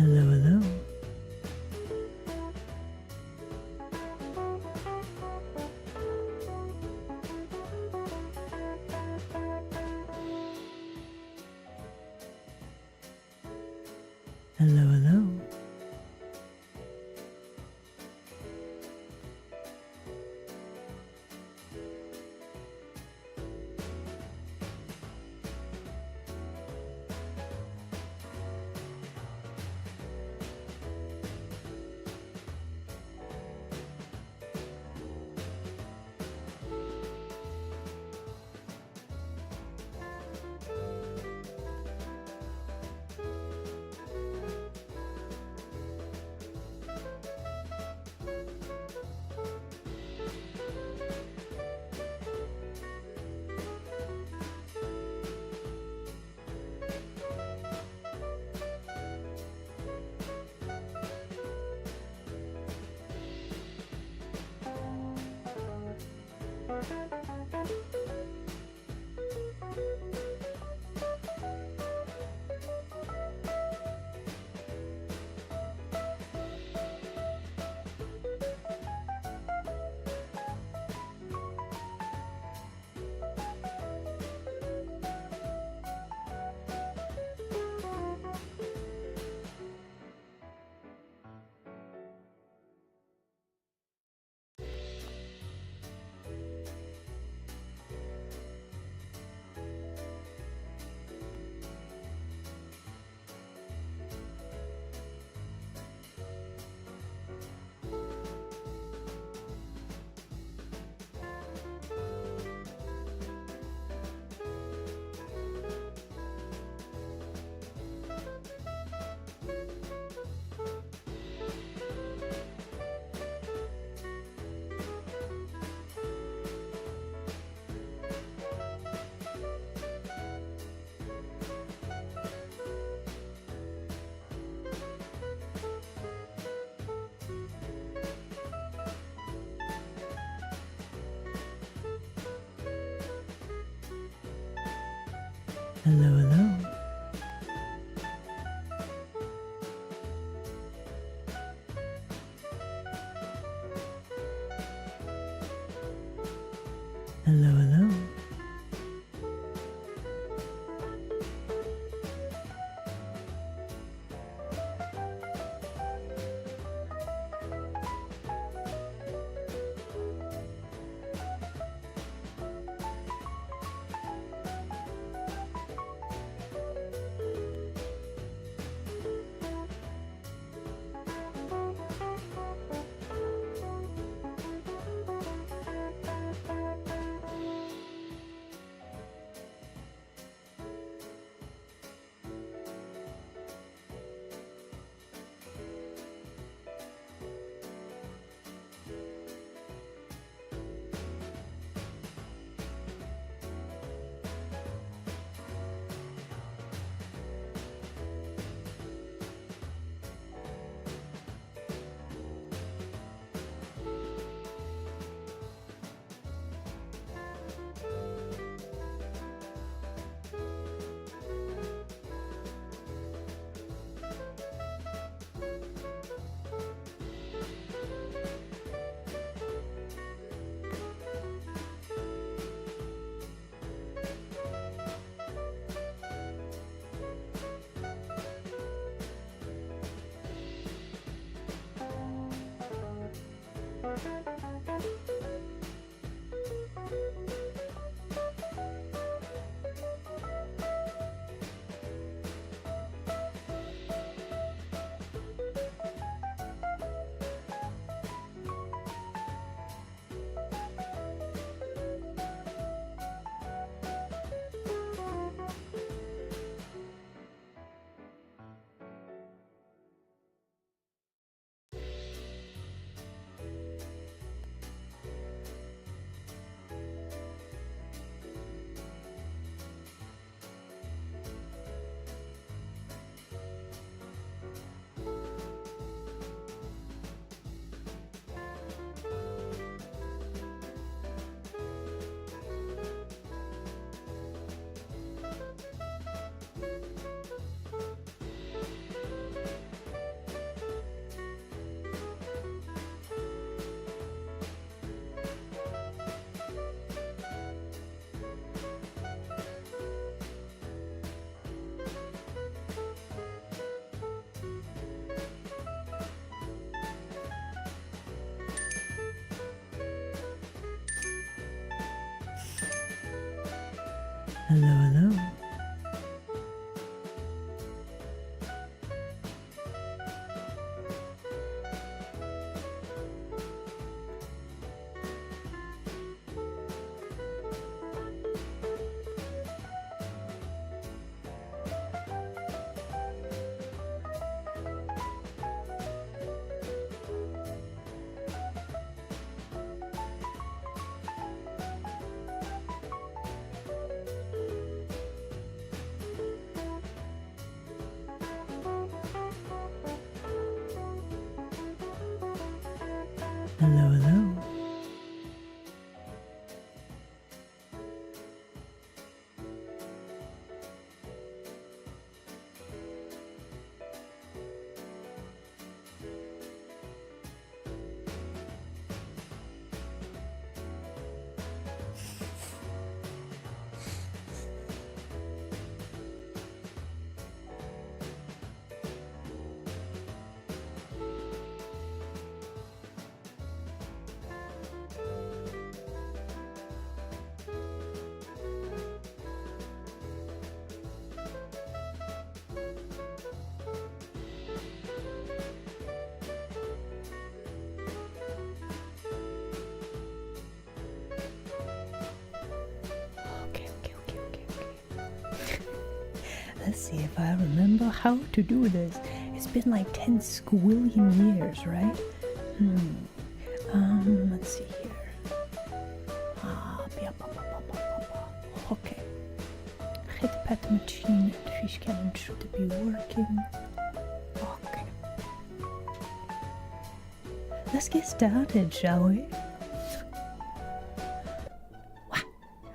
Hello, hello. Hello, hello. Hello, hello. Hello, hello. Hello, hello. Hello, hello. Okay. Let's see if I remember how to do this. It's been like 10 squillion years, right? Let's see here. Okay. Hit pet machine and fish cannon should be working. Okay. Let's get started, shall we?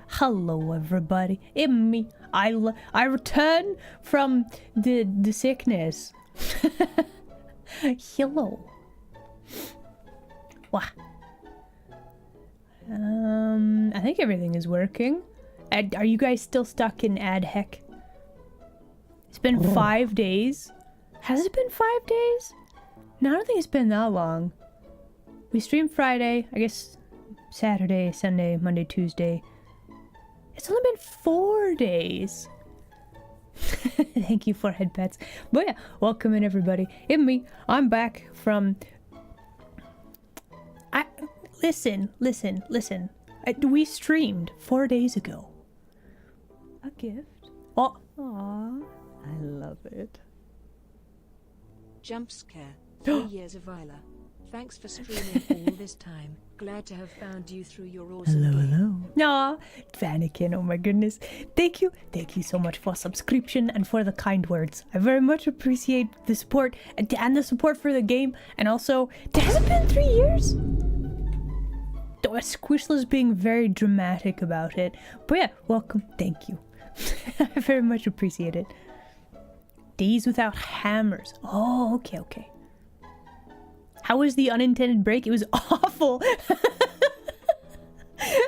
Hello, everybody. It's me. I return from the sickness. Hello. Wow. I think everything is working. Are you guys still stuck in AdHeck? It's been 5 days. Has it been 5 days? No, I don't think it's been that long. We streamed Friday, I guess Saturday, Sunday, Monday, Tuesday. It's only been 4 days. Thank you for head pets. But yeah, welcome in everybody. It's me. I'm back from... Listen. We streamed 4 days ago. A gift. Oh. Aww. I love it. Jump scare. 3 years of Isla. Thanks for streaming all this time. Glad to have found you through your awesome game. Hello. Aw, Vanikin, oh my goodness. Thank you so much for subscription and for the kind words. I very much appreciate the support and the support for the game. And also, has it been 3 years? Squishless being very dramatic about it. But yeah, welcome. Thank you. I very much appreciate it. Days without hammers. Oh, okay. How was the unintended break? It was awful.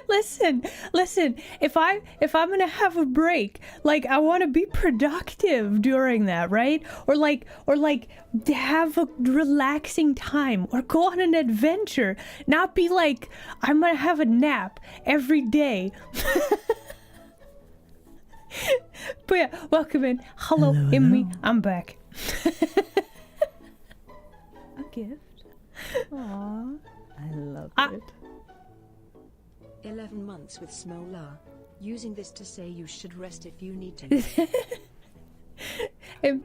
Listen. If I'm gonna have a break, like I want to be productive during that, right? Or like to have a relaxing time, or go on an adventure. Not be like I'm gonna have a nap every day. But yeah, welcome in. Hello. Me. I'm back. A gift. Aww, I love it. 11 months with Smolar. Using this to say you should rest if you need to.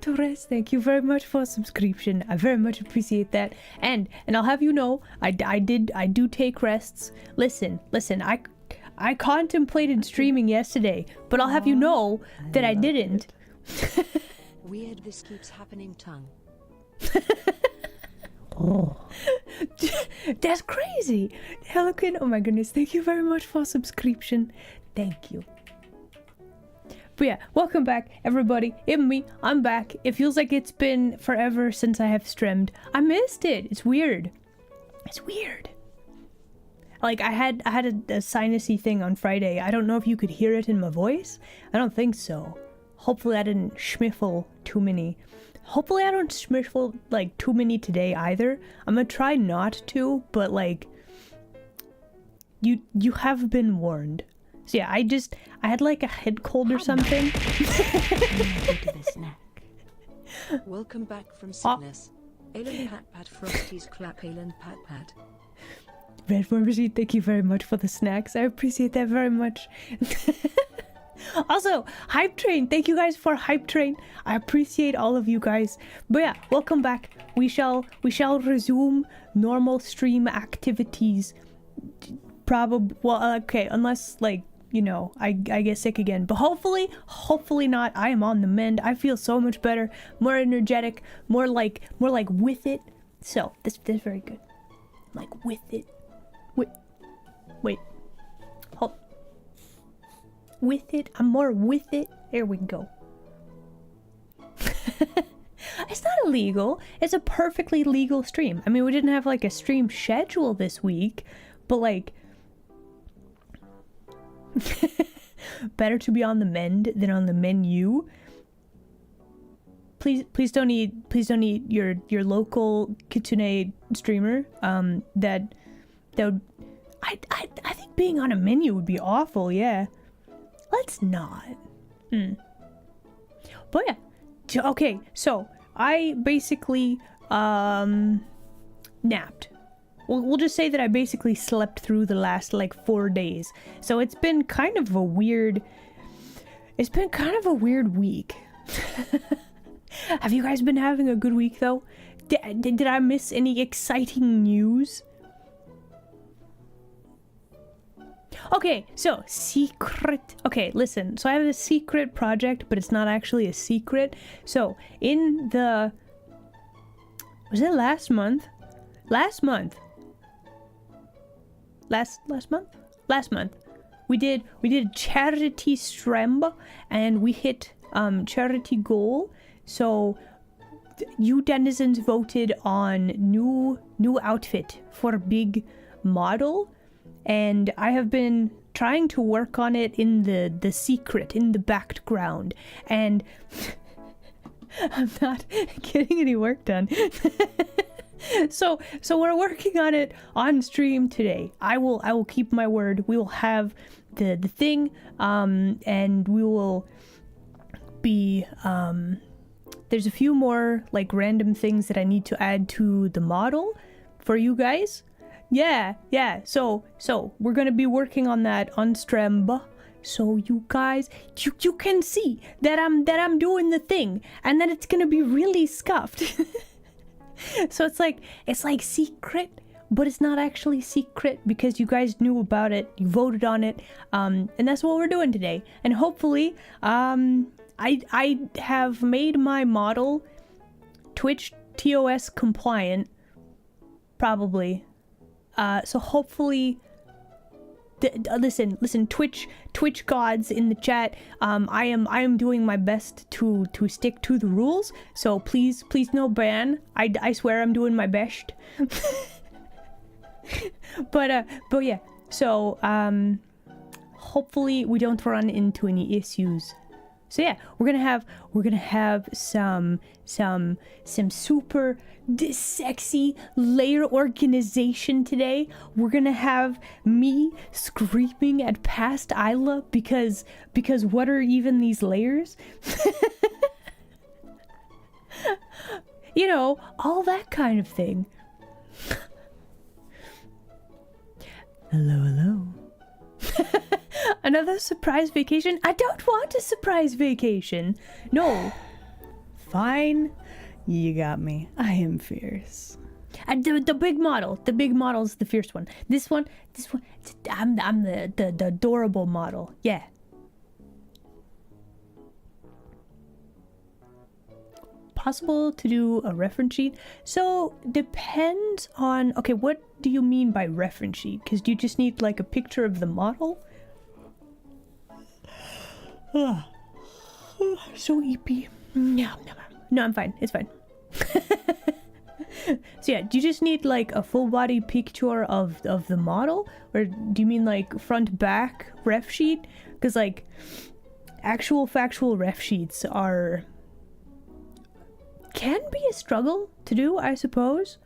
Torres, thank you very much for subscription. I very much appreciate that. And I'll have you know, I do take rests. Listen. I contemplated streaming yesterday, but I'll have you know that I didn't. Weird this keeps happening tongue. Oh. That's crazy. Helican, oh my goodness, thank you very much for subscription. Thank you. But yeah, welcome back everybody. It's me. I'm back. It feels like it's been forever since I have streamed. I missed it. It's weird. Like I had a sinusy thing on Friday. I don't know if you could hear it in my voice. I don't think so. Hopefully I didn't schmiffle too many. Hopefully I don't schmiffle like too many today either. I'm gonna try not to, but like you have been warned. So yeah, I had like a head cold or something. Welcome back from sickness. Alan pat pat frosties clap Alan pat pat. Red Pharmacy, thank you very much for the snacks. I appreciate that very much. Also, Hype Train, thank you guys for Hype Train. I appreciate all of you guys. But yeah, welcome back. We shall resume normal stream activities. Probably, well, okay, unless like, you know, I get sick again. But hopefully not. I am on the mend. I feel so much better, more energetic, more like with it. So this is very good. Like with it. Wait. Hold. With it. I'm more with it. There we go. It's not illegal. It's a perfectly legal stream. I mean, we didn't have like a stream schedule this week, but like better to be on the mend than on the menu. Please don't eat your local Kitsune streamer. That would I think being on a menu would be awful. Yeah, let's not. But yeah, okay. So I basically napped. We'll just say that I basically slept through the last like 4 days. So it's been kind of a weird. It's been kind of a weird week. Have you guys been having a good week though? Did I miss any exciting news? Okay, so secret. Okay, listen. So I have a secret project, but it's not actually a secret. So in the, was it last month? Last month, we did charity stream, and we hit charity goal. So you denizens voted on new outfit for big model, and I have been trying to work on it in the secret, in the background, and I'm not getting any work done. So we're working on it on stream today. I will keep my word. We will have the thing, and we will be there's a few more like random things that I need to add to the model for you guys. Yeah. So we're gonna be working on that on stream, so you guys you can see that I'm doing the thing, and then it's gonna be really scuffed. So it's like secret, but it's not actually secret because you guys knew about it, you voted on it, and that's what we're doing today. And hopefully, I have made my model Twitch TOS compliant, probably. So hopefully, listen, Twitch gods in the chat. I am doing my best to stick to the rules. So please no ban. I swear I'm doing my best. But yeah. So hopefully we don't run into any issues. So yeah, we're gonna have some super sexy layer organization today. We're gonna have me screaming at past Isla because what are even these layers? You know, all that kind of thing. Hello. Another surprise vacation? I don't want a surprise vacation. No. Fine. You got me. I am fierce. The big model. The big model's the fierce one. This one. I'm the adorable model. Yeah. Possible to do a reference sheet? So depends on. Okay, what do you mean by reference sheet? Because do you just need like a picture of the model? So eepy. No, I'm fine. It's fine. So yeah, do you just need like a full body picture of the model, or do you mean like front back ref sheet? Because like actual factual ref sheets can be a struggle to do, I suppose.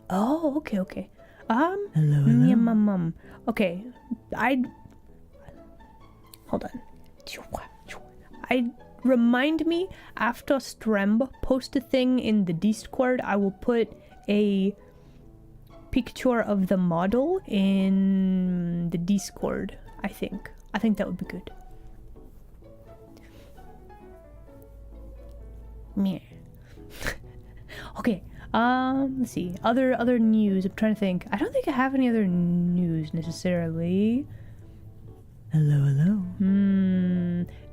Oh, okay. Yeah, mum. Okay, hold on. Remind me after Stremb post a thing in the Discord. I will put a picture of the model in the Discord. I think that would be good. Meh. Okay. Let's see. Other news. I'm trying to think. I don't think I have any other news necessarily. Hello.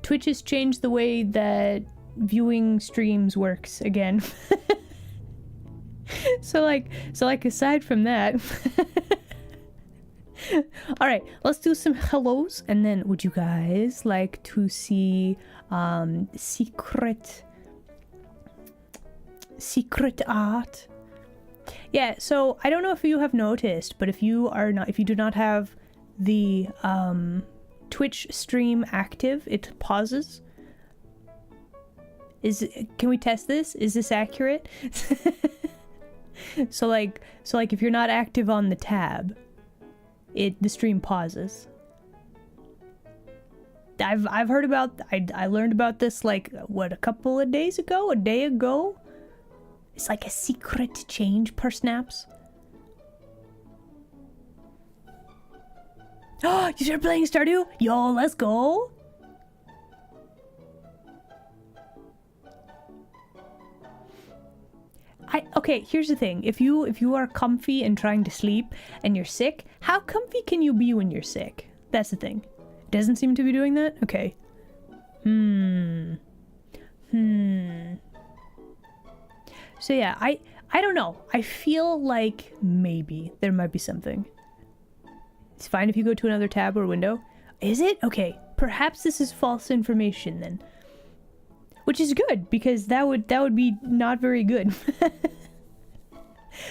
Twitch has changed the way that viewing streams works again. So like aside from that. All right, let's do some hellos, and then would you guys like to see secret art? Yeah, so I don't know if you have noticed, but if you do not have the Twitch stream active, it pauses. Can we test this? Is this accurate? So like if you're not active on the tab, the stream pauses. I've heard about, I learned about this like what, a couple of days ago, a day ago. It's like a secret change per snaps. Oh, you started playing Stardew? Yo, let's go. Okay, here's the thing. If you are comfy and trying to sleep and you're sick, how comfy can you be when you're sick? That's the thing. It doesn't seem to be doing that? Okay. So yeah, I don't know. I feel like maybe there might be something. It's fine if you go to another tab or window. Is it? Okay. Perhaps this is false information then. Which is good, because that would be not very good.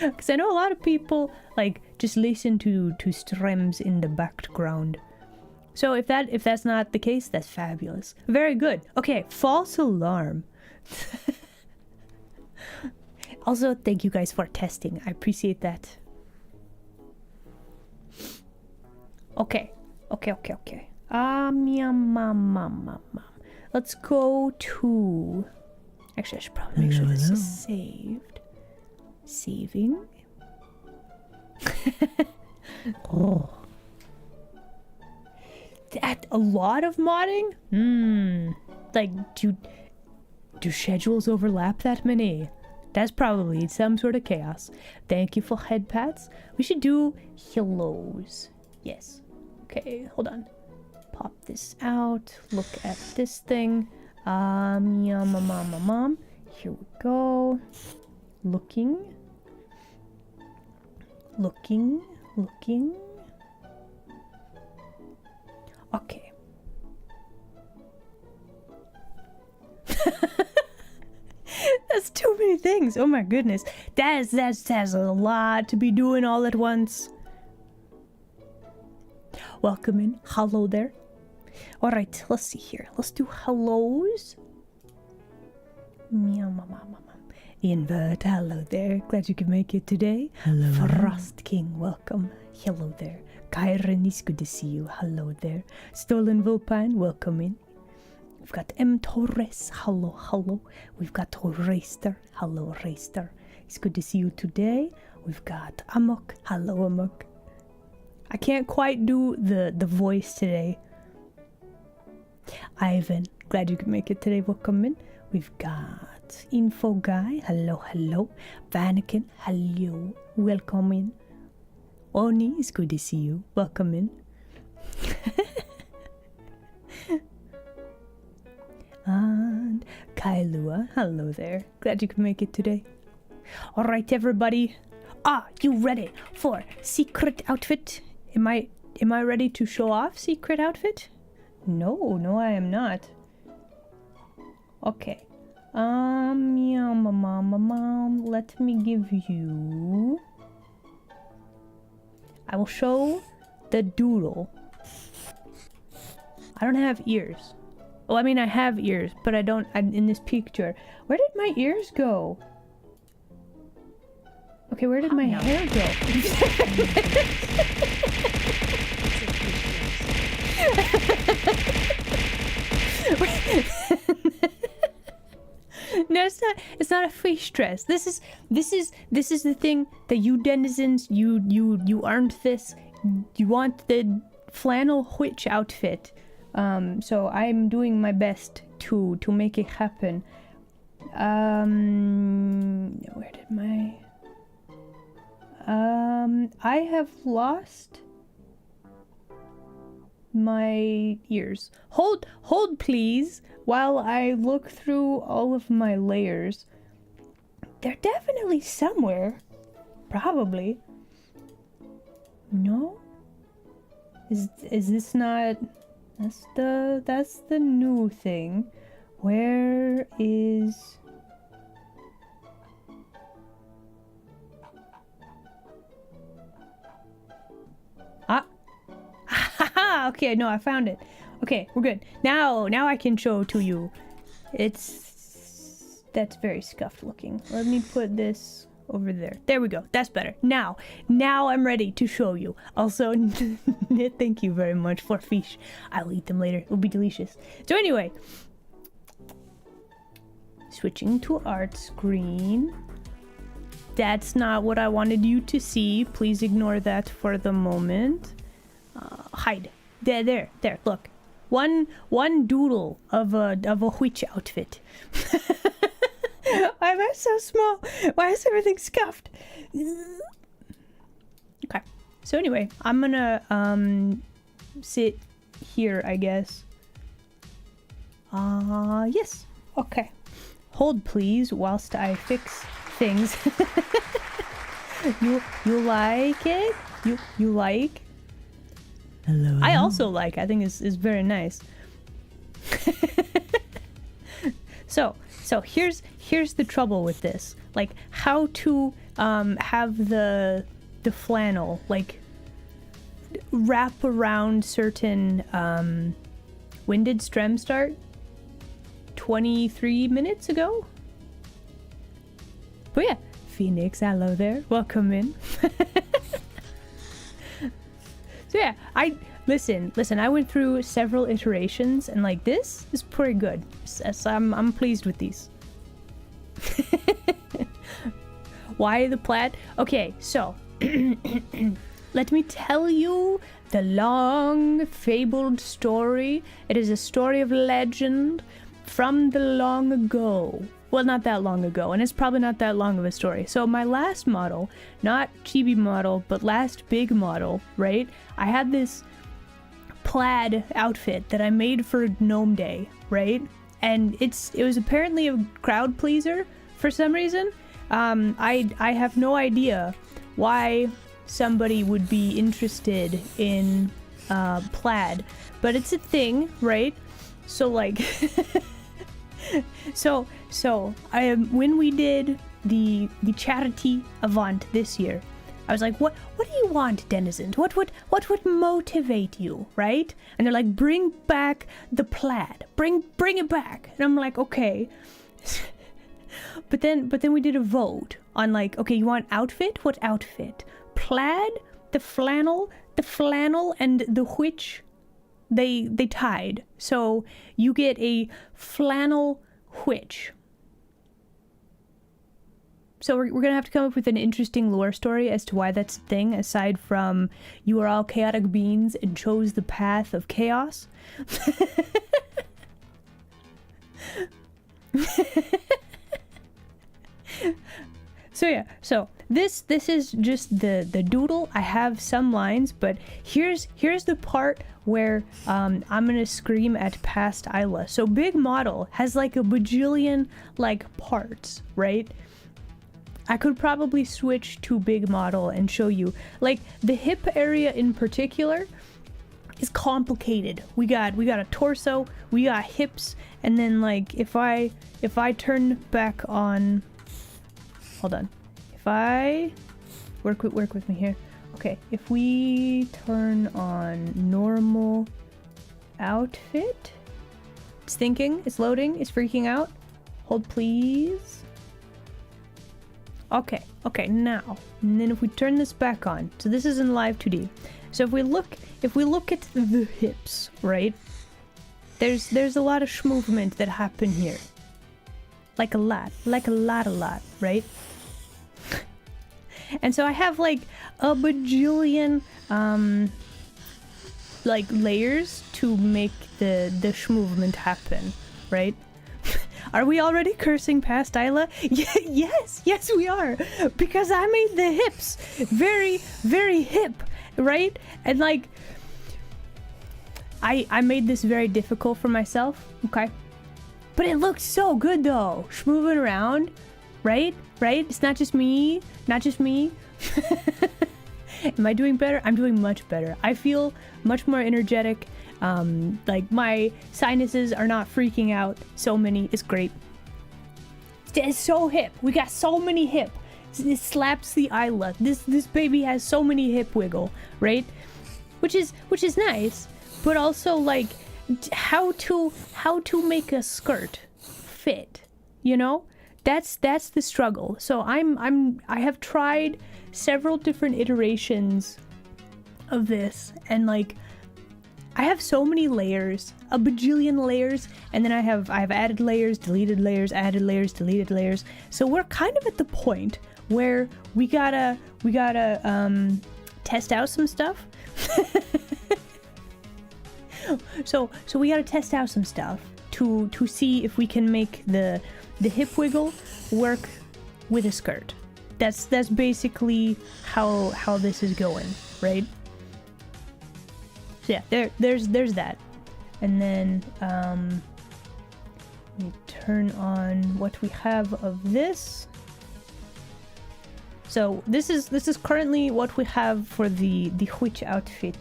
Because I know a lot of people like just listen to streams in the background. So if that's not the case, that's fabulous. Very good. Okay, false alarm. Also, thank you guys for testing. I appreciate that. Okay. Let's go to... Actually, I should probably make sure this is saved. Saving. Oh. That a lot of modding? Like, do schedules overlap that many? That's probably some sort of chaos. Thank you for head pats. We should do hellos. Yes. Okay, hold on. Pop this out. Look at this thing. Mom. Here we go. Looking. Okay. That's too many things. Oh my goodness. That's a lot to be doing all at once. Welcome in. Hello there. Alright, let's see here. Let's do hellos. Meow, mama. Invert, hello there. Glad you could make it today. Hello. Frost King, welcome. Hello there. Kyron, it's good to see you. Hello there. Stolen Vulpine, welcome in. We've got M. Torres, hello. We've got Raster, hello Raster. It's good to see you today. We've got Amok, hello Amok. I can't quite do the voice today. Ivan, glad you could make it today. Welcome in. We've got Info Guy, hello. Vanakin, hello. Welcome in. Oni, it's good to see you. Welcome in. And Kailua, hello there. Glad you could make it today. Alright, everybody. Are you ready for secret outfit? Am I ready to show off secret outfit? No, I am not. Okay. Mom, let me give you... I will show the doodle. I don't have ears. Well, I mean, I have ears, but I don't... in this picture. Where did my ears go? Okay, where did my hair go? No, it's not. It's not a fish dress. This is the thing that you denizens, you earned this. You want the flannel witch outfit. So I'm doing my best to make it happen. Where did my I have lost my ears. Hold please while I look through all of my layers. They're definitely somewhere. Probably. No? Is this not... That's the new thing. Where is... Ah! Okay, no, I found it. Okay, we're good. Now I can show to you. That's very scuffed looking. Let me put this over there. There we go. That's better. Now I'm ready to show you. Also, thank you very much for fish. I'll eat them later. It'll be delicious. So anyway, switching to art screen. That's not what I wanted you to see. Please ignore that for the moment. Hide. There. Look. One doodle of a witch outfit. Why am I so small? Why is everything scuffed? Okay. So anyway, I'm gonna sit here, I guess. Yes. Okay. Hold please whilst I fix things. You like it? You like? Hello. I also like. I think is very nice. So here's the trouble with this. Like how to have the flannel like wrap around certain when did Strem start? 23 minutes ago? But yeah, Phoenix, hello there. Welcome in. So yeah, Listen, I went through several iterations and like this is pretty good. So I'm pleased with these. Why the plaid? Okay, so let me tell you the long fabled story. It is a story of legend from the long ago. Well, not that long ago, and it's probably not that long of a story. So my last model, not chibi model, but last big model, right? I had this plaid outfit that I made for Gnome Day, right? And it was apparently a crowd pleaser for some reason. I have no idea why somebody would be interested in plaid, but it's a thing, right? So like so when we did the charity event this year, I was like, what do you want, denizens? What would motivate you, right? And they're like, bring back the plaid. Bring it back. And I'm like, okay. But then we did a vote on like, okay, you want outfit? What outfit? Plaid, the flannel, and the witch. They tied. So you get a flannel witch. So we're gonna have to come up with an interesting lore story as to why that's a thing, aside from you are all chaotic beings and chose the path of chaos. So yeah, so this is just the doodle. I have some lines, but here's the part where I'm gonna scream at past Isla. So big model has like a bajillion like parts, right? I could probably switch to big model and show you like the hip area in particular is complicated. We got a torso, we got hips, and then like if I turn back on, hold on, if I work with me here. Okay, if we turn on normal outfit, it's thinking, it's loading, it's freaking out. Hold please. Okay, okay, now. And then if we turn this back on. So this is in live 2D. So if we look at the hips, right? There's a lot of movement that happen here. Like a lot, right? And so I have like a bajillion like layers to make the movement happen, right? Are we already cursing past Isla? Yes, we are. Because I made the hips very, very hip, right? And like, I made this very difficult for myself, okay? But it looks so good though. Moving around, right? It's not just me. Am I doing better? I'm doing much better. I feel much more energetic. Like my sinuses are not freaking out. So many. It's great. It's so hip. We got so many hip. It slaps the Isla. This baby has so many hip wiggle, right? Which is nice, but also like how to make a skirt fit, you know? That's the struggle. So I have tried several different iterations of this, and like I have so many layers, a bajillion layers, and then I've added layers, deleted layers, added layers, deleted layers. So we're kind of at the point where we gotta test out some stuff. So we gotta test out some stuff to see if we can make the hip wiggle work with a skirt. That's basically how this is going, right? So yeah, there's that. And then let me turn on what we have of this. So this is currently what we have for the witch outfit,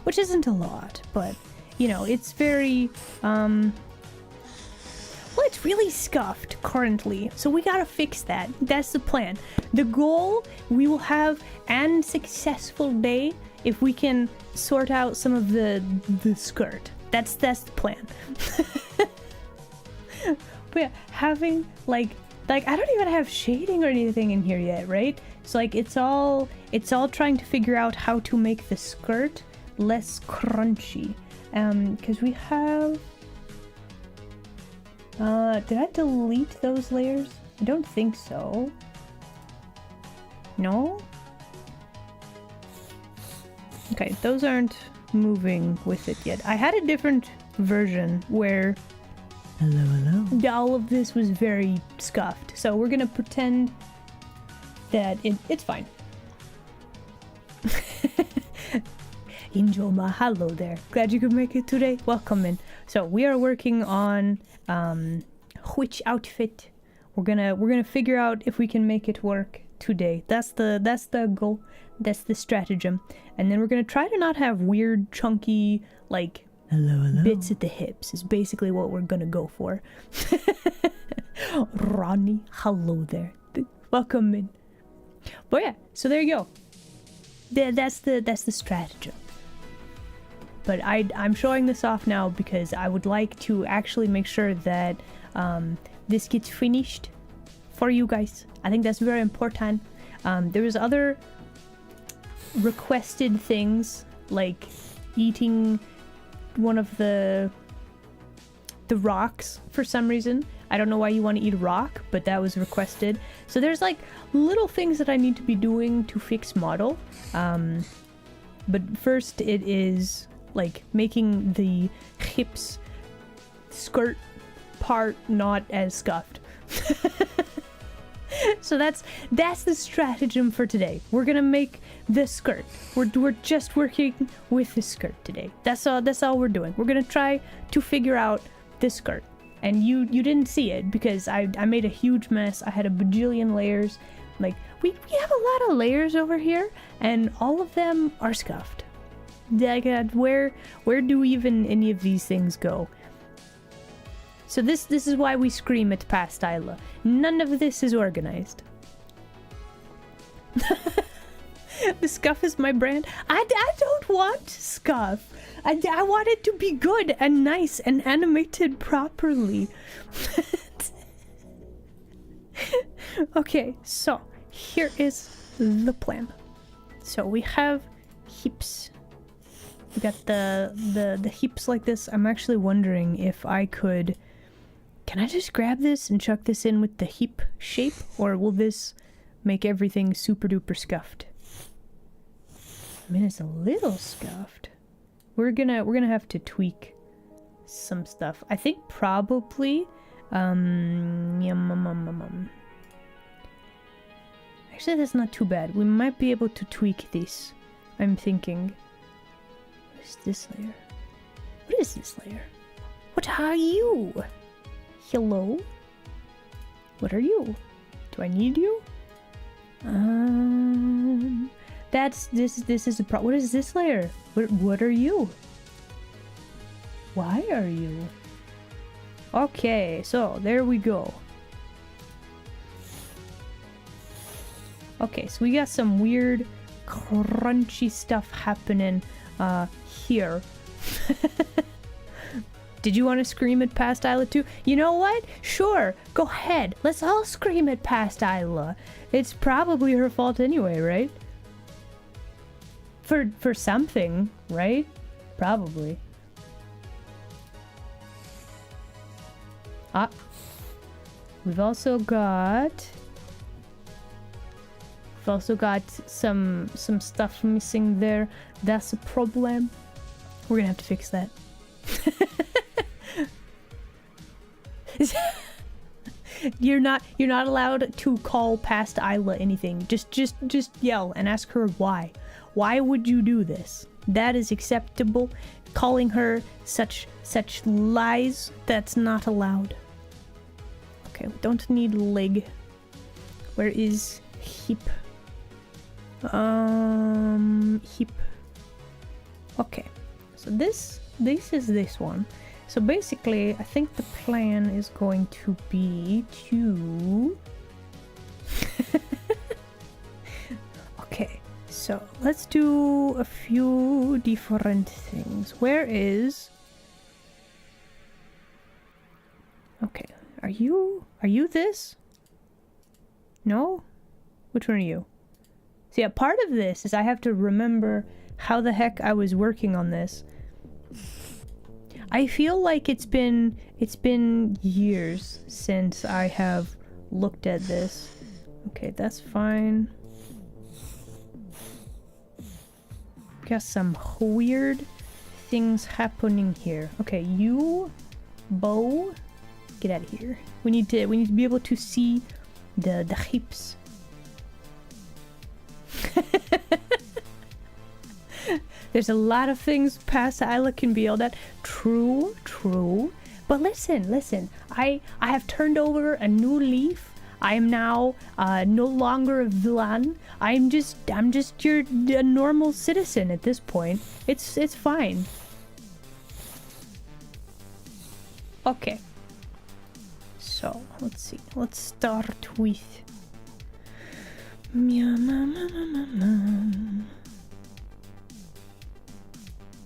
which isn't a lot, but you know, it's very well, it's really scuffed currently, so we gotta fix that. That's the plan. The goal, we will have an successful day if we can sort out some of the skirt. That's the plan. But yeah, having like I don't even have shading or anything in here yet, right? So like it's all trying to figure out how to make the skirt less crunchy. Because we have did I delete those layers? I don't think so. No? Okay, those aren't moving with it yet. I had a different version where Hello. all of this was very scuffed. So we're gonna pretend that it's fine. Injo mahalo there. Glad you could make it today. Welcome in. So we are working on which outfit we're gonna figure out if we can make it work today. That's the goal. That's the stratagem. And then we're gonna try to not have weird chunky like Hello. bits at the hips is basically what we're gonna go for. Ronnie, hello there. Welcome in. But yeah, so there you go. That's the stratagem. But I'm showing this off now because I would like to actually make sure that this gets finished for you guys. I think that's very important. There was other requested things like eating one of the rocks for some reason. I don't know why you want to eat a rock, but that was requested. So there's like little things that I need to be doing to fix model. But first it is like making the hips skirt part not as scuffed. So that's the stratagem for today. We're gonna make the skirt. We're just working with the skirt today. That's all we're doing. We're gonna try to figure out the skirt. And you didn't see it because I made a huge mess. I had a bajillion layers. Like we have a lot of layers over here, and all of them are scuffed. Like where do even any of these things go? So this is why we scream at past Isla. None of this is organized. The scuff is my brand. I don't want scuff. I want it to be good and nice and animated properly. Okay, so here is the plan. So we have heaps. We got the heaps like this. I'm actually wondering if I could... Can I just grab this and chuck this in with the heap shape? Or will this make everything super duper scuffed? I mean, it's a little scuffed. We're gonna have to tweak some stuff. I think probably actually that's not too bad. We might be able to tweak this. I'm thinking. What is this layer? What is this layer? What are you? Hello? What are you? Do I need you? This is a pro. What is this layer? What are you? Why are you? Okay, so there we go. Okay, so we got some weird crunchy stuff happening here. Did you want to scream at Past Isla too? You know what? Sure, go ahead. Let's all scream at Past Isla. It's probably her fault anyway, right? For something, right? Probably. Ah. We've also got some stuff missing there. That's a problem. We're gonna have to fix that. You're not allowed to call Past Isla anything. Just yell and ask her why. Why would you do this? That is acceptable. Calling her such lies, that's not allowed. Okay, we don't need leg. Where is heap? Heap. Okay. So this is this one. So basically, I think the plan is going to be to... Okay, so let's do a few different things. Where is... Okay, are you this? No? Which one are you? So yeah, part of this is I have to remember how the heck I was working on this. I feel like it's been years since I have looked at this. Okay, that's fine. Got some weird things happening here. Okay, you, Bo, get out of here. We need to be able to see the heaps. There's a lot of things Past Isla can be yelled at. True. But listen. I have turned over a new leaf. I am now no longer a villain. I'm just a normal citizen at this point. It's fine. Okay. So let's see. Let's start with.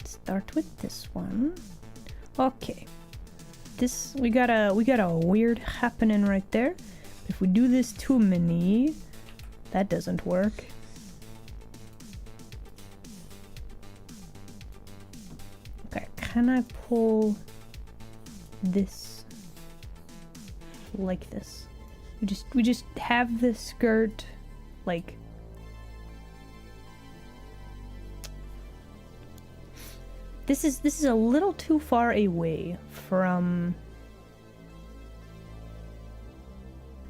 Start with this one. Okay. This we got a weird happening right there. If we do this too many, that doesn't work. Okay, can I pull this like this? We just have the skirt like This is a little too far away from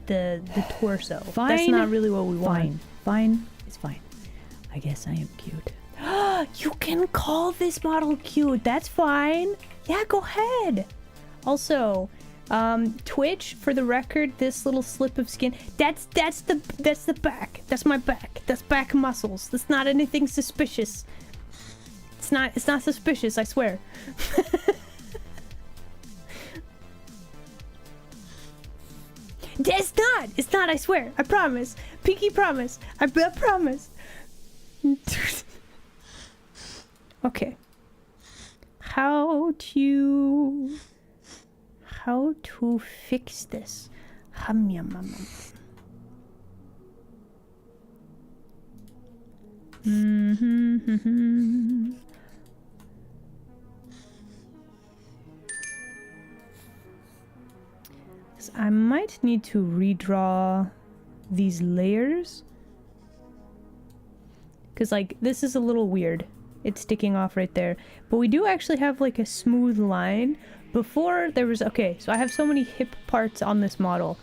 the torso. Fine. That's not really what we want. Fine. It's fine. I guess I am cute. You can call this model cute. That's fine. Yeah, go ahead. Also, Twitch, for the record, this little slip of skin, that's the back. That's my back. That's back muscles. That's not anything suspicious. It's not suspicious, I swear. It's not, I swear. I promise. Pinky promise. I promise. Okay. How to fix this? Mm-hmm. 'Cause I might need to redraw these layers. Because, like, this is a little weird. It's sticking off right there. But we do actually have, like, a smooth line. Before, there was... Okay, so I have so many hip parts on this model.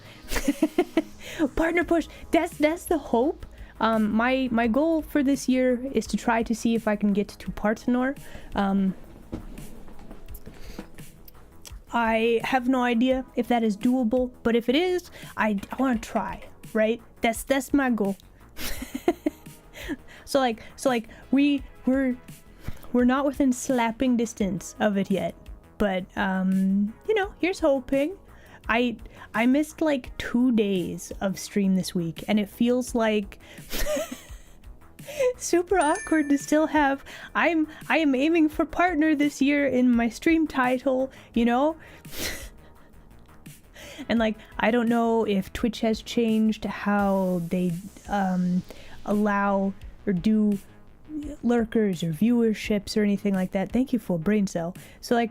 Partner push! That's the hope. My goal for this year is to try to see if I can get to partner. I have no idea if that is doable, but if it is, I want to try, right? That's my goal. So like we're not within slapping distance of it yet, but you know, here's hoping. I missed like 2 days of stream this week, and it feels like super awkward to still have I am aiming for partner this year in my stream title, you know? And like, I don't know if Twitch has changed how they allow or do lurkers or viewerships or anything like that. Thank you for brain cell. So like,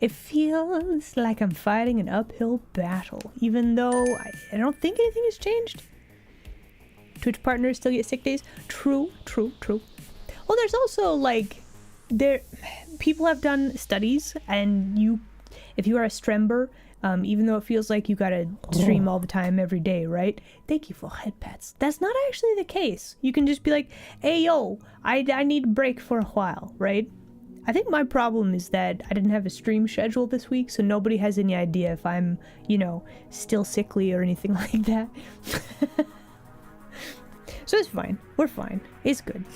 it feels like I'm fighting an uphill battle, even though I don't think anything has changed. Twitch partners still get sick days. True. Well, there's also like, people have done studies, and if you are a Strember, even though it feels like you gotta stream all the time every day, right? Thank you for head pats. That's not actually the case. You can just be like, hey yo, I need a break for a while, right? I think my problem is that I didn't have a stream schedule this week, so nobody has any idea if I'm, you know, still sickly or anything like that. So it's fine. We're fine. It's good.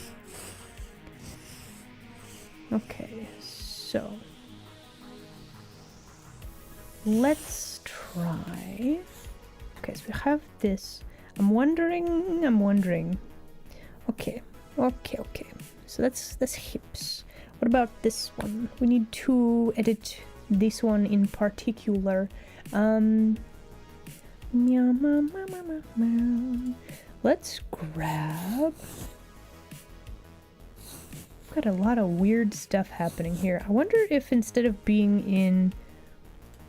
Okay, so let's try. Okay, so we have this. I'm wondering. Okay. So that's hips. What about this one? We need to edit this one in particular. Let's grab... Got a lot of weird stuff happening here. I wonder if instead of being in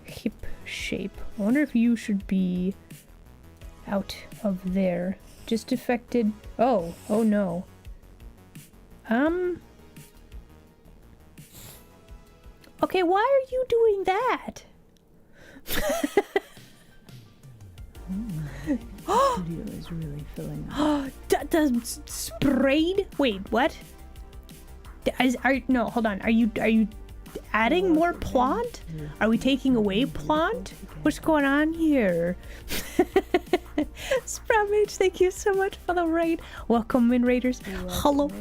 hip shape, I wonder if you should be out of there. Just affected... Oh no. Okay, why are you doing that? The studio is really filling up. Sprayed? Wait, what? No, hold on. Are you adding more plant? Are we taking away plant? What's going on here? Sproutmage, thank you so much for the raid. Welcome in, raiders. Hello,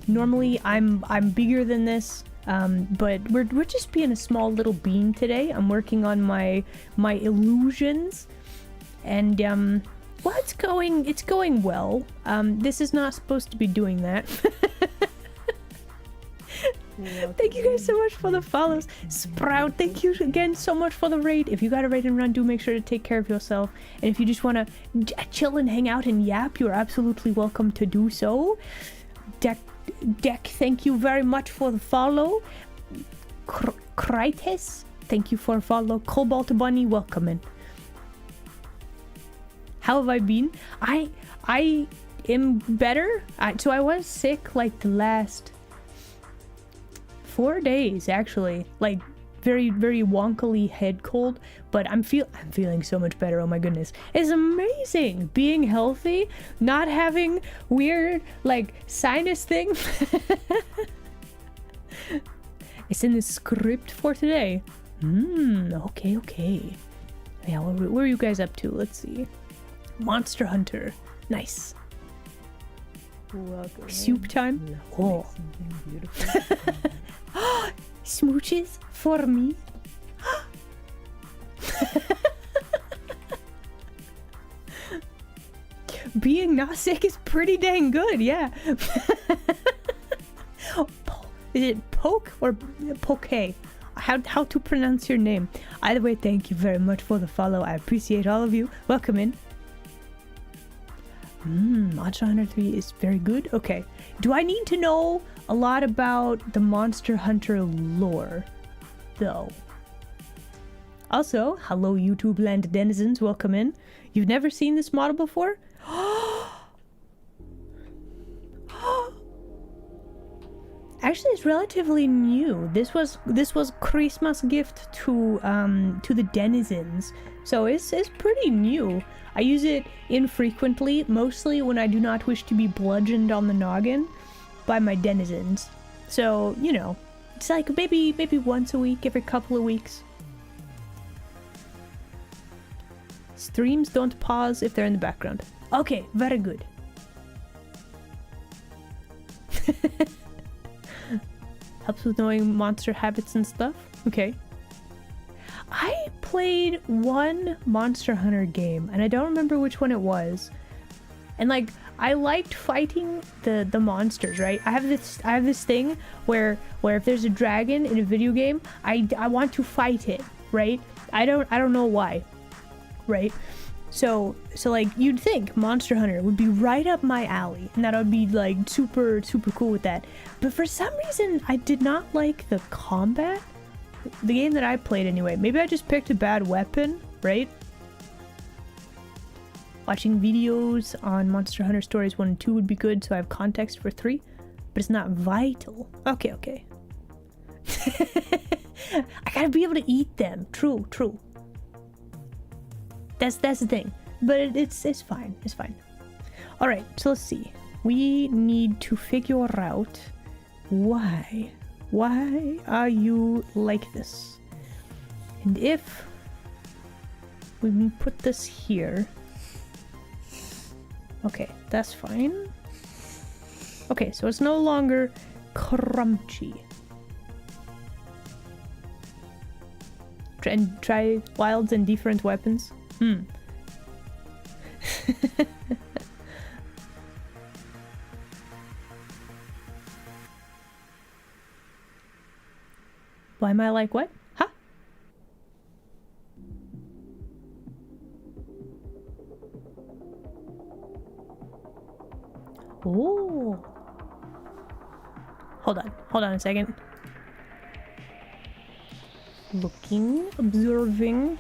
normally I'm bigger than this. But we're just being a small little bean today. I'm working on my illusions, and well, it's going well. This is not supposed to be doing that. Thank you guys so much for the follows. Sprout, thank you again so much for the raid. If you got a raid and run, do make sure to take care of yourself. And if you just want to chill and hang out and yap, you're absolutely welcome to do so. Deck, thank you very much for the follow. Krites, thank you for a follow. Cobalt Bunny, welcome in. How have I been? I am better. So I was sick like the last 4 days, actually. Like very, very wonkily head cold, but I'm feeling so much better. Oh my goodness. It's amazing being healthy, not having weird like sinus thing. It's in the script for today. Okay. Yeah, where are you guys up to? Let's see. Monster Hunter. Nice. Welcome Soup in. time. Let's Oh. make something beautiful. Smooches for me. Being not sick is pretty dang good, yeah. Is it Poke or Poke? How to pronounce your name? Either way, thank you very much for the follow. I appreciate all of you. Welcome in. Monster Hunter 3 is very good. Okay. Do I need to know a lot about the Monster Hunter lore, though? Also, hello YouTube land denizens, welcome in. You've never seen this model before? Actually, it's relatively new. This was Christmas gift to the denizens, so it's pretty new. I use it infrequently, mostly when I do not wish to be bludgeoned on the noggin by my denizens. So, you know, it's like maybe once a week, every couple of weeks. Streams don't pause if they're in the background. Okay, very good. Helps with knowing monster habits and stuff. Okay. I played one Monster Hunter game, and I don't remember which one it was. And like, I liked fighting the monsters, right? I have this thing where if there's a dragon in a video game, I want to fight it, right? I don't know why, right? So like, you'd think Monster Hunter would be right up my alley, and that I would be like super cool with that. But for some reason, I did not like the combat. The game that I played anyway. Maybe I just picked a bad weapon, right? Watching videos on Monster Hunter Stories 1 and 2 would be good, so I have context for 3. But it's not vital. Okay. I gotta be able to eat them. True. That's the thing. But it's fine. It's fine. Alright, so let's see. We need to figure out why. Why are you like this? And if we put this here. Okay, that's fine. Okay, so it's no longer crunchy. Try wilds and different weapons. Why am I like what? Huh? Oh. Hold on a second. Looking, observing.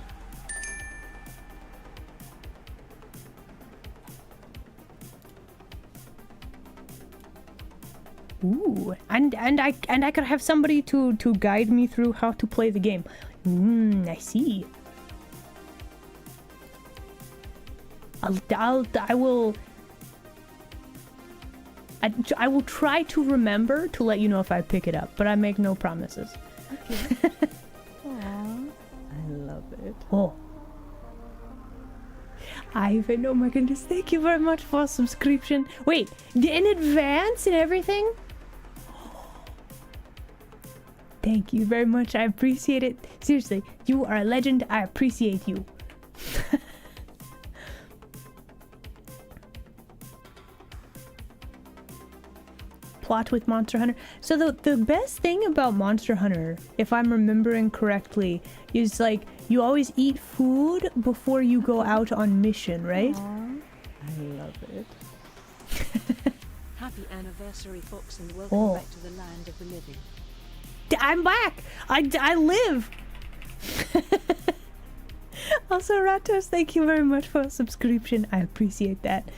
Ooh, and I could have somebody to guide me through how to play the game. I see. I will try to remember to let you know if I pick it up, but I make no promises. Okay. Aww, I love it. Oh. Ivan, oh my goodness, thank you very much for a subscription. Wait, in advance and everything? Thank you very much, I appreciate it. Seriously, you are a legend, I appreciate you. Plot with Monster Hunter. So the best thing about Monster Hunter, if I'm remembering correctly, is like you always eat food before you go out on mission, right? Aww, I love it. Happy anniversary, Fox, and welcome back to the land of the living. I'm back! I live! Also, Ratos, thank you very much for a subscription. I appreciate that.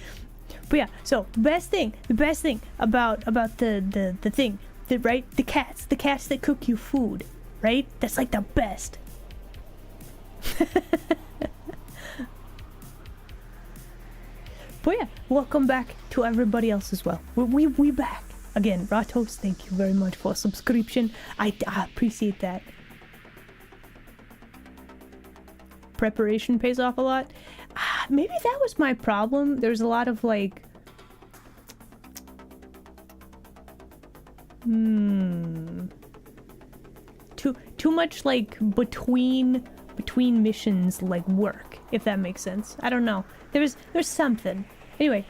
But yeah, so the best thing about the thing, right? The cats that cook you food, right? That's like the best. But yeah, welcome back to everybody else as well. We back again. Ratos, thank you very much for a subscription. I appreciate that. Preparation pays off a lot. Maybe that was my problem. There's a lot of like too much like between missions, like work, if that makes sense. I don't know. There's something. Anyway,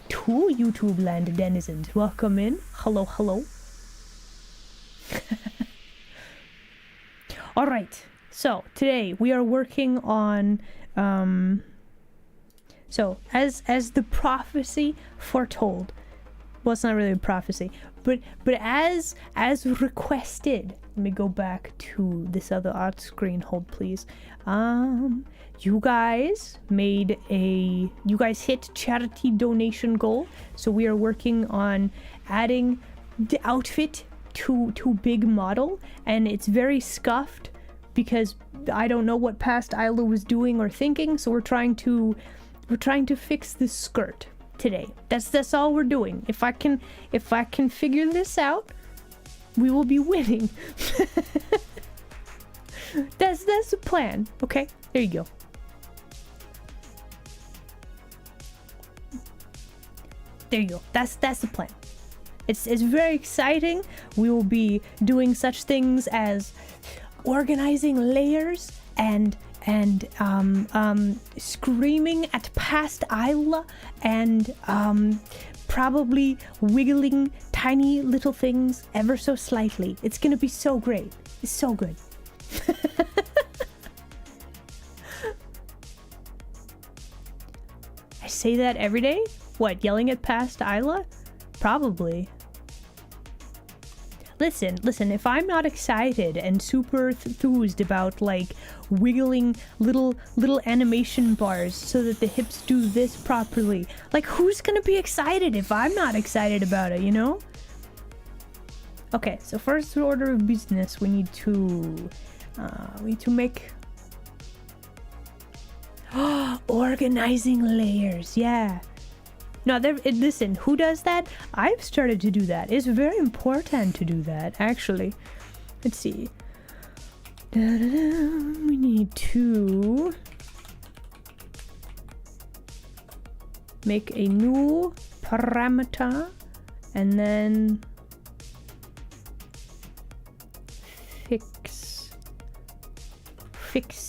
two YouTube land denizens. Welcome in. Hello. All right. So today we are working on So as the prophecy foretold, well, it's not really a prophecy, but as requested. Let me go back to this other art screen. Hold, please. You guys hit charity donation goal, so we are working on adding the outfit to big model, and it's very scuffed because I don't know what past Isla was doing or thinking, so we're trying to fix this skirt today. That's all we're doing. If I can figure this out, we will be winning. That's the plan. Okay, there you go. There you go. That's the plan. It's very exciting. We will be doing such things as organizing layers and screaming at past Isla and probably wiggling tiny little things ever so slightly. It's gonna be so great. It's so good. I say that every day? What, yelling at past Isla? Probably. Listen, if I'm not excited and super enthused about like wiggling little animation bars so that the hips do this properly, like who's gonna be excited if I'm not excited about it, you know? Okay, so first order of business, we need to make organizing layers, yeah. No, listen, who does that? I've started to do that. It's very important to do that, actually. Let's see. We need to make a new parameter and then fix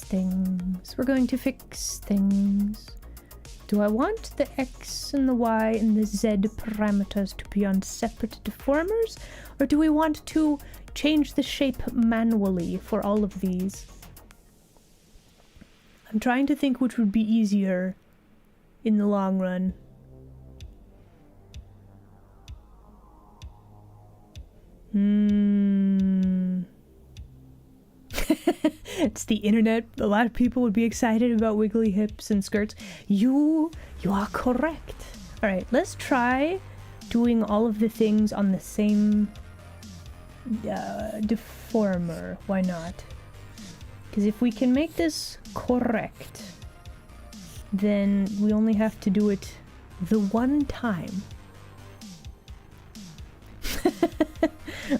things. We're going to fix things. Do I want the X and the Y and the Z parameters to be on separate deformers? Or do we want to change the shape manually for all of these? I'm trying to think which would be easier in the long run. It's the internet. A lot of people would be excited about wiggly hips and skirts. You are correct. All right, let's try doing all of the things on the same deformer. Why not? Because if we can make this correct, then we only have to do it the one time.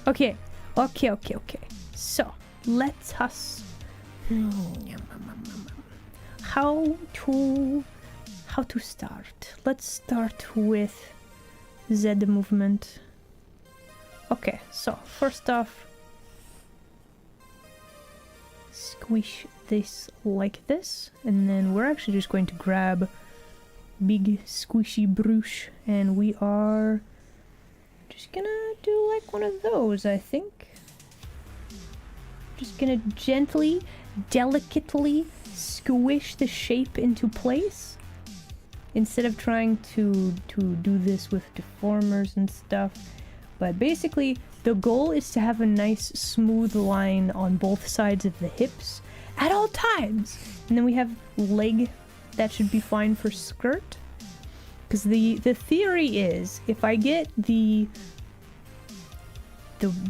Okay. So, let us... How to start? Let's start with Z movement. Okay, so first off, squish this like this, and then we're actually just going to grab big squishy brush, and we are just gonna do like one of those, I think. Just gonna gently, delicately squish the shape into place instead of trying to do this with deformers and stuff. But basically, the goal is to have a nice smooth line on both sides of the hips at all times. And then we have leg. That should be fine for skirt. Because the theory is, if I get the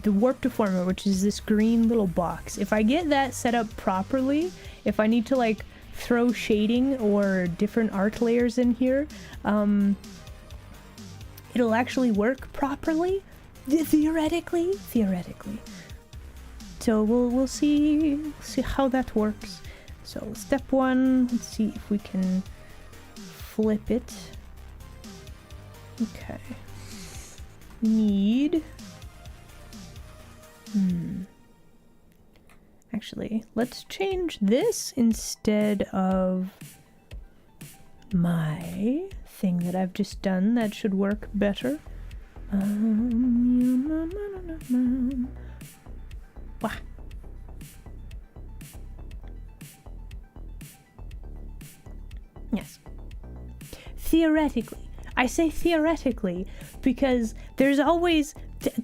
warp deformer, which is this green little box, if I get that set up properly, if I need to like throw shading or different art layers in here, it'll actually work properly, theoretically. So we'll see how that works. So step one, let's see if we can flip it. Okay. Need... Actually, let's change this instead of my thing that I've just done. That should work better. Wah. Yes. theoretically. I say theoretically because there's always...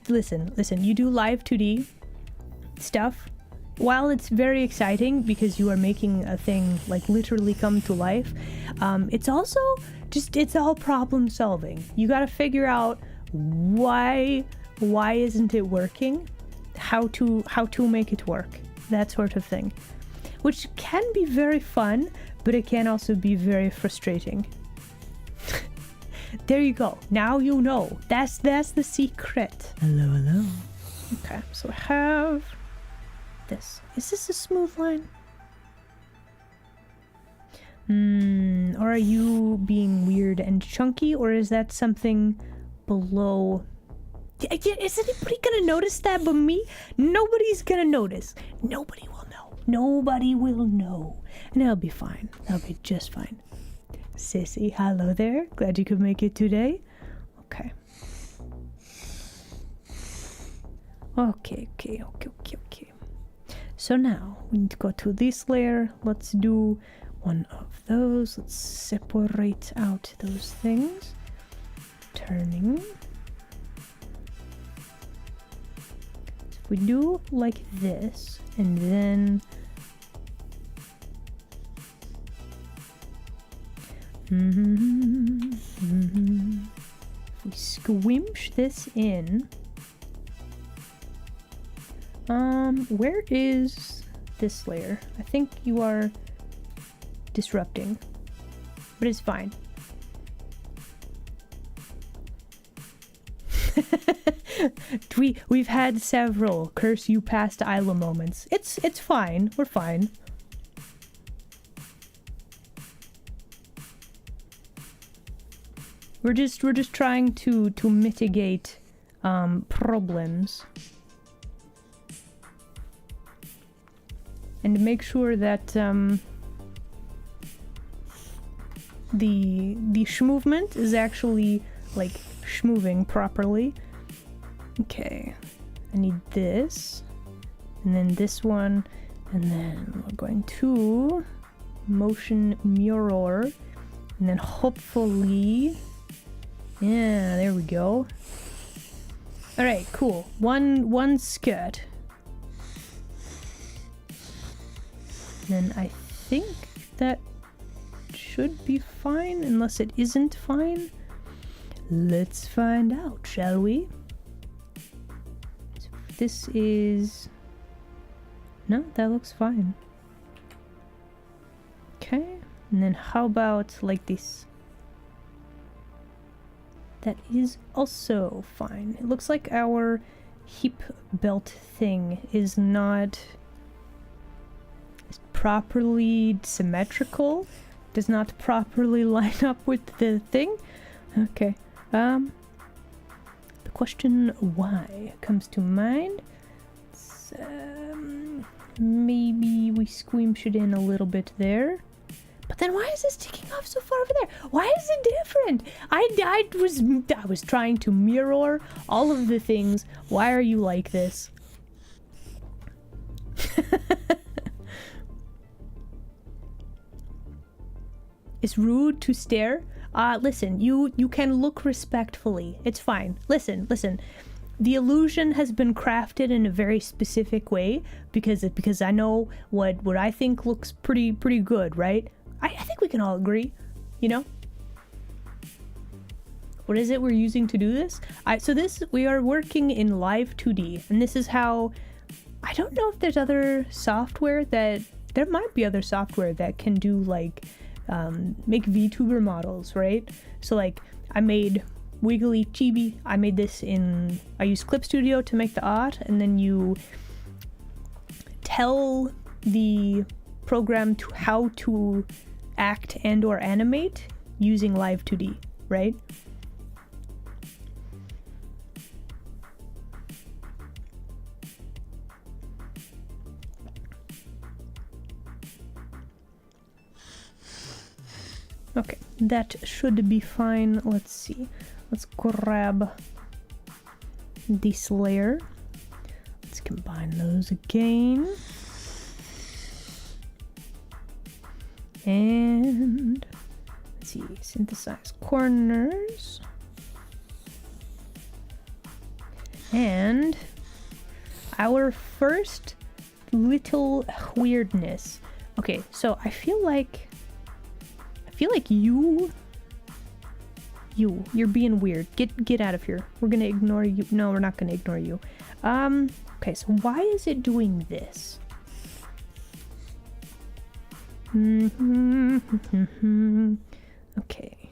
Listen, you do live 2D stuff. While it's very exciting because you are making a thing like literally come to life, it's also just, it's all problem solving. You gotta figure out why isn't it working, how to make it work, that sort of thing, which can be very fun, but it can also be very frustrating. There you go. Now you know. That's the secret. Hello. Okay, so I have this. Is this a smooth line? Or are you being weird and chunky, or is that something below? Is anybody gonna notice that but me? Nobody's gonna notice. Nobody will know. Nobody will know. And it'll be fine. That'll be just fine. Sissy, hello there. Glad you could make it today. Okay. Okay. So now we need to go to this layer. Let's do one of those. Let's separate out those things. Turning. So if we do like this, and then if we squinch this in, where is this layer? I think you are disrupting, but it's fine. We've had several curse you past Isla moments. It's fine. We're fine. We're just trying to mitigate problems and to make sure that the schmovement is actually like schmoving properly. Okay, I need this, and then this one, and then we're going to motion mirror, and then hopefully, yeah, there we go. All right, cool. One skirt. Then I think that should be fine, unless it isn't fine. Let's find out, shall we? So this is... No, that looks fine. Okay, and then how about like this? That is also fine. It looks like our hip belt thing is not properly symmetrical, does not properly line up with the thing. Okay, the question why comes to mind. It's, maybe we squinch it in a little bit there. But then why is this taking off so far over there? Why is it different? I was trying to mirror all of the things. Why are you like this? It's rude to stare. Listen, you can look respectfully. It's fine. Listen. The illusion has been crafted in a very specific way because I know what I think looks pretty good, right? I think we can all agree, you know? What is it we're using to do this? We are working in Live 2D, and this is how... I don't know if there's other software that... There might be other software that can do, like, make VTuber models, right? So, like, I made Wiggly Chibi. I made this in... I used Clip Studio to make the art, and then you tell the program to how to act and or animate using Live 2D, right? Okay, that should be fine. Let's see. Let's grab this layer. Let's combine those again. And let's see, Synthesize corners. And our first little weirdness. Okay, so I feel like you're being weird. Get out of here. We're gonna ignore you. No, we're not gonna ignore you. Okay, so why is it doing this? Okay.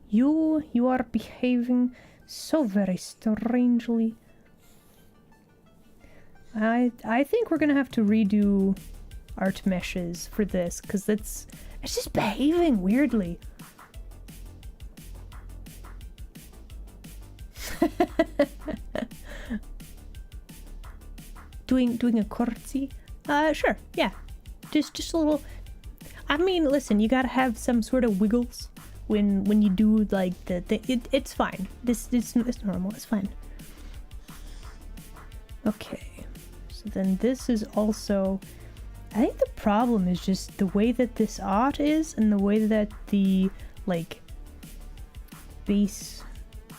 You are behaving so very strangely. I think we're gonna have to redo art meshes for this, because it's just behaving weirdly. doing a curtsy? Sure, yeah. Just a little. I mean, listen, you gotta have some sort of wiggles when you do like it's fine. It's normal. It's fine. Okay. So then this is also. I think the problem is just the way that this art is and the way that the like base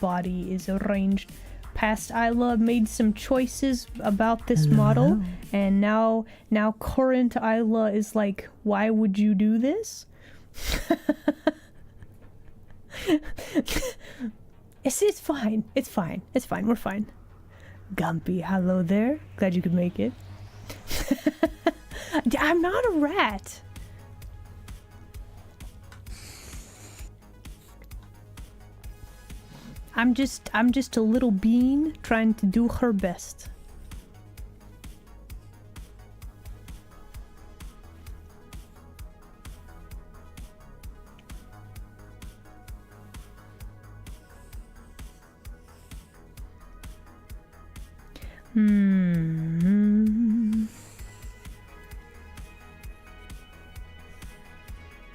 body is arranged. Past Isla made some choices about this model, and now current Isla is like, why would you do this? It's fine. It's fine. It's fine. We're fine. Gumpy, hello there. Glad you could make it. I'm not a rat. I'm just a little bean trying to do her best.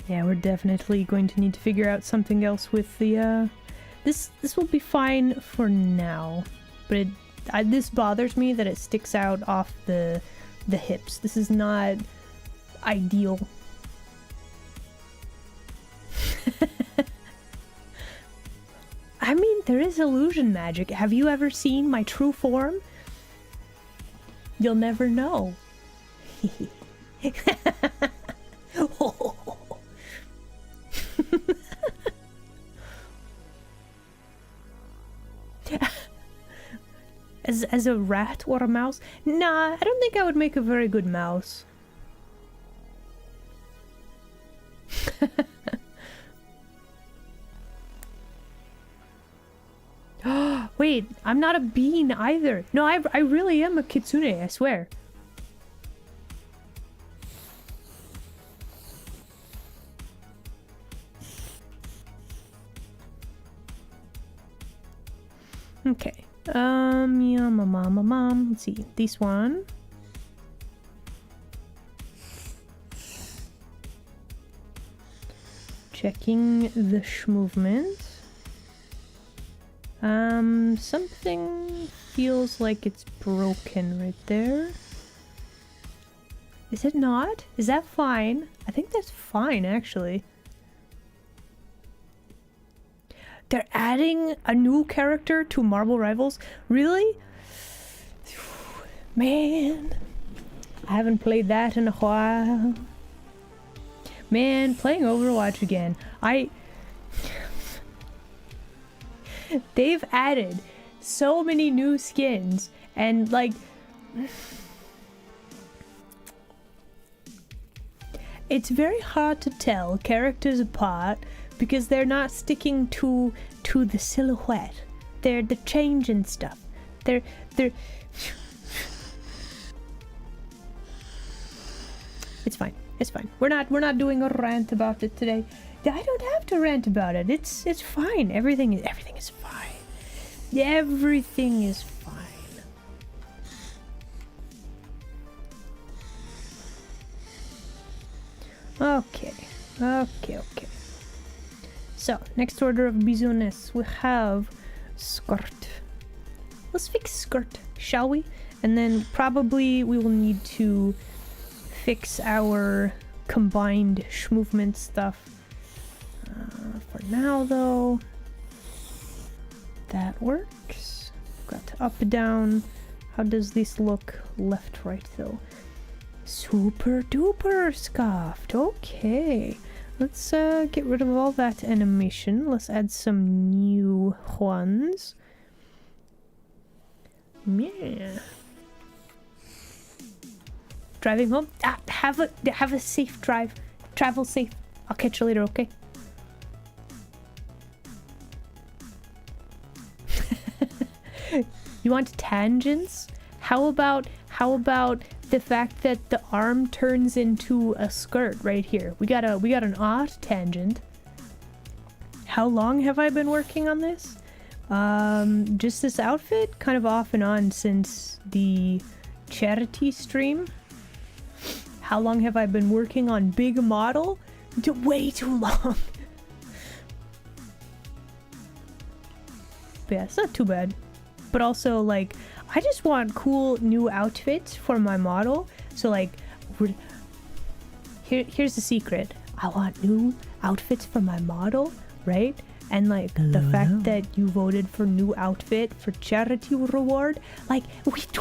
Yeah, we're definitely going to need to figure out something else with the This will be fine for now, but this bothers me that it sticks out off the hips. This is not ideal. I mean, there is illusion magic. Have you ever seen my true form? You'll never know. As a rat or a mouse? Nah, I don't think I would make a very good mouse. Wait, I'm not a bean either. No, I really am a kitsune, I swear. Okay. Yeah, mom. Let's see. This one. Checking the movement. Something feels like it's broken right there. Is it not? Is that fine? I think that's fine, actually. They're adding a new character to Marble Rivals? Really? Man, I haven't played that in a while. Man, playing Overwatch again. They've added so many new skins, and like it's very hard to tell characters apart because they're not sticking to the silhouette. They're changing stuff. They're It's fine. It's fine. We're not doing a rant about it today. I don't have to rant about it. It's fine. Everything is fine. Everything is fine. Okay. So, next order of business, we have skirt. Let's fix skirt, shall we? And then probably we will need to fix our combined movement stuff for now, though. That works. Got to up, down. How does this look left, right, though? Super duper scuffed. Okay. Let's get rid of all that animation. Let's add some new ones. Yeah. Driving home. Have a safe drive. Travel safe. I'll catch you later, okay? You want tangents? How about the fact that the arm turns into a skirt right here? We got an odd tangent. How long have I been working on this? Just this outfit, kind of off and on since the charity stream. How long have I been working on Big Model? Way too long. But yeah, it's not too bad. But also, like, I just want cool new outfits for my model. So, like, here's the secret. I want new outfits for my model, right? And, like, the fact that you voted for new outfit for charity reward, like,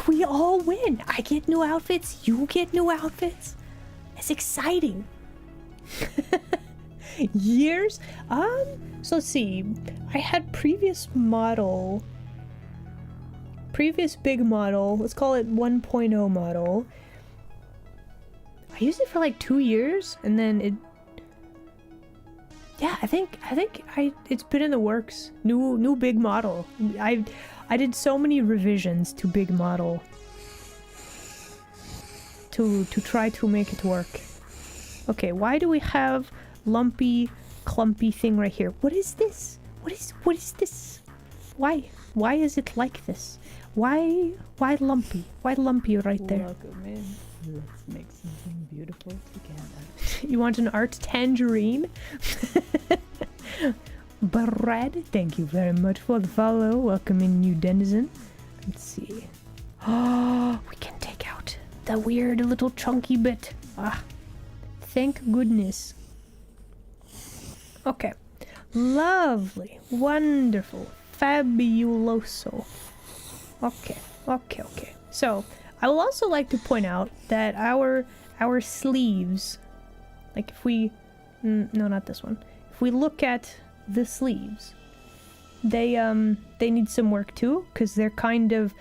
we all win. I get new outfits. You get new outfits. It's exciting. Years? So let's see. I had previous big model, let's call it 1.0 model. I used it for like 2 years, and then I think it's been in the works. New big model. I did so many revisions to big model to try to make it work. Okay, why do we have lumpy clumpy thing right here? What is this? What is this? Why is it like this? Why lumpy? Why lumpy right there? Welcome in. Let's make something beautiful together. You want an art tangerine? Brad, thank you very much for the follow. Welcome in, new denizen. Let's see. Oh, we can take out the weird little chunky bit. Thank goodness. Okay. Lovely. Wonderful. Fabuloso. Okay. So, I will also like to point out that our sleeves, like if we, no, not this one. If we look at the sleeves, they need some work too, because they're kind of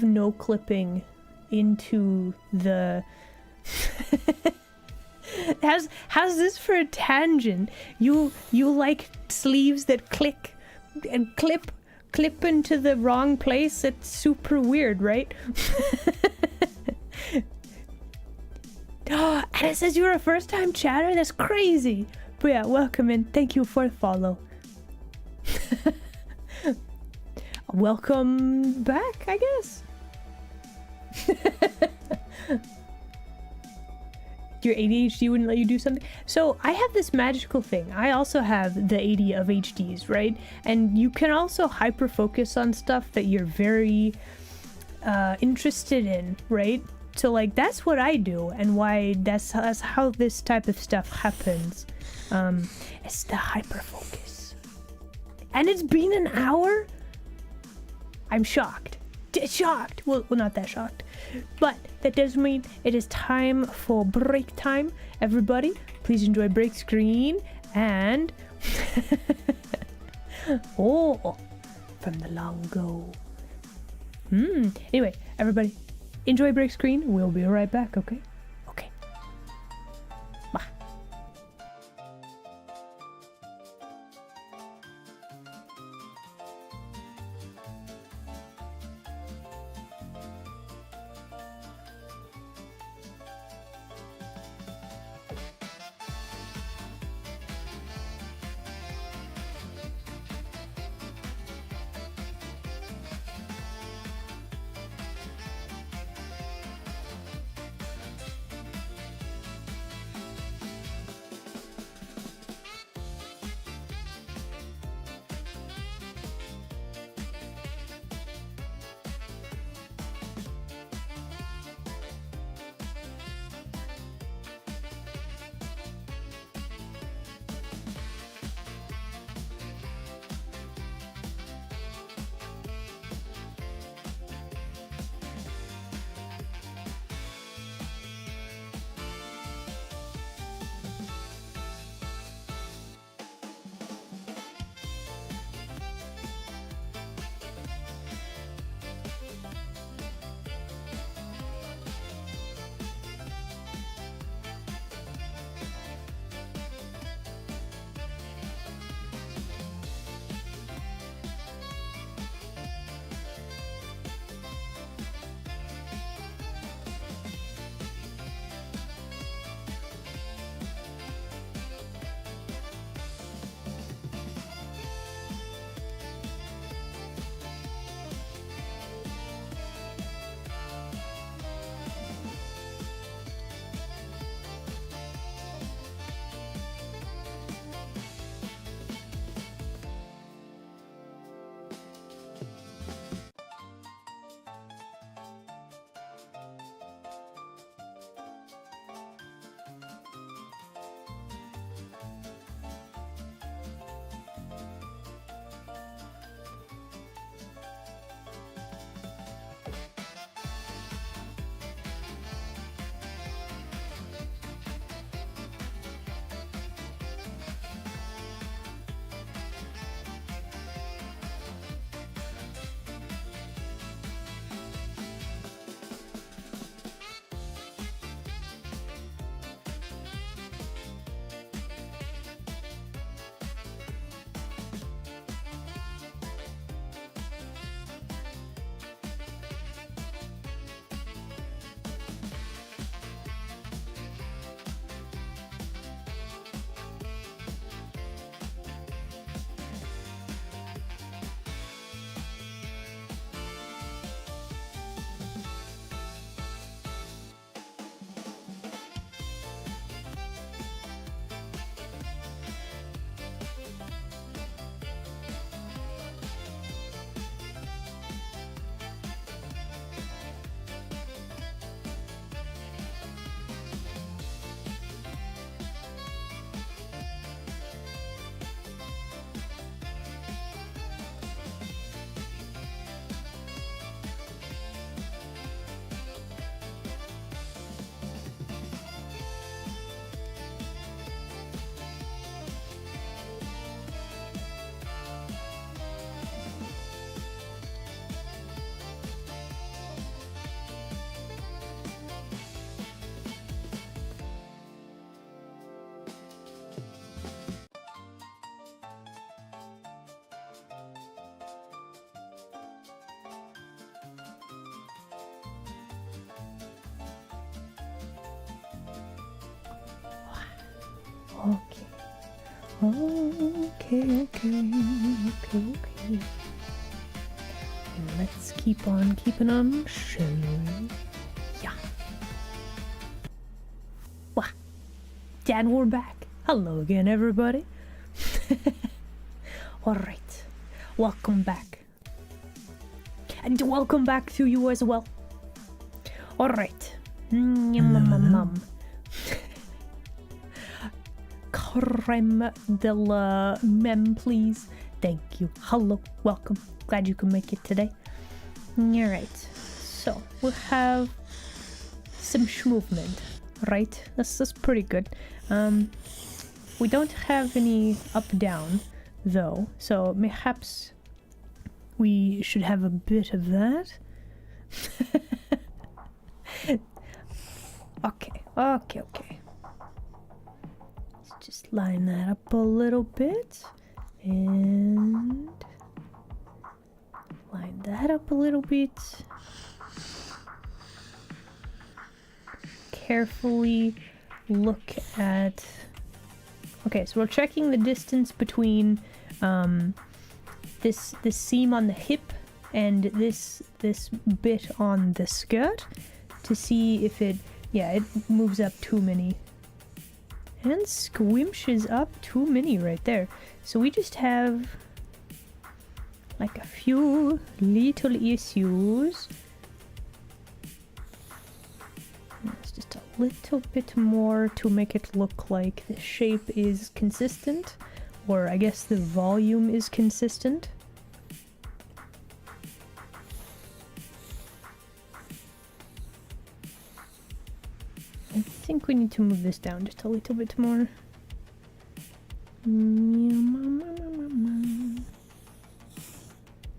no clipping into the. How's this for a tangent? You like sleeves that click and clip into the wrong place? It's super weird, right? Oh, and it says you're a first-time chatter? That's crazy. But yeah, welcome in. Thank you for the follow. Welcome back, I guess. Your ADHD wouldn't let you do something. So I have this magical thing. I also have the 80 of HDs, right? And you can also hyper focus on stuff that you're very interested in, right? So like that's what I do, and why that's how this type of stuff happens. It's the hyper focus. And it's been an hour? I'm shocked. Shocked. Well, not that shocked. But that does mean it is time for break time. Everybody, please enjoy break screen and oh, from the long ago. Anyway, everybody, enjoy break screen. We'll be right back, okay? Okay. Bye. Okay. Let's keep on keeping on, shall we? Yeah. Wah. And we're back. Hello again, everybody. Alright. Welcome back. And welcome back to you as well. Alright. Creme de la mem, please. Thank you. Hello. Welcome. Glad you could make it today. Alright. So, we'll have some movement, right? That's pretty good. We don't have any up-down, though, so perhaps we should have a bit of that. Okay. Let's just line that up a little bit. And line that up a little bit. Carefully look at... Okay, so we're checking the distance between this seam on the hip and this bit on the skirt to see if it moves up too many. And squimshes up too many right there. So we just have like a few little issues. It's just a little bit more to make it look like the shape is consistent, or I guess the volume is consistent. I think we need to move this down just a little bit more.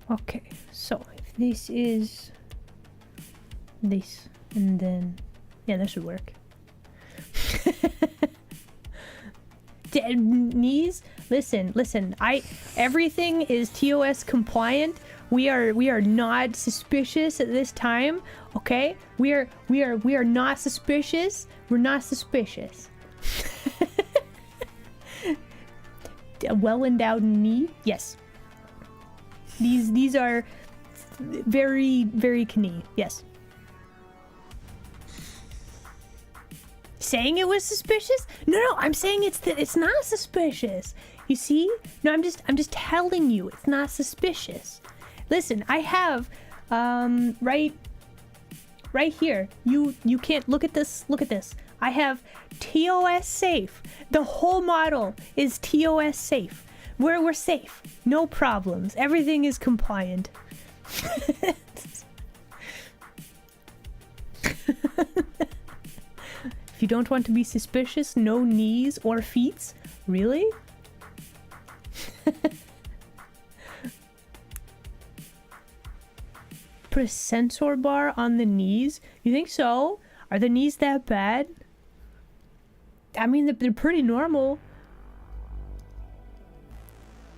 Okay, so if this is this, and then yeah, that should work. Knees, listen. Everything is TOS compliant. We are not suspicious at this time. Okay, we are not suspicious. We're not suspicious. A well-endowed knee, yes. These are very, very knee, yes. Saying it was suspicious? No, I'm saying it's not suspicious. You see? No, I'm just telling you it's not suspicious. Listen, I have right here. You can't look at this. Look at this. I have TOS safe. The whole model is TOS safe. We're safe. No problems. Everything is compliant. If you don't want to be suspicious, no knees or feet. Really? Put a sensor bar on the knees? You think so? Are the knees that bad? I mean, they're pretty normal.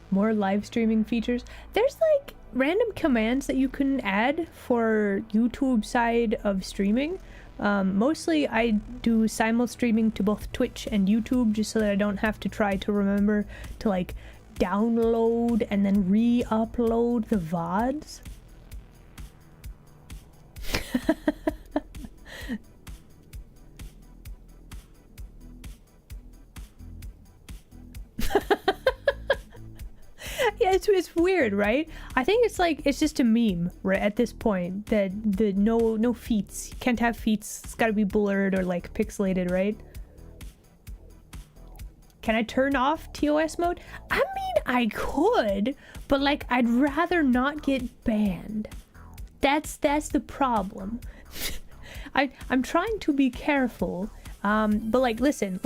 More live streaming features. There's like random commands that you can add for YouTube side of streaming. Mostly I do simul streaming to both Twitch and YouTube just so that I don't have to try to remember to like download and then re-upload the VODs. Yeah, it's weird, right? I think it's like it's just a meme, right? At this point, that the no feats, you can't have feats. It's got to be blurred or like pixelated, right? Can I turn off TOS mode? I mean, I could, but like I'd rather not get banned. That's the problem. I'm trying to be careful, but like listen.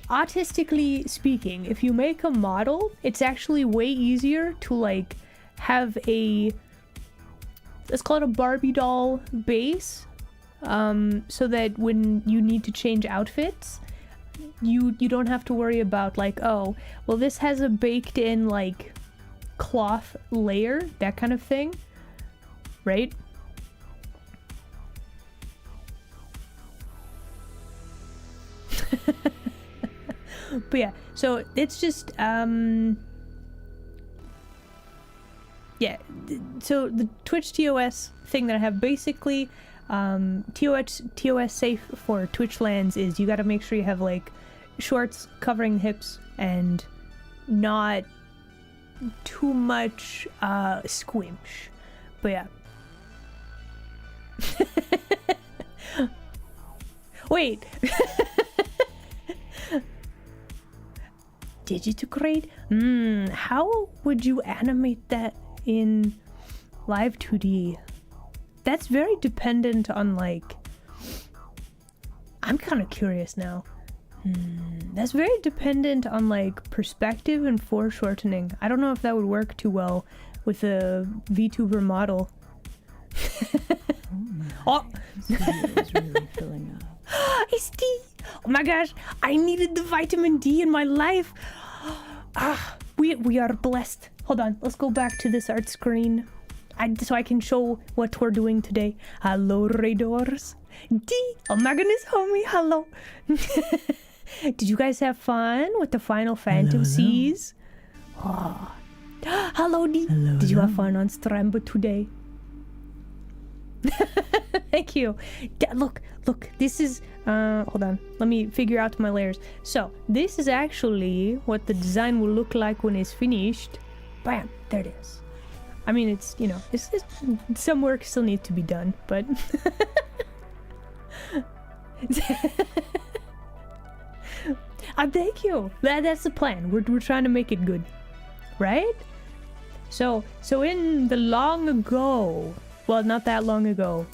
Autistically speaking, if you make a model, it's actually way easier to like have a, let's call it a Barbie doll base, so that when you need to change outfits, you don't have to worry about like, oh, well this has a baked in like cloth layer, that kind of thing, right? But yeah, so it's just so the Twitch TOS thing that I have, basically TOS safe for Twitch lands is you got to make sure you have like shorts covering the hips and not too much squinch. But yeah. Wait. Digitigrade? How would you animate that in Live 2D? That's very dependent on, like... I'm kind of curious now. That's very dependent on, like, perspective and foreshortening. I don't know if that would work too well with a VTuber model. Oh! This video is really filling up. It's D! Oh my gosh, I needed the vitamin D in my life. We are blessed. Hold on, let's go back to this art screen. So I can show what we're doing today. Hello, Raiders. D! Oh my goodness, homie, hello. Did you guys have fun with the Final Fantasies? Oh. Hello, D. Hello, Did you have fun on Stramba today? Thank you. Look, this is hold on, let me figure out my layers. So this is actually what the design will look like when it's finished. Bam, there it is. I mean, it's, you know, it's some work still needs to be done, but thank you. That's the plan. We're trying to make it good, right? So in the long ago, well, not that long ago,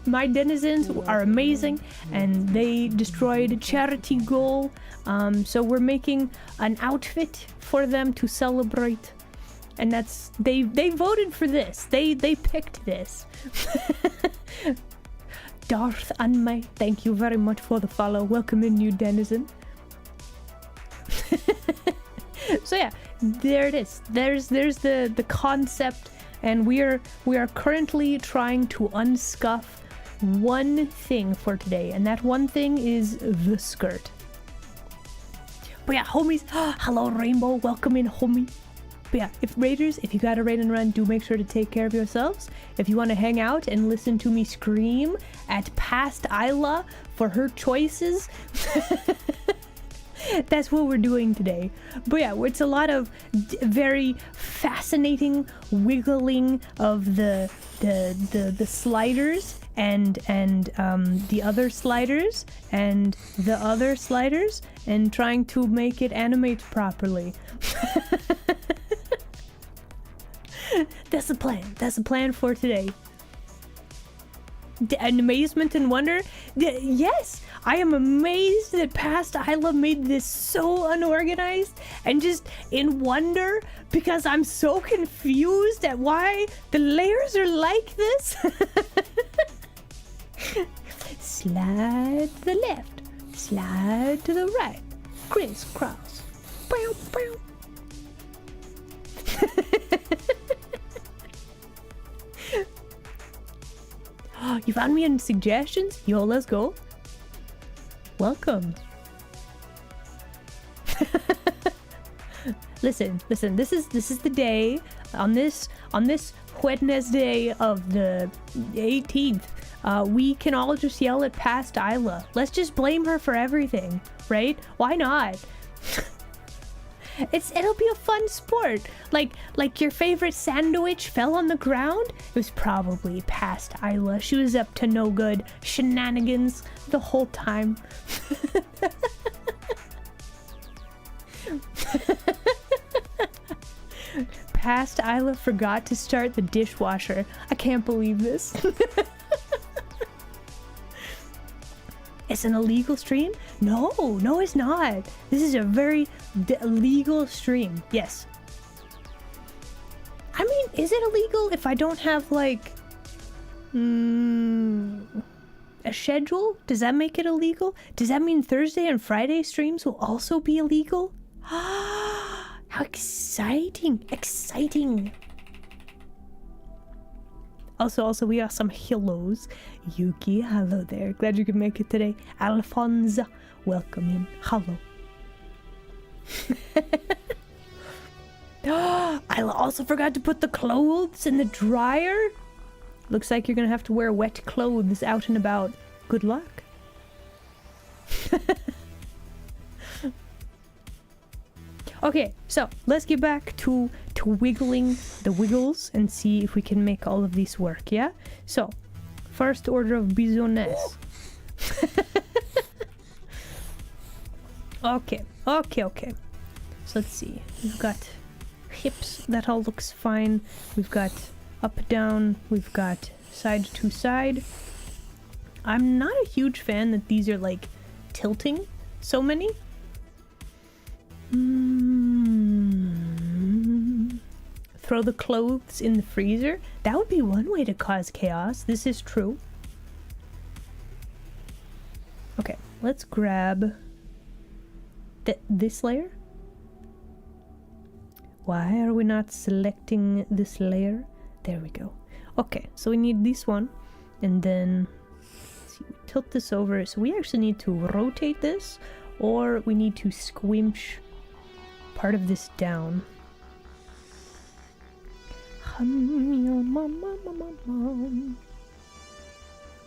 my denizens are amazing, and they destroyed a charity goal. So we're making an outfit for them to celebrate, and that's they voted for this. They picked this. Darth Anmai, thank you very much for the follow. Welcome in, new denizen. So yeah, there it is. There's the concept. And we are currently trying to unscuff one thing for today, and that one thing is the skirt. But yeah, homies, hello Rainbow, welcome in, homie. But yeah, if you got a raid and run, do make sure to take care of yourselves. If you want to hang out and listen to me scream at past Isla for her choices, that's what we're doing today. But yeah, it's a lot of very fascinating wiggling of the sliders and the other sliders and the other sliders, and trying to make it animate properly. That's the plan. That's the plan for today. And amazement and wonder. Yes, I am amazed that past Isla made this so unorganized, and just in wonder because I'm so confused at why the layers are like this. Slide to the left, slide to the right, crisscross. Bow, bow. You found me in suggestions? Yo, let's go. Welcome. Listen, this is the day on this Wednesday of the 18th. We can all just yell at past Isla. Let's just blame her for everything, right? Why not? It'll be a fun sport. Like your favorite sandwich fell on the ground? It was probably past Isla. She was up to no good shenanigans the whole time. Past Isla forgot to start the dishwasher. I can't believe this. It's an illegal stream? No, it's not. This is a very legal stream. Yes. I mean, is it illegal if I don't have, like, a schedule? Does that make it illegal? Does that mean Thursday and Friday streams will also be illegal? How exciting! Exciting! Also, we got some hellos. Yuki, hello there. Glad you could make it today. Alfonso, welcome in. Hello. I also forgot to put the clothes in the dryer. Looks like you're gonna have to wear wet clothes out and about. Good luck. Okay, so let's get back to wiggling the wiggles and see if we can make all of these work, yeah? So, first order of business. Okay. So let's see. We've got hips, that all looks fine. We've got up, down, we've got side to side. I'm not a huge fan that these are like tilting so many. Throw the clothes in the freezer. That would be one way to cause chaos. This is true. Okay, let's grab this layer. Why are we not selecting this layer? There we go. Okay, so we need this one, and then let's see, tilt this over. So we actually need to rotate this, or we need to squinch part of this down.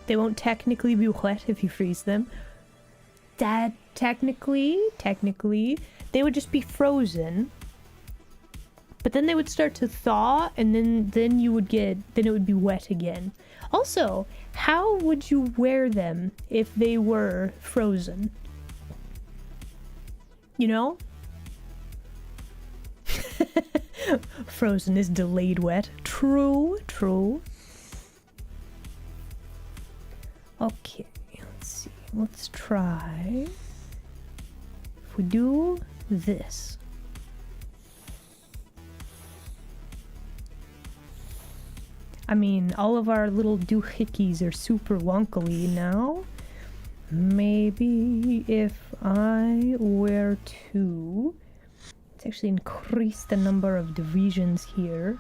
They won't technically be wet if you freeze them. That technically, they would just be frozen. But then they would start to thaw, and then it would be wet again. Also, how would you wear them if they were frozen? You know? Frozen is delayed wet. True. Okay, let's see. Let's try if we do this. I mean, all of our little doohickeys are super wonkily now. Maybe if I were to... let's actually increase the number of divisions here.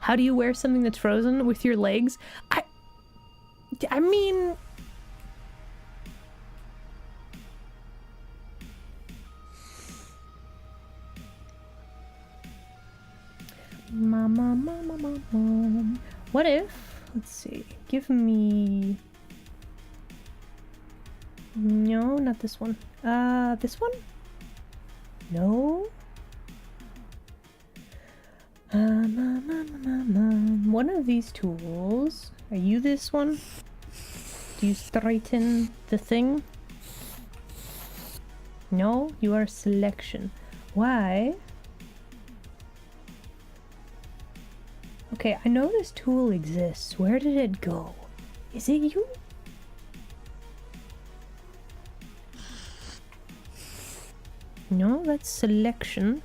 How do you wear something that's frozen with your legs? I mean... Mom. What if... let's see. Give me... no, not this one. This one? No? One of these tools. Are you this one? Do you straighten the thing? No? You are selection. Why? Okay, I know this tool exists. Where did it go? Is it you? No, that's selection.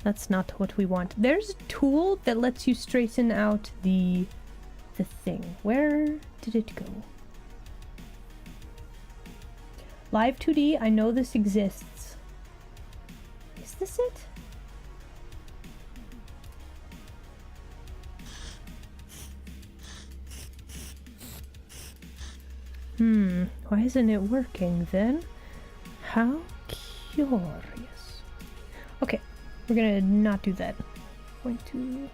That's not what we want. There's a tool that lets you straighten out the thing. Where did it go? Live 2D, I know this exists. Is this it? Why isn't it working then? How curious. Okay, we're gonna not do that. Going to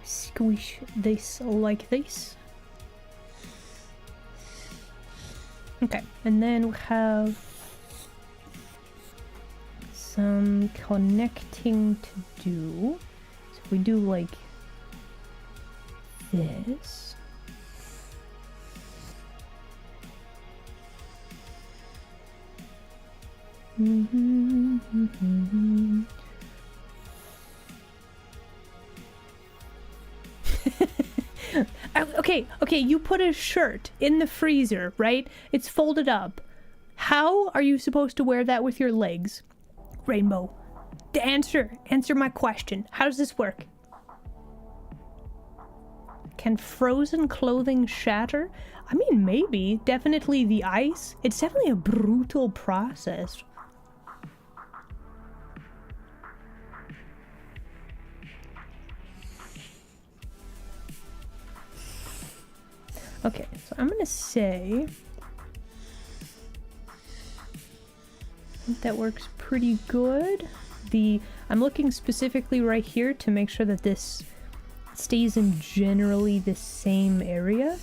squish this like this. Okay, and then we have some connecting to do. So if we do like this. Okay, you put a shirt in the freezer, right? It's folded up. How are you supposed to wear that with your legs? Rainbow, answer my question. How does this work? Can frozen clothing shatter? I mean, maybe. Definitely the ice. It's definitely a brutal process. Okay, so I'm gonna say think that works pretty good. I'm looking specifically right here to make sure that this stays in generally the same area.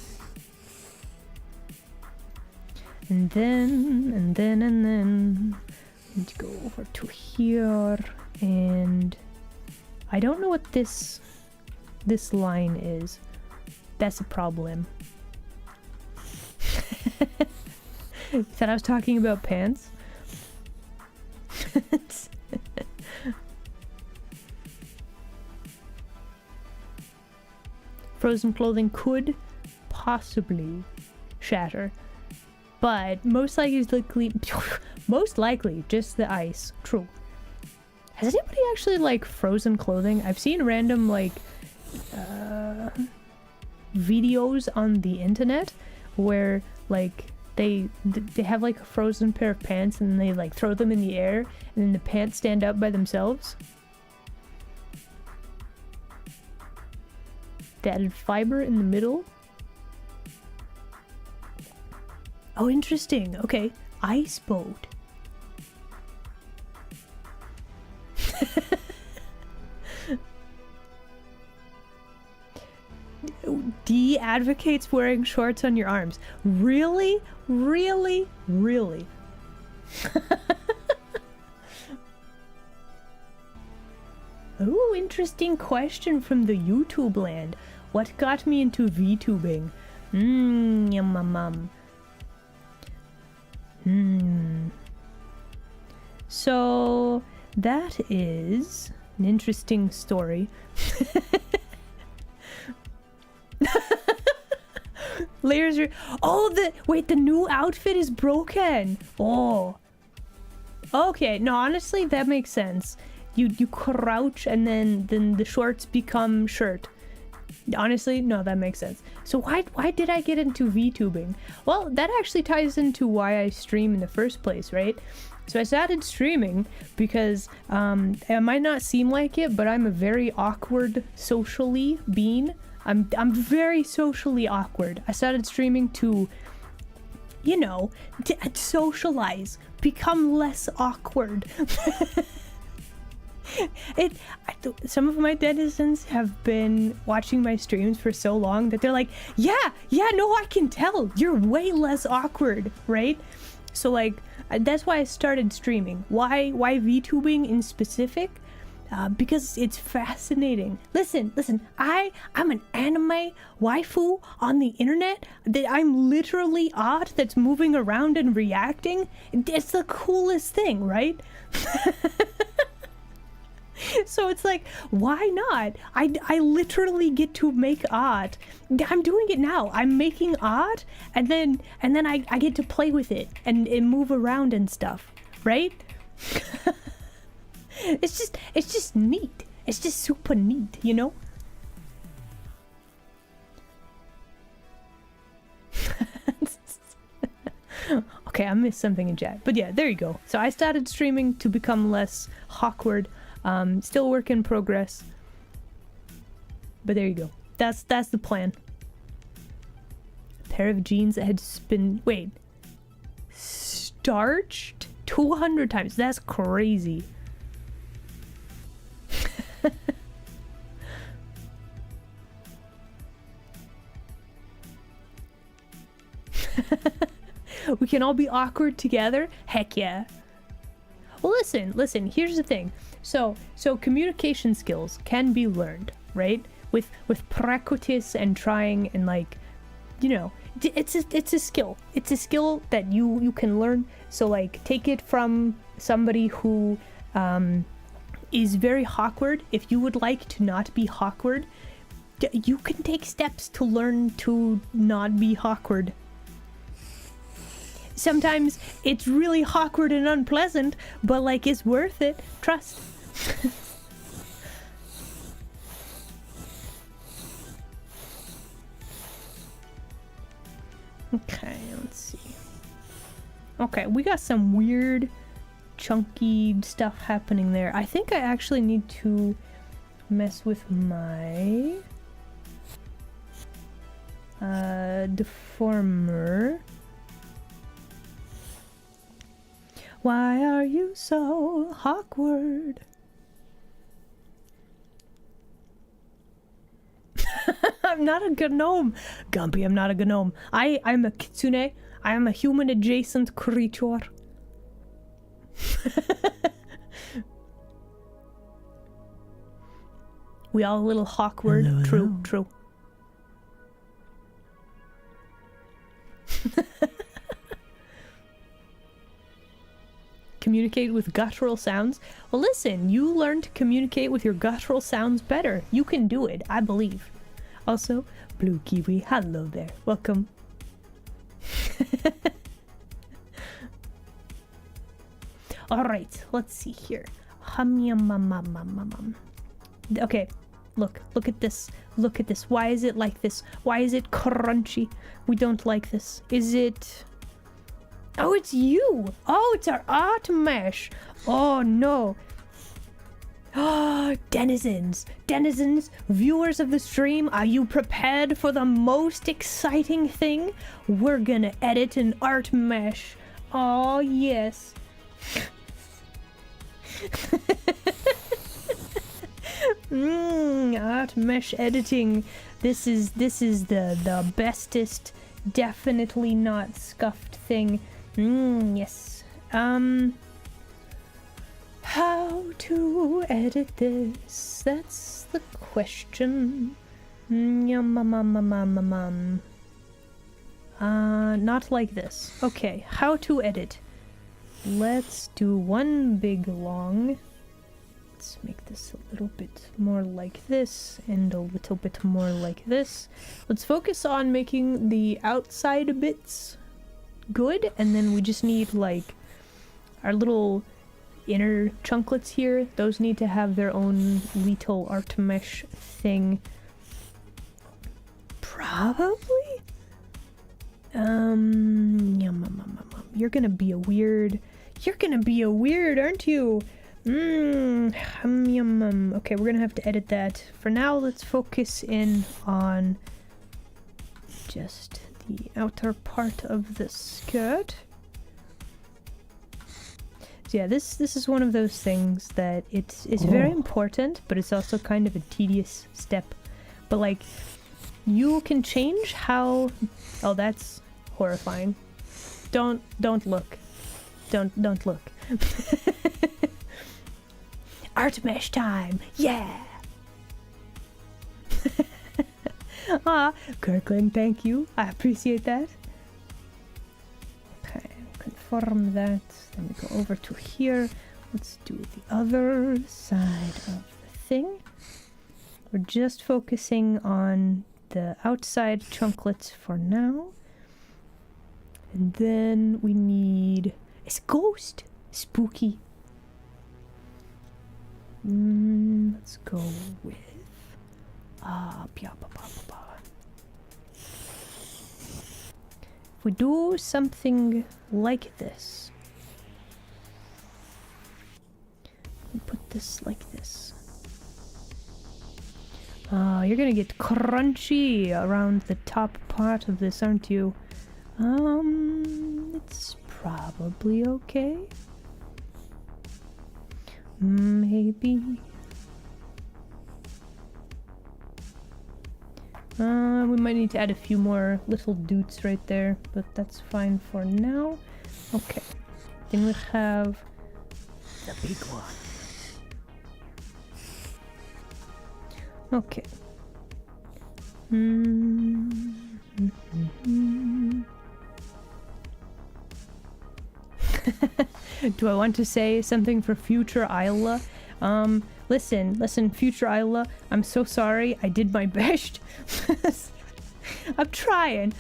And then need to go over to here, and I don't know what this line is. That's a problem. You thought I was talking about pants? Frozen clothing could possibly shatter, but most likely just the ice. True. Has anybody actually like frozen clothing? I've seen random like videos on the internet where like they have like a frozen pair of pants and they like throw them in the air and then the pants stand up by themselves. They added fiber in the middle. Oh, interesting. Okay. Ice boat. D advocates wearing shorts on your arms. Really? Really? Really? Oh, interesting question from the YouTube land. What got me into VTubing? Yum. So that is an interesting story. Layers are... Oh, the new outfit is broken. Oh. Okay, no, honestly, that makes sense. You crouch and then the shorts become shirt. Honestly, no, that makes sense. So why did I get into VTubing? Well, that actually ties into why I stream in the first place, right? So I started streaming because it might not seem like it, but I'm a very awkward socially being. I'm very socially awkward. I started streaming to, you know, to socialize, become less awkward. Some of my denizens have been watching my streams for so long that they're like, yeah, no, I can tell you're way less awkward, right? So like that's why I started streaming. Why VTubing in specific? Because it's fascinating. Listen, I'm an anime waifu on the internet. That I'm literally art that's moving around and reacting. It's the coolest thing, right? So it's like, why not? I literally get to make art. I'm doing it now. I'm making art, and then I get to play with it and move around and stuff, right? It's just neat. It's just super neat, you know? Okay, I missed something in chat. But yeah, there you go. So I started streaming to become less awkward. Still work in progress. But there you go. That's the plan. A pair of jeans that had been... Wait. Starched 200 times. That's crazy. We can all be awkward together? Heck yeah. Well, listen, here's the thing. So communication skills can be learned, right? With practice and trying and like, you know, it's a skill. It's a skill that you can learn. So like take it from somebody who is very awkward. If you would like to not be awkward, you can take steps to learn to not be awkward. Sometimes it's really awkward and unpleasant, but like it's worth it. Trust. Okay, let's see. Okay, we got some weird chunky stuff happening there. I think I actually need to mess with my deformer. Why are you so awkward? I'm not a gnome. Gumpy, I'm not a gnome. I'm a kitsune. I am a human adjacent creature. We all a little awkward. Hello, True, hello. true. Communicate with guttural sounds. Well, listen, you learn to communicate with your guttural sounds better. You can do it, I believe. Also, Blue Kiwi, hello there. Welcome. Alright, let's see here. Okay, look at this. Look at this. Why is it like this? Why is it crunchy? We don't like this. Is it... Oh, it's you! Oh, it's our art mesh! Oh, no. Ah, denizens, viewers of the stream, are you prepared for the most exciting thing? We're gonna edit an art mesh. Oh, yes. Art mesh editing. This is the bestest, definitely not scuffed thing. Yes. How to edit this? That's the question. Not like this. Okay, how to edit. Let's do one big long. Let's make this a little bit more like this and a little bit more like this. Let's focus on making the outside bits good, and then we just need like our little inner chunklets here. Those need to have their own little art mesh thing. Probably? You're gonna be a weird, aren't you? Okay, we're gonna have to edit that. For now, let's focus in on just the outer part of the skirt. So yeah, this is one of those things that it's very important, but it's also kind of a tedious step. But like, you can change how... Oh, that's horrifying. Don't look. Don't look. Art mesh time! Yeah! Kirkland, thank you. I appreciate that. Okay, confirm that. Then we go over to here. Let's do the other side of the thing. We're just focusing on the outside chunklets for now. And then we need... It's a ghost! Spooky. Let's go with... If we do something like this, we put this like this. You're gonna get crunchy around the top part of this, aren't you? It's probably okay. Maybe. We might need to add a few more little dudes right there, but that's fine for now. Okay. Then we have the big one. Okay. Do I want to say something for future Isla? Listen, future Isla, I'm so sorry. I did my best. I'm trying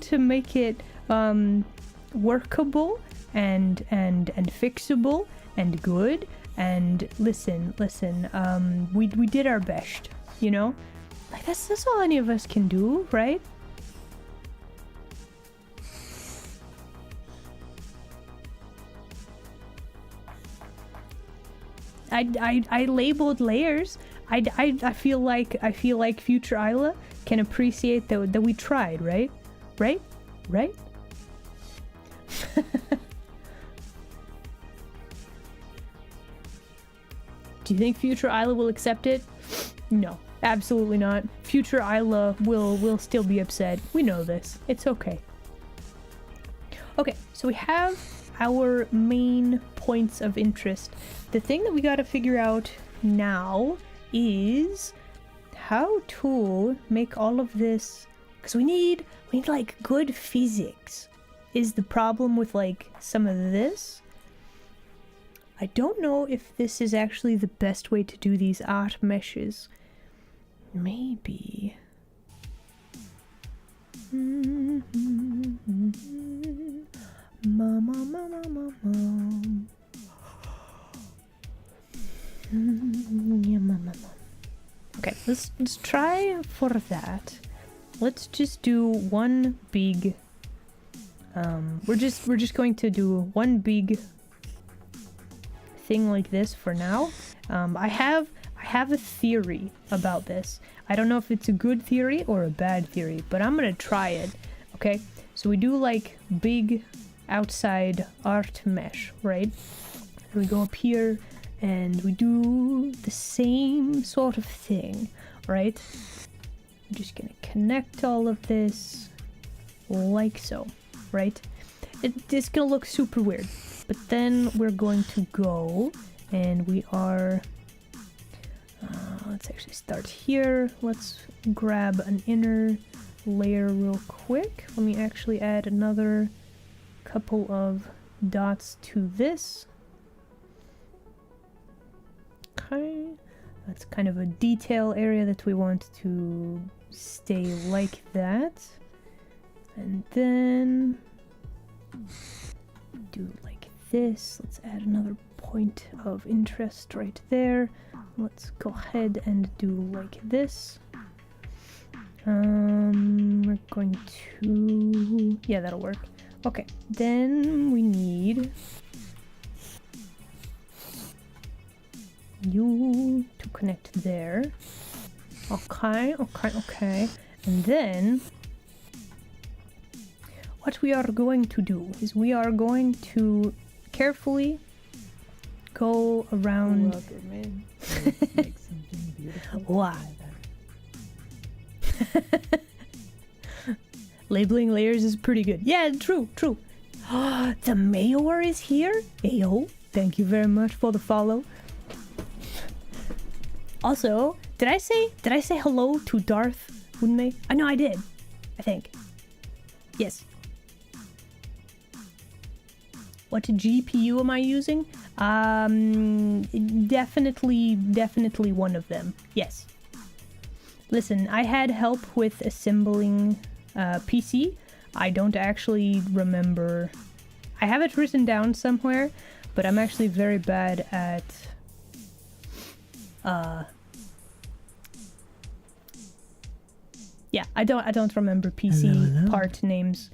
to make it workable and fixable and good. And listen, we did our best, you know? Like that's all any of us can do, right? I labeled layers. I feel like future Isla can appreciate that we tried, right? Do you think future Isla will accept it? No, absolutely not. Future Isla will still be upset. We know this. It's okay. Okay, so we have our main points of interest. The thing that we gotta figure out now is how to make all of this, because we need like good physics is the problem with like some of this. I don't know if this is actually the best way to do these art meshes. Maybe. Okay, let's try for that. Let's just do one big we're just going to do one big thing like this for now. I have a theory about this. I don't know if it's a good theory or a bad theory, but I'm gonna try it. Okay, so we do like big outside art mesh, right? And we go up here and we do the same sort of thing, right? I'm just gonna connect all of this like so, right? It's gonna look super weird, but then we're going to go and we are let's actually start here. Let's grab an inner layer real quick. Let me actually add another couple of dots to this. Okay, that's kind of a detail area that we want to stay like that. And then do like this. Let's add another point of interest right there. Let's go ahead and do like this. We're going to... yeah, that'll work. Okay, then we need you to connect there. Okay. And then what we are going to do is we are going to carefully go around. Welcome in. Let's make something beautiful. Wow. Labeling layers is pretty good. Yeah, true. The Mayor is here. Ayo, thank you very much for the follow. Also, did I say hello to Darth Hunmei? I know I did. I think. Yes. What GPU am I using? Definitely one of them. Yes. Listen, I had help with assembling PC. I don't actually remember. I have it written down somewhere, but I'm actually very bad at yeah, I don't remember PC Hello. part names.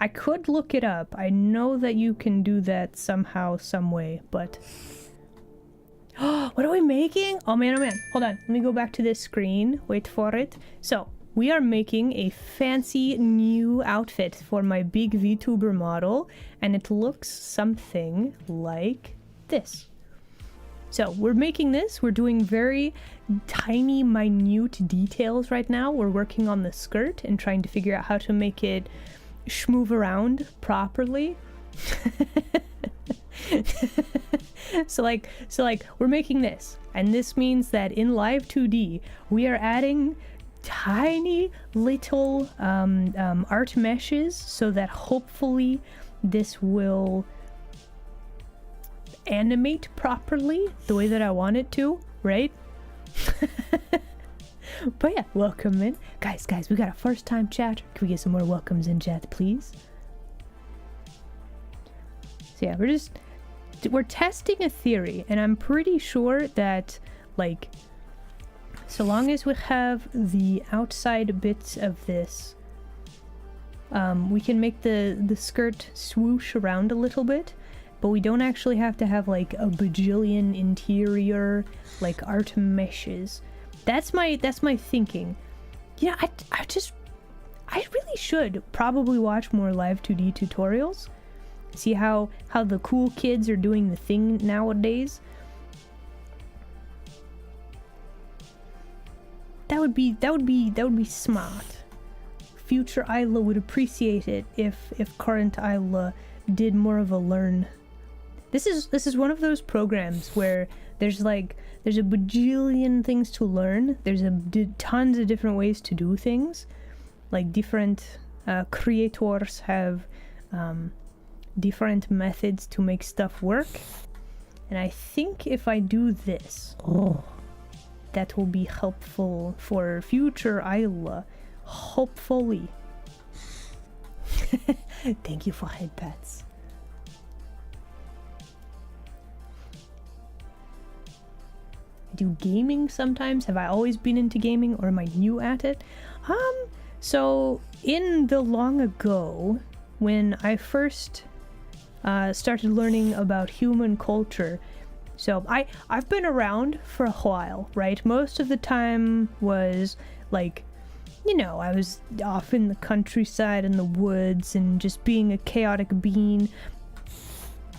I could look it up. I know that you can do that somehow, some way, but what are we making? Oh man. Hold on. Let me go back to this screen. Wait for it. So, we are making a fancy new outfit for my big VTuber model, and it looks something like this. So, we're making this. We're doing very tiny, minute details right now. We're working on the skirt and trying to figure out how to make it schmoove around properly. So like we're making this, and this means that in Live 2D we are adding tiny little art meshes so that hopefully this will animate properly the way that I want it to, right? But yeah, welcome in. Guys, we got a first time chat. Can we get some more welcomes in chat, please? So yeah, we're testing a theory, and I'm pretty sure that, like, so long as we have the outside bits of this, we can make the skirt swoosh around a little bit, but we don't actually have to have, like, a bajillion interior, like, art meshes. That's my thinking. Yeah, I really should probably watch more Live 2D tutorials. See how the cool kids are doing the thing nowadays? That would be smart. Future Isla would appreciate it if current Isla did more of a learn. This is one of those programs where there's a bajillion things to learn. There's tons of different ways to do things. Like different creators have different methods to make stuff work. And I think if I do this, that will be helpful for future Isla. Hopefully. Thank you for head pats. I do gaming sometimes. Have I always been into gaming, or am I new at it? So in the long ago, when I first started learning about human culture, so I've been around for a while, right? Most of the time was like, you know, I was off in the countryside in the woods and just being a chaotic being,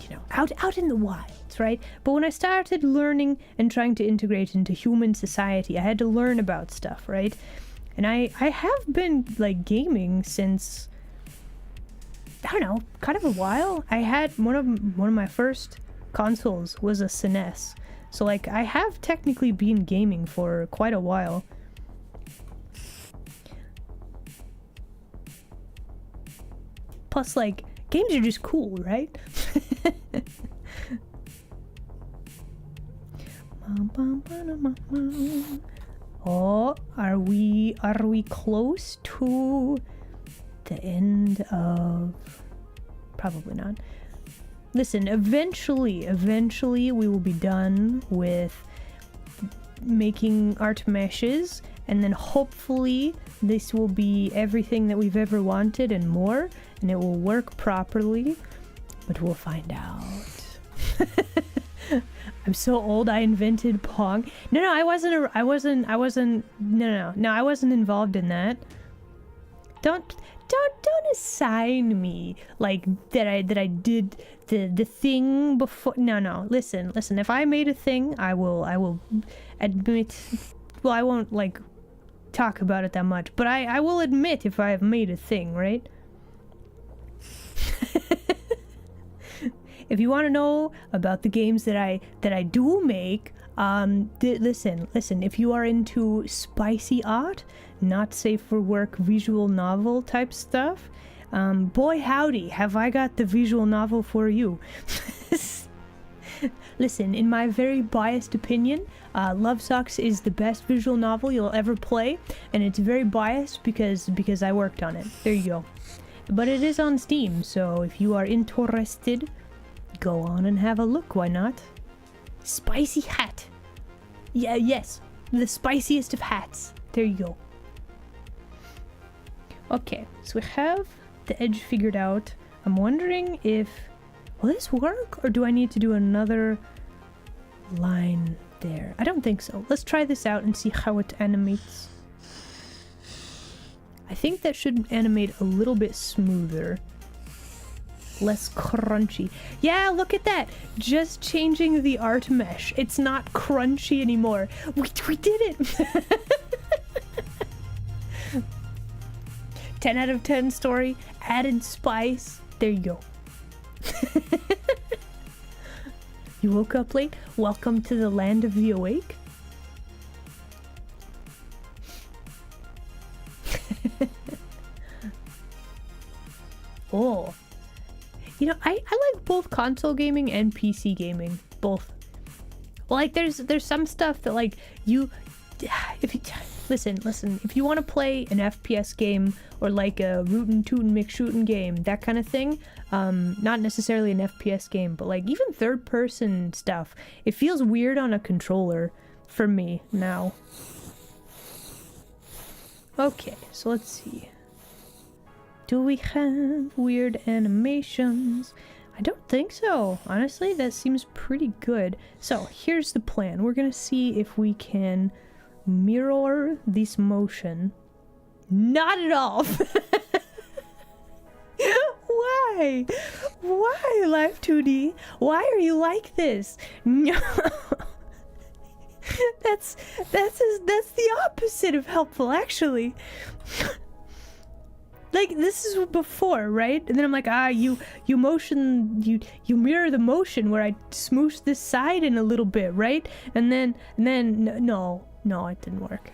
you know, out in the wilds, right? But when I started learning and trying to integrate into human society, I had to learn about stuff, right? And I have been like gaming since, I don't know, kind of a while. I had one of my first consoles was a SNES. So like I have technically been gaming for quite a while. Plus, like, games are just cool, right? Oh, are we close to the end of... Probably not. Listen, eventually we will be done with making art meshes, and then hopefully this will be everything that we've ever wanted and more, and it will work properly, but we'll find out. I'm so old, I invented Pong. No, I wasn't involved in that. Don't assign me like that I did the thing before. No, listen, if I made a thing, I will admit, well, I won't like talk about it that much, but I will admit if I have made a thing, right? If you want to know about the games that I do make, listen, if you are into spicy art, not safe for work visual novel type stuff, boy howdy, have I got the visual novel for you. Listen, in my very biased opinion, Love Sucks is the best visual novel you'll ever play, and it's very biased because I worked on it. There you go. But it is on Steam, so if you are interested, go on and have a look, why not? Spicy hat. Yeah, yes, the spiciest of hats. There you go. Okay, so we have the edge figured out. I'm wondering if... Will this work, or do I need to do another line there? I don't think so. Let's try this out and see how it animates. I think that should animate a little bit smoother. Less crunchy. Yeah, look at that! Just changing the art mesh. It's not crunchy anymore. We did it! 10 out of 10 story, added spice. There you go. You woke up late? Welcome to the land of the awake. Oh. You know, I like both console gaming and PC gaming. Both. Like, there's some stuff that, like, listen, if you want to play an FPS game or like a rootin' tootin' McShootin' game, that kind of thing, not necessarily an FPS game, but like even third person stuff, it feels weird on a controller for me now. Okay, so let's see. Do we have weird animations? I don't think so. Honestly, that seems pretty good. So here's the plan. We're gonna see if we can mirror this motion. Not at all. Why? Why, Live 2D? Why are you like this? No. That's the opposite of helpful, actually. Like, this is before, right? And then I'm like, you mirror the motion where I smoosh this side in a little bit, right? And then no, it didn't work.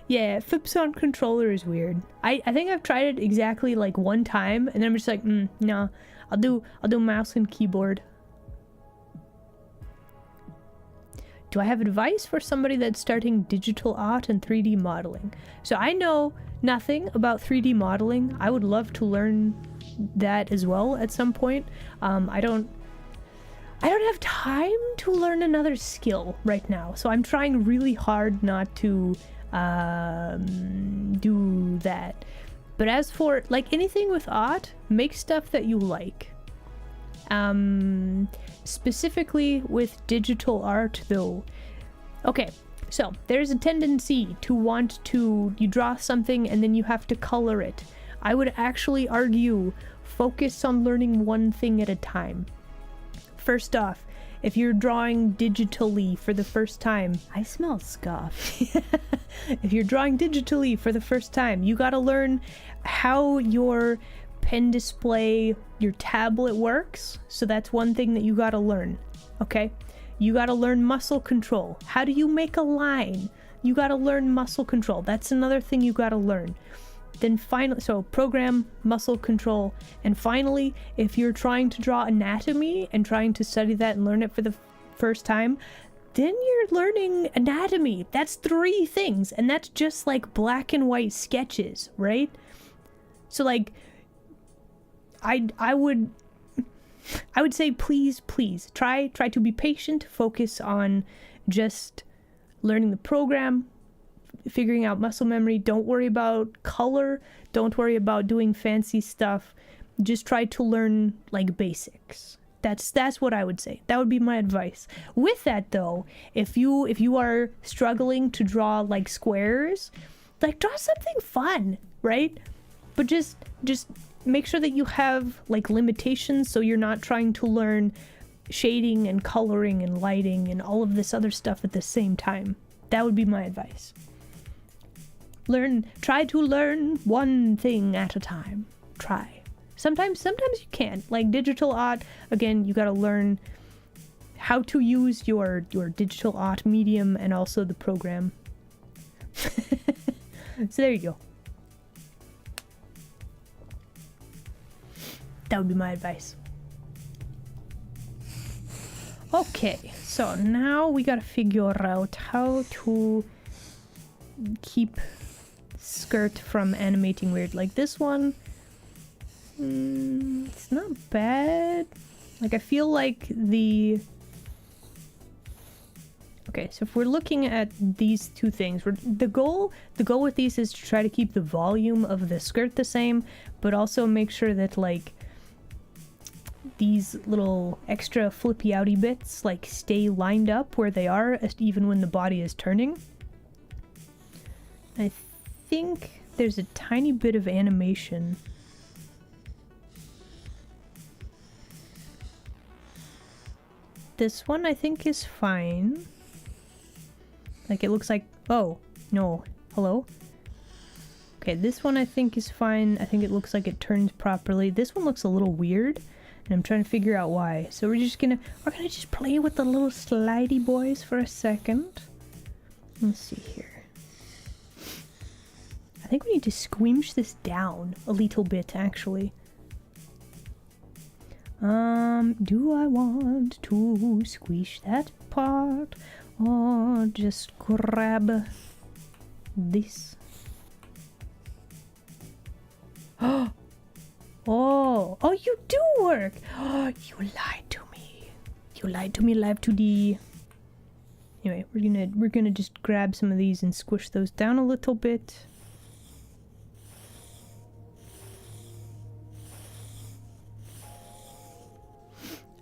Yeah, Fips on controller is weird. I think I've tried it exactly like one time, and then I'm just like, no, I'll do mouse and keyboard. Do I have advice for somebody that's starting digital art and 3D modeling? So I know nothing about 3D modeling. I would love to learn that as well at some point. I don't have time to learn another skill right now, so I'm trying really hard not to do that. But as for like anything with art, make stuff that you like. Specifically with digital art though. Okay, so there's a tendency to want to, you draw something and then you have to color it. I would actually argue focus on learning one thing at a time. First off, if you're drawing digitally for the first time, I smell scuff. if you're drawing digitally for the first time, you gotta learn how your pen display, your tablet works. So that's one thing that you gotta learn, okay? You gotta learn muscle control. How do you make a line? You gotta learn muscle control. That's another thing you gotta learn. Then finally, so program, muscle control, and finally, if you're trying to draw anatomy and trying to study that and learn it for the first time, then you're learning anatomy. That's 3 things, and that's just like black and white sketches, right? So like, I would say please try to be patient, focus on just learning the program, figuring out muscle memory. Don't worry about color, don't worry about doing fancy stuff. Just try to learn like basics. That's what I would say. That would be my advice. With that though, if you are struggling to draw like squares, like draw something fun, right? But just make sure that you have like limitations, so you're not trying to learn shading and coloring and lighting and all of this other stuff at the same time. That would be my advice. Try to learn one thing at a time. Try. Sometimes you can't. Like digital art, again, you gotta learn how to use your digital art medium and also the program. So there you go. That would be my advice. Okay, so now we gotta figure out how to keep skirt from animating weird. Like this one, it's not bad. Like I feel like okay, so if we're looking at these 2 things, the goal with these is to try to keep the volume of the skirt the same, but also make sure that like these little extra flippy outy bits like stay lined up where they are even when the body is turning. I think there's a tiny bit of animation. This one I think is fine. Like it looks like, oh, no, hello? Okay, this one I think is fine. I think it looks like it turns properly. This one looks a little weird, and I'm trying to figure out why. So we're gonna just play with the little slidey boys for a second. Let's see here. I think we need to squinch this down a little bit, actually. Do I want to squish that part or just grab this? Oh, you do work. Oh, you lied to me. You lied to me, Live 2D. Anyway, we're gonna just grab some of these and squish those down a little bit.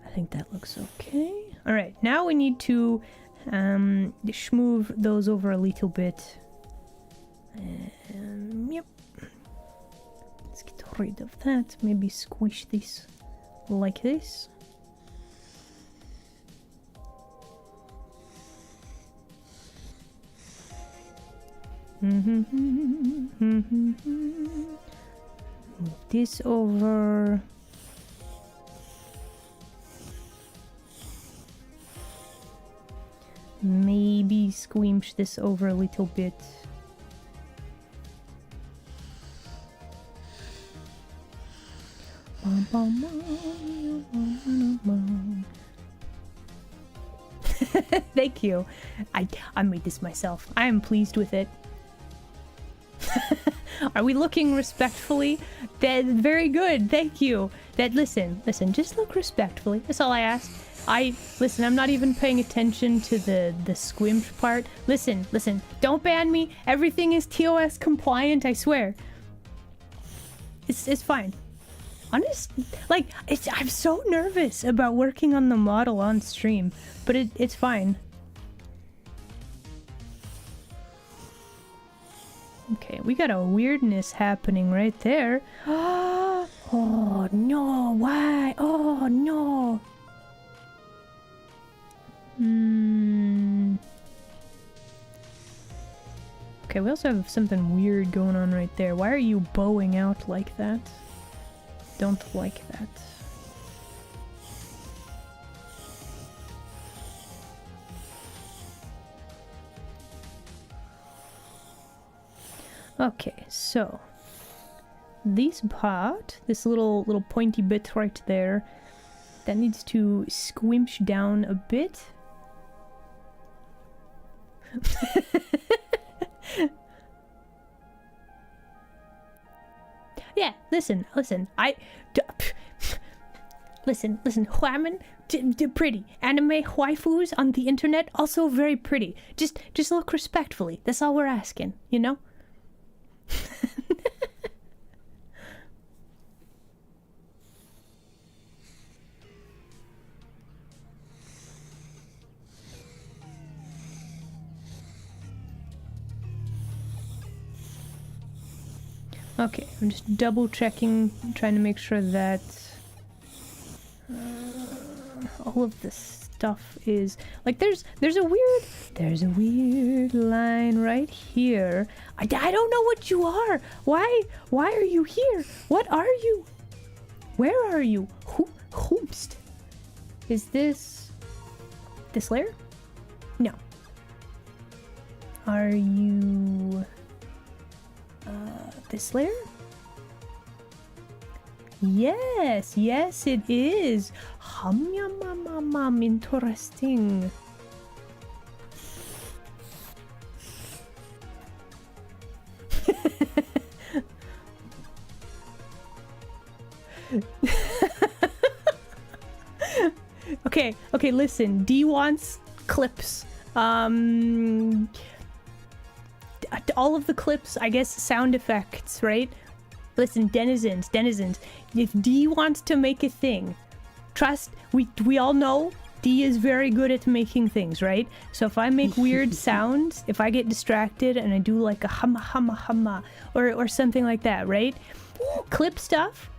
I think that looks okay. All right, now we need to schmoove those over a little bit. Yep. Let's get rid of that. Maybe squish this like this. Move this over. Maybe squinch this over a little bit. Thank you. I made this myself. I am pleased with it. Are we looking respectfully? That very good. Thank you. That listen, just look respectfully. That's all I ask. Listen, I'm not even paying attention to the squimch part. Listen, don't ban me. Everything is TOS compliant, I swear. It's fine. Honest, like, I'm so nervous about working on the model on stream, but it's fine. Okay, we got a weirdness happening right there. Oh no, why? Oh no. Okay, we also have something weird going on right there. Why are you bowing out like that? Don't like that. Okay, so this part, this little pointy bit right there, that needs to squinch down a bit. Yeah, listen, listen, women, pretty. Anime waifus on the internet, also very pretty. Just look respectfully. That's all we're asking, you know? Okay, I'm just double checking, trying to make sure that all of this stuff is like there's a weird line right here. I don't know what you are. Why are you here? What are you? Where are you? Whoomst? Is this layer? No. Are you this layer? Yes, it is. Interesting. Okay, listen. D wants clips. All of the clips, I guess, sound effects, right? Listen, denizens. If D wants to make a thing, trust, we all know D is very good at making things, right? So if I make weird sounds, if I get distracted and I do like a humma, or something like that, right? Clip stuff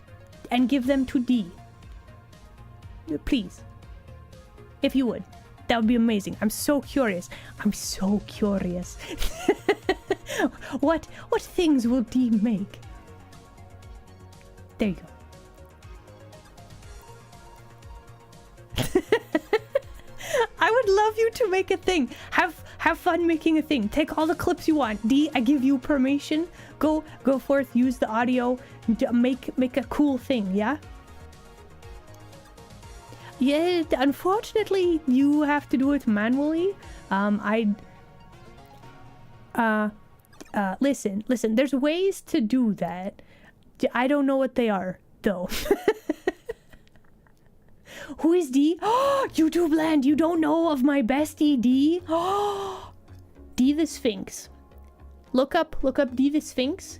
and give them to D. Please. If you would. That would be amazing. I'm so curious. What things will D make? There you go. I would love you to make a thing. Have fun making a thing. Take all the clips you want. D, I give you permission. Go forth, use the audio, make a cool thing, yeah? Yeah, unfortunately, you have to do it manually. Listen, there's ways to do that. I don't know what they are, though. Who is D? Oh, YouTube land, you don't know of my bestie, D? Oh, D the Sphinx. Look up D the Sphinx.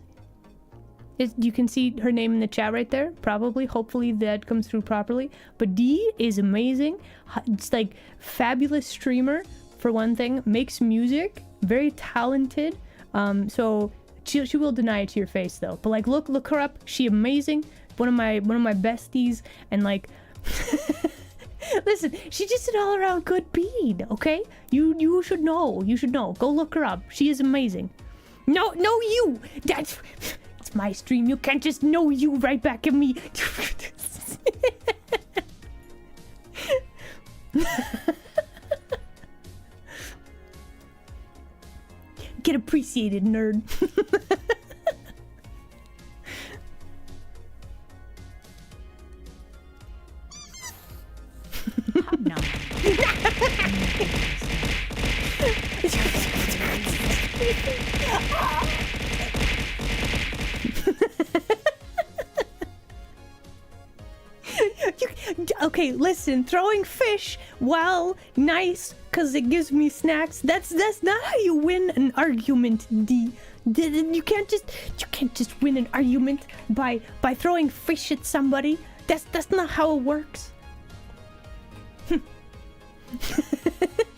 You can see her name in the chat right there, probably. Hopefully that comes through properly. But D is amazing. It's like fabulous streamer, for one thing. Makes music. Very talented. So She will deny it to your face though. But like, look her up. She amazing. One of my besties, and like, listen, she just an all around good bean. Okay, you should know. You should know. Go look her up. She is amazing. No, you. It's my stream. You can't just know you right back at me. Get appreciated, nerd. No. Okay, listen, throwing fish, well, nice, cause it gives me snacks. That's not how you win an argument, D. You can't just win an argument by throwing fish at somebody. That's not how it works.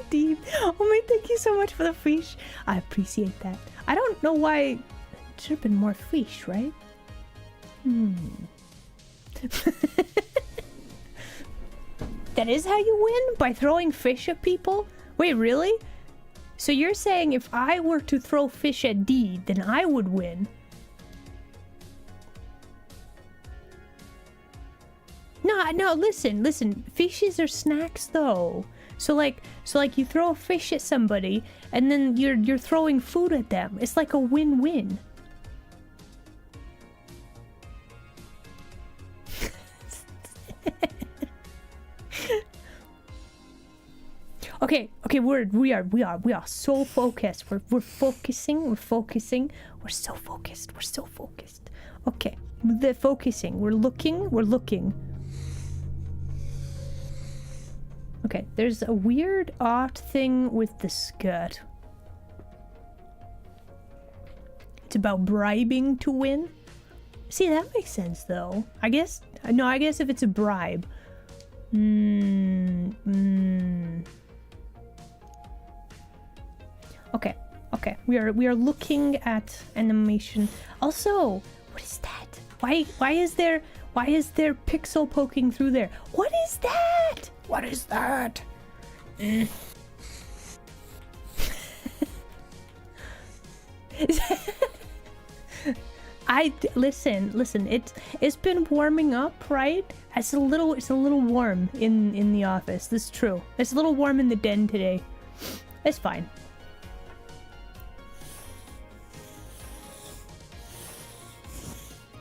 D, oh my, thank you so much for the fish. I appreciate that. I don't know why it should have been more fish, right? That is how you win? By throwing fish at people? Wait, really? So you're saying if I were to throw fish at D, then I would win? No, listen. Fishes are snacks though. So like you throw a fish at somebody and then you're throwing food at them. It's like a win-win. Okay, we are so focused. We're focusing. We're so focused. Okay, the focusing. We're looking. Okay, there's a weird art thing with the skirt. It's about bribing to win. See, that makes sense though. I guess if it's a bribe. Okay. We are looking at animation. Also, what is that? Why is there pixel poking through there? What is that? What is that? Listen. It's been warming up, right? It's a little warm in the office. This is true. It's a little warm in the den today. It's fine.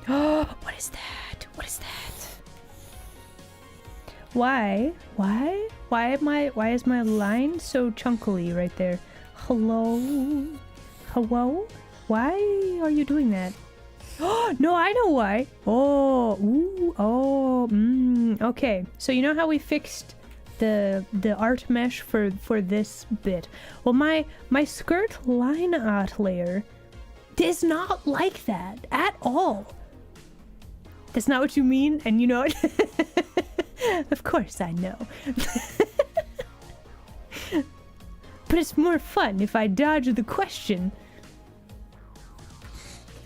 Oh, what is that? Why is my line so chunkily right there? Hello? Why are you doing that? Oh, no, I know why. Okay. So you know how we fixed the art mesh for this bit? Well, my skirt line art layer is not like that at all. That's not what you mean, and you know it. Of course I know. But it's more fun if I dodge the question.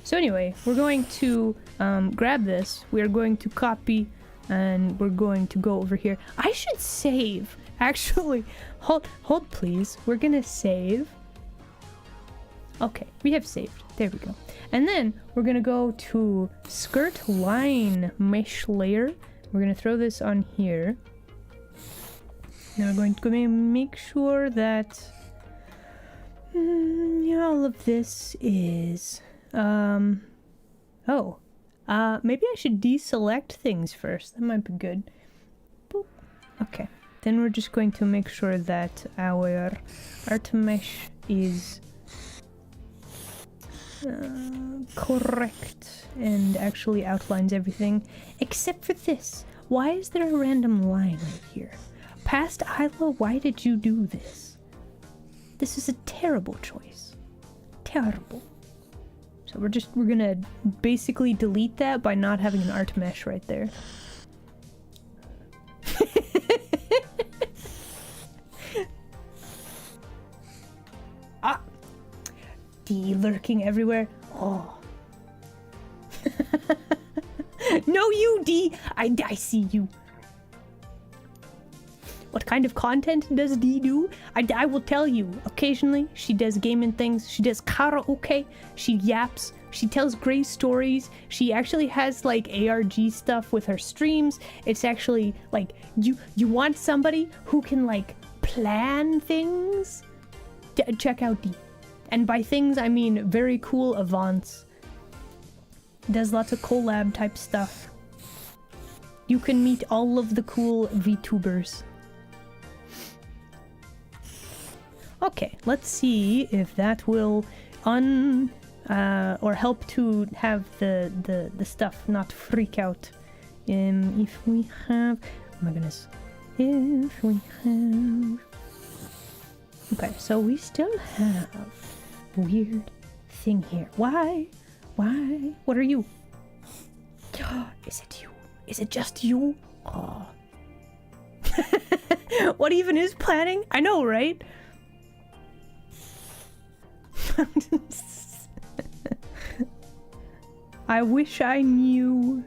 So anyway, we're going to grab this. We're going to copy, and we're going to go over here. I should save. Actually, hold please. We're gonna save. Okay, we have saved. There we go. And then we're gonna go to skirt line mesh layer. We're gonna throw this on here. Now we're going to make sure that all of this is maybe I should deselect things first. That might be good. Boop. Okay. Then we're just going to make sure that our art mesh is correct and actually outlines everything except for this. Why is there a random line right here? Past Isla, why did you do this? This is a terrible choice. Terrible. So we're gonna basically delete that by not having an art mesh right there. D lurking everywhere. Oh. No, you, D. I see you. What kind of content does Dee do? I will tell you. Occasionally, she does gaming things. She does karaoke. She yaps. She tells great stories. She actually has like ARG stuff with her streams. It's actually like you want somebody who can like plan things. Check out Dee. And by things, I mean very cool events. Does lots of collab type stuff. You can meet all of the cool VTubers. Okay, let's see if that will or help to have the stuff not freak out. If we have, oh my goodness, if we have, okay, so we still have a weird thing here. Why? What are you? Is it you? Is it just you? Oh. What even is planning? I know, right? I wish I knew.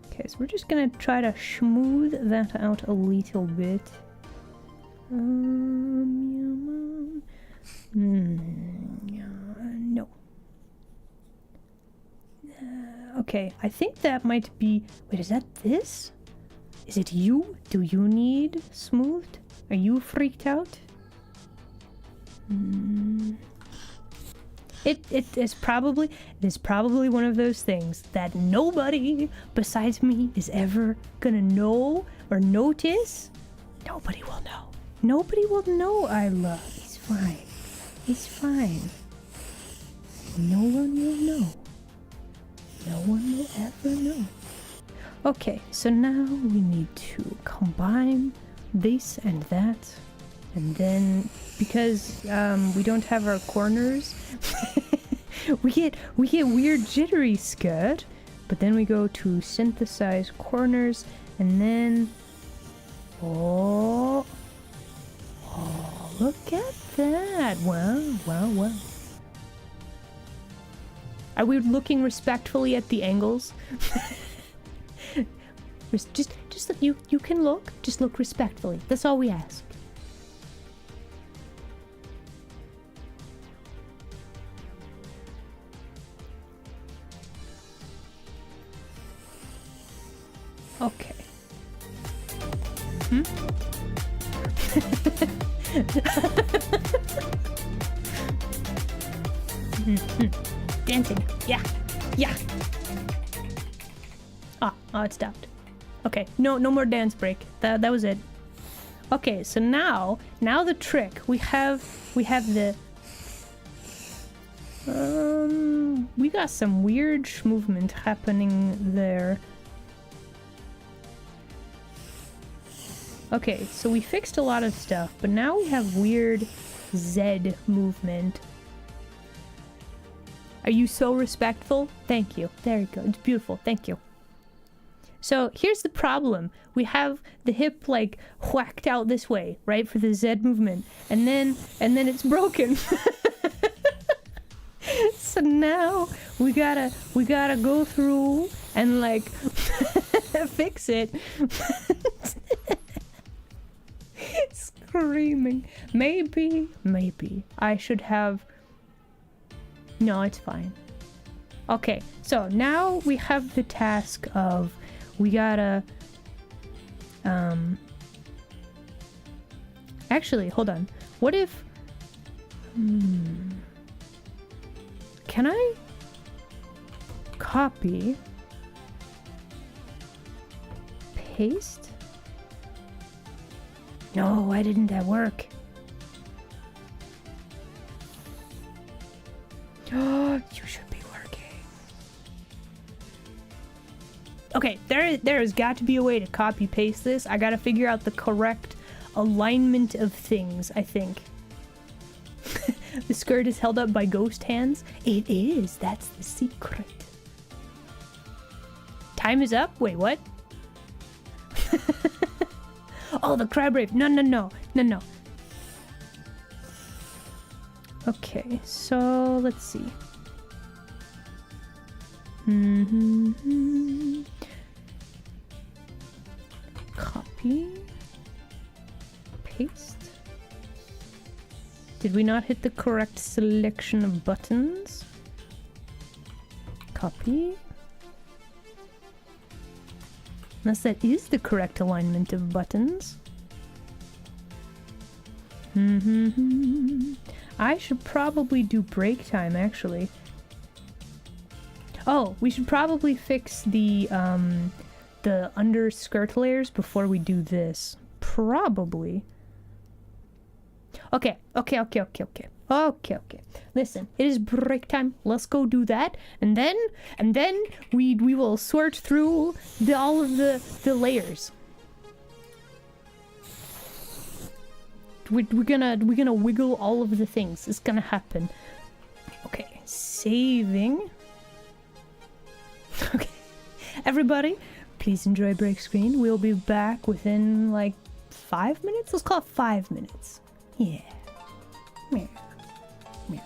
Okay, so we're just gonna try to smooth that out a little bit. No. Okay, I think that might be... Wait, is that this? Is it you? Do you need smoothed? Are you freaked out? It is probably one of those things that nobody besides me is ever gonna know or notice. Nobody will know. Nobody will know I love. He's fine. He's fine. No one will know. No one will ever know. Okay, so now we need to combine this and that. And then, because we don't have our corners, we get weird jittery skirt. But then we go to synthesize corners, and then oh, look at that! Wow. Are we looking respectfully at the angles? just look. You can look. Just look respectfully. That's all we ask. Okay. Dancing. Yeah. Oh, it stopped. Okay, no more dance break. That was it. Okay, so now the trick. We have the we got some weird movement happening there. Okay, so we fixed a lot of stuff, but now we have weird Z movement. Are you so respectful? Thank you. There you go. It's beautiful. Thank you. So here's the problem. We have the hip like whacked out this way, right, for the Z movement, and then it's broken. So now we gotta go through and like fix it. Screaming. Maybe I should have... No, it's fine. Okay, so now we have the task of we gotta actually, hold on. What if can I copy paste? No, why didn't that work? Oh, you should be working. Okay, there has got to be a way to copy paste this. I gotta figure out the correct alignment of things, I think. The skirt is held up by ghost hands. It is. That's the secret. Time is up? Wait, what? Oh, the crab rave. No. Okay, so let's see. Mm-hmm. Copy. Paste. Did we not hit the correct selection of buttons? Copy. Unless that is the correct alignment of buttons. I should probably do break time, actually. Oh, we should probably fix the underskirt layers before we do this. Probably. Okay. Listen, it is break time. Let's go do that, and then we will sort through all of the layers. We're gonna wiggle all of the things. It's gonna happen. Okay, saving. Okay, everybody, please enjoy break screen. We'll be back within like 5 minutes. Let's call it 5 minutes. Yeah. Yeah. Yeah.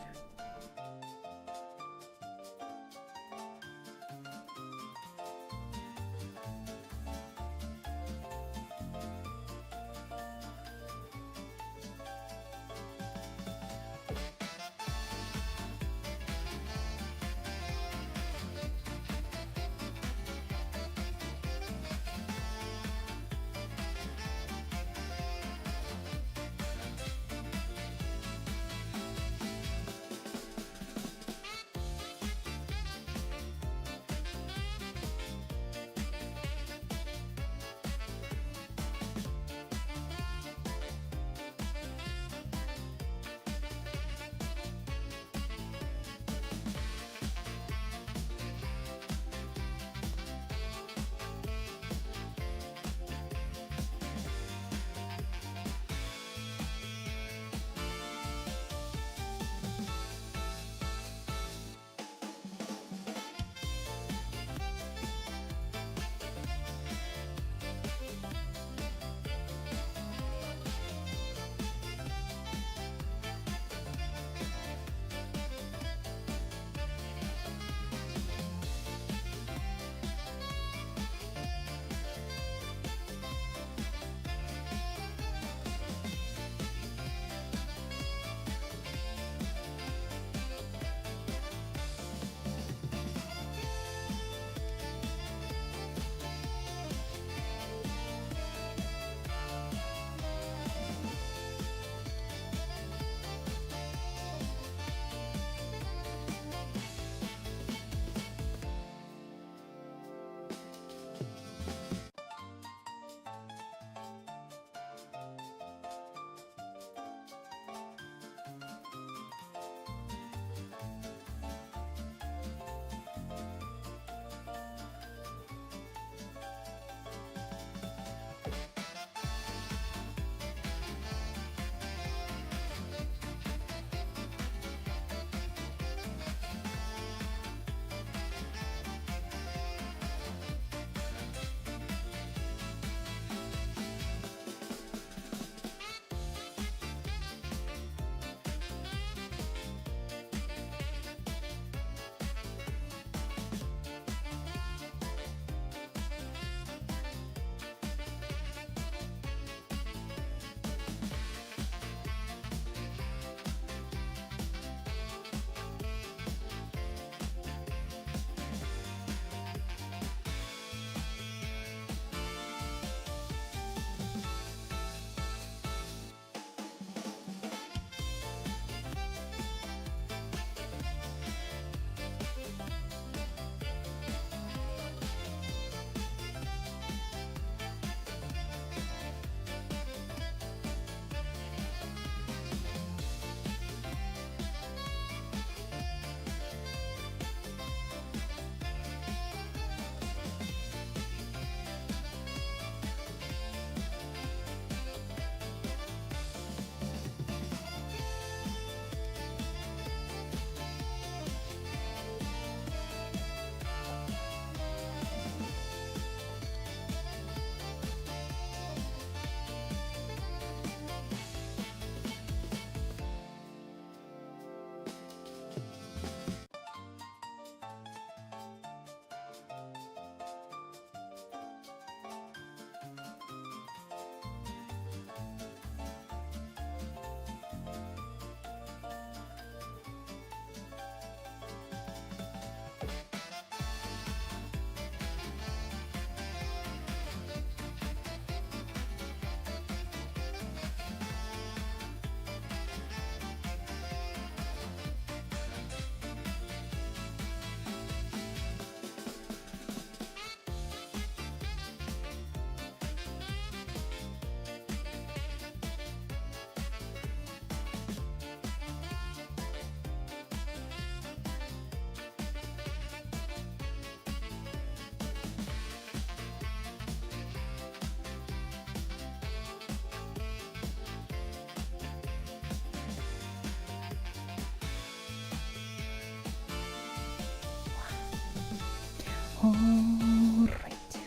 All right.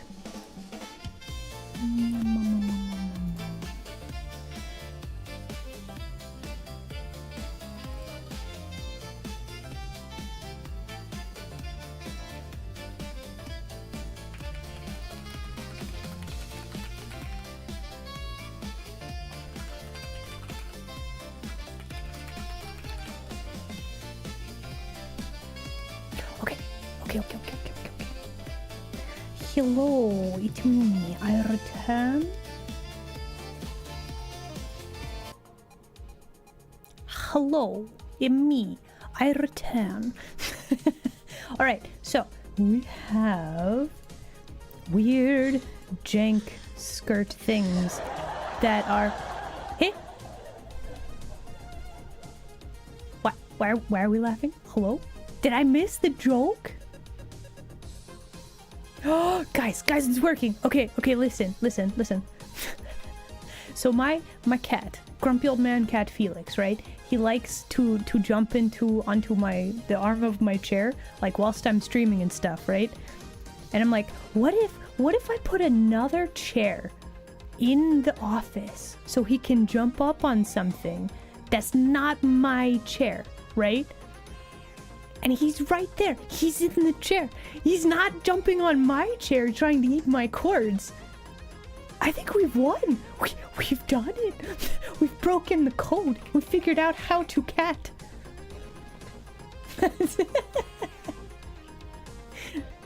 Okay. Hello, it's me. I return. Hello, it's me. I return. All right, so we have weird jank skirt things that are. Hey, what? Why are we laughing? Hello? Did I miss the joke? Oh, guys, it's working. Okay, listen. So my cat, grumpy old man cat Felix, right? He likes to jump onto the arm of my chair, like whilst I'm streaming and stuff, right? And I'm like, what if I put another chair in the office so he can jump up on something that's not my chair, right? And he's right there. He's in the chair. He's not jumping on my chair trying to eat my cords. I think we've won. We've done it. We've broken the code. We figured out how to cat.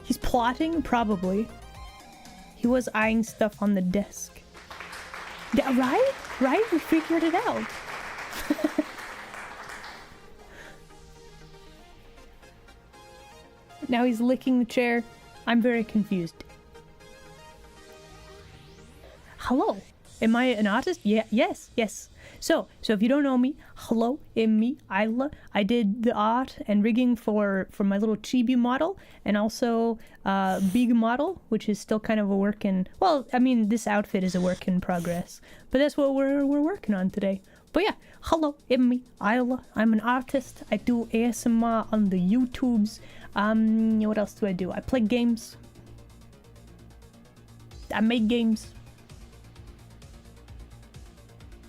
He's plotting? Probably. He was eyeing stuff on the desk. Right? We figured it out. Now he's licking the chair. I'm very confused. Hello. Am I an artist? Yeah, yes. So if you don't know me, hello, I'm me, Isla. I did the art and rigging for my little chibi model, and also big model, which is still kind of a work in. Well, I mean, this outfit is a work in progress, but that's what we're working on today. But yeah, hello, I'm me, Isla. I'm an artist. I do ASMR on the YouTubes. What else do I do? I play games. I make games.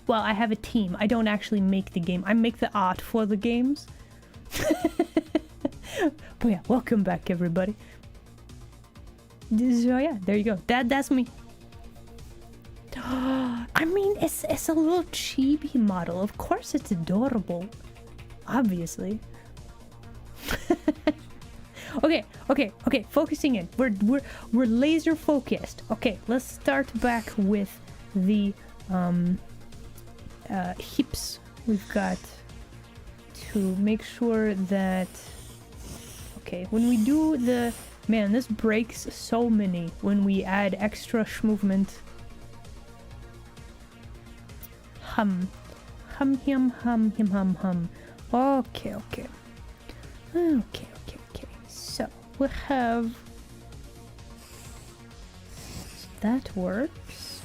Well, I have a team. I don't actually make the game. I make the art for the games. But yeah, welcome back, everybody. So yeah, there you go. That's me. I mean, it's a little chibi model. Of course, it's adorable. Obviously. Okay. Focusing in. We're laser focused. Okay, let's start back with the hips. We've got to make sure that. Okay, when we do the man, this breaks so many when we add extra movement. Hum. Okay. So we have that works.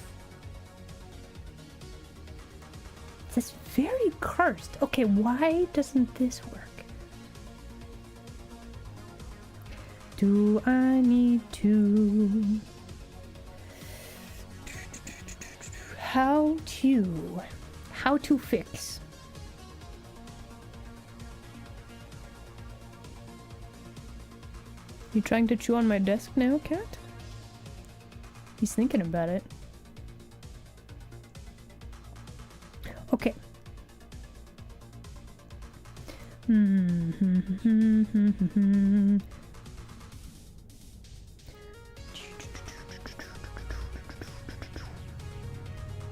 That's very cursed. Okay, why doesn't this work? Do I need to? How to fix? You trying to chew on my desk now, cat? He's thinking about it. Okay.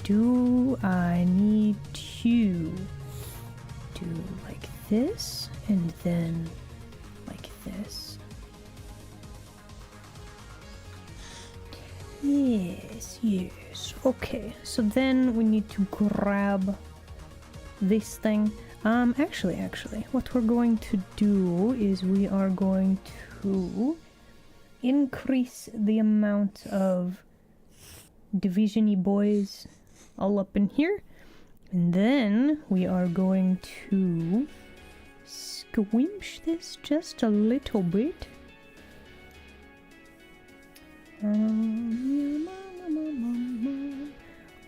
Do I need to do like this and then like this? Yes. Okay, so then we need to grab this thing. Actually, what we're going to do is we are going to increase the amount of division-y boys all up in here. And then we are going to squinch this just a little bit.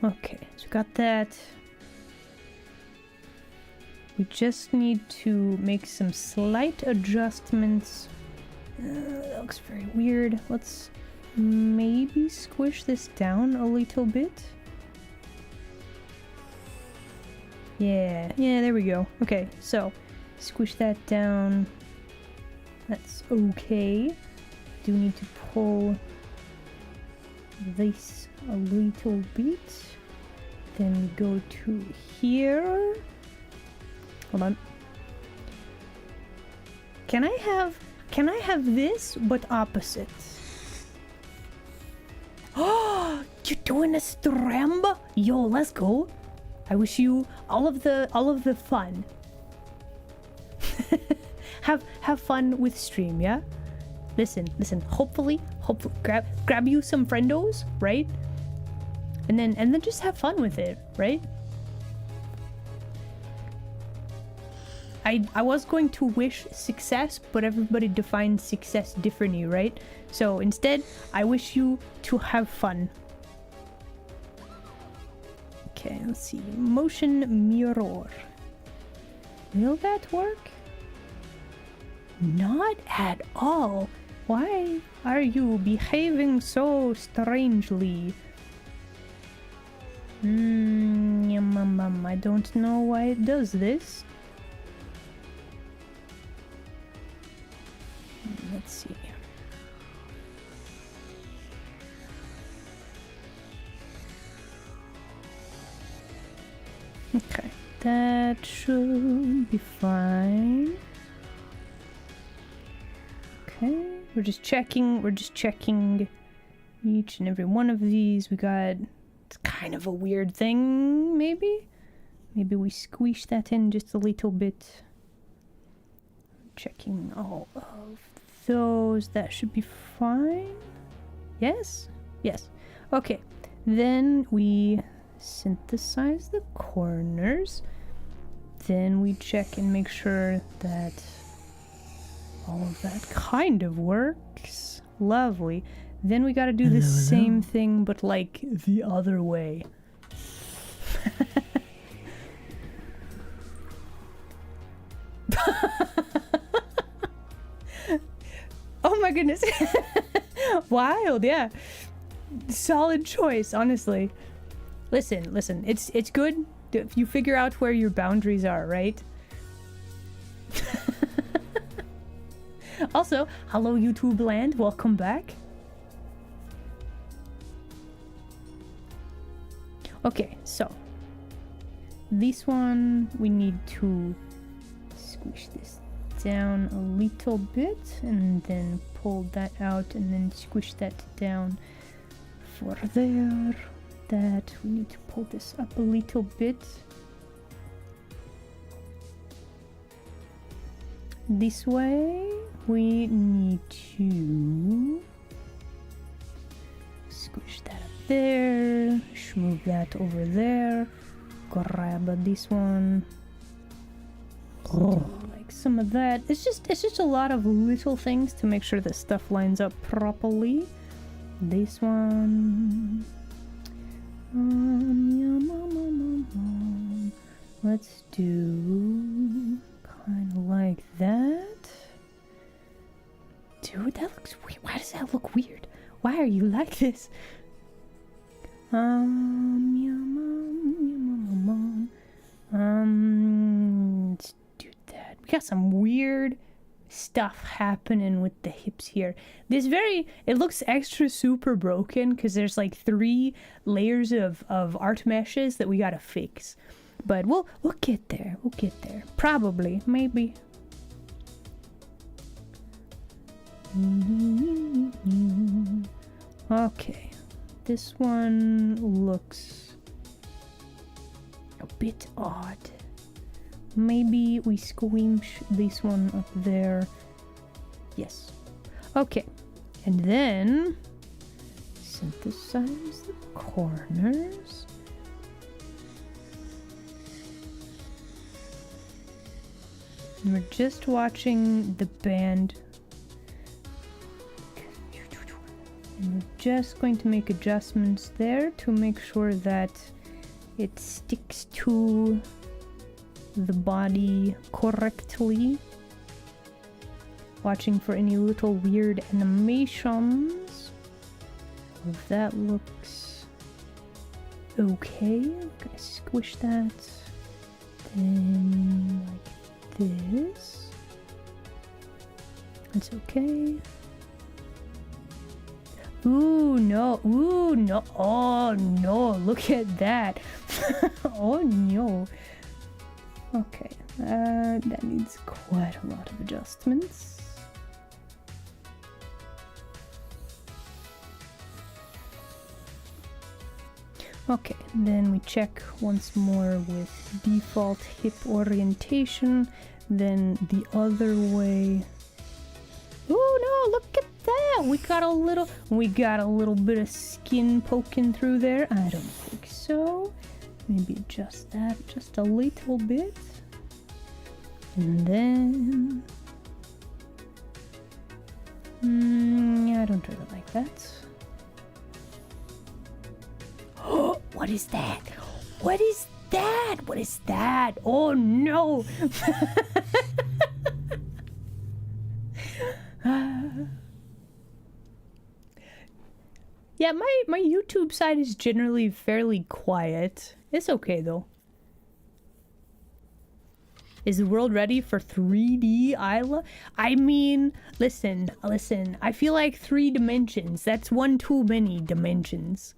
Okay, so we got that. We just need to make some slight adjustments. That looks very weird. Let's maybe squish this down a little bit. Yeah, there we go. Okay, so squish that down. That's okay. Do need to pull this a little bit. Then we go to here. Hold on. Can I have this but opposite? Oh, you're doing a Stramba? Yo, let's go. I wish you all of the fun. have fun with stream, yeah? Listen. Hopefully grab you some friendos, right? And then just have fun with it, right? I was going to wish success, but everybody defines success differently, right? So instead, I wish you to have fun. Okay, let's see. Motion mirror. Will that work? Not at all. Why are you behaving so strangely? I don't know why it does this. Let's see. Okay, that should be fine. Okay, we're just checking each and every one of these. We got, it's kind of a weird thing, maybe we squish that in just a little bit. Checking all of those. That should be fine. Yes. Okay, then we synthesize the corners. Then we check and make sure that all of that kind of works. Lovely. Then we gotta do the same thing, but like the other way. Oh my goodness. Wild, yeah. Solid choice, honestly. Listen, it's good if you figure out where your boundaries are, right? Also, hello YouTube land, welcome back. Okay, so this one we need to squish this down a little bit and then pull that out and then squish that down for there. That we need to pull this up a little bit. This way we need to squish that up there, move that over there, grab this one. Like some of that. It's just a lot of little things to make sure that stuff lines up properly. This one. Let's do kind of like that. Dude, that looks weird. Why does that look weird? Why are you like this? Let's do that. We got some weird stuff happening with the hips here. It looks extra super broken because there's like 3 layers of art meshes that we gotta fix. But we'll get there. We'll get there. Probably. Maybe. Okay. This one looks a bit odd. Maybe we squinch this one up there. Yes. Okay. And then synthesize the corners. And we're just watching the band. We're just going to make adjustments there to make sure that it sticks to the body correctly. Watching for any little weird animations. That looks okay. Gonna squish that. Then like this. That's okay. Ooh, no. Ooh, no. Oh, no. Look at that. Oh, no. Okay. That needs quite a lot of adjustments. Okay, then we check once more with default hip orientation, then the other way. Oh no, look at that! We got a little bit of skin poking through there. I don't think so. Maybe adjust that just a little bit. And then I don't really like that. Oh, what is that? What is that? What is that? Oh no! Yeah, my YouTube side is generally fairly quiet. It's okay though. Is the world ready for 3D Isla? I mean, listen. I feel like 3 dimensions. That's one too many dimensions.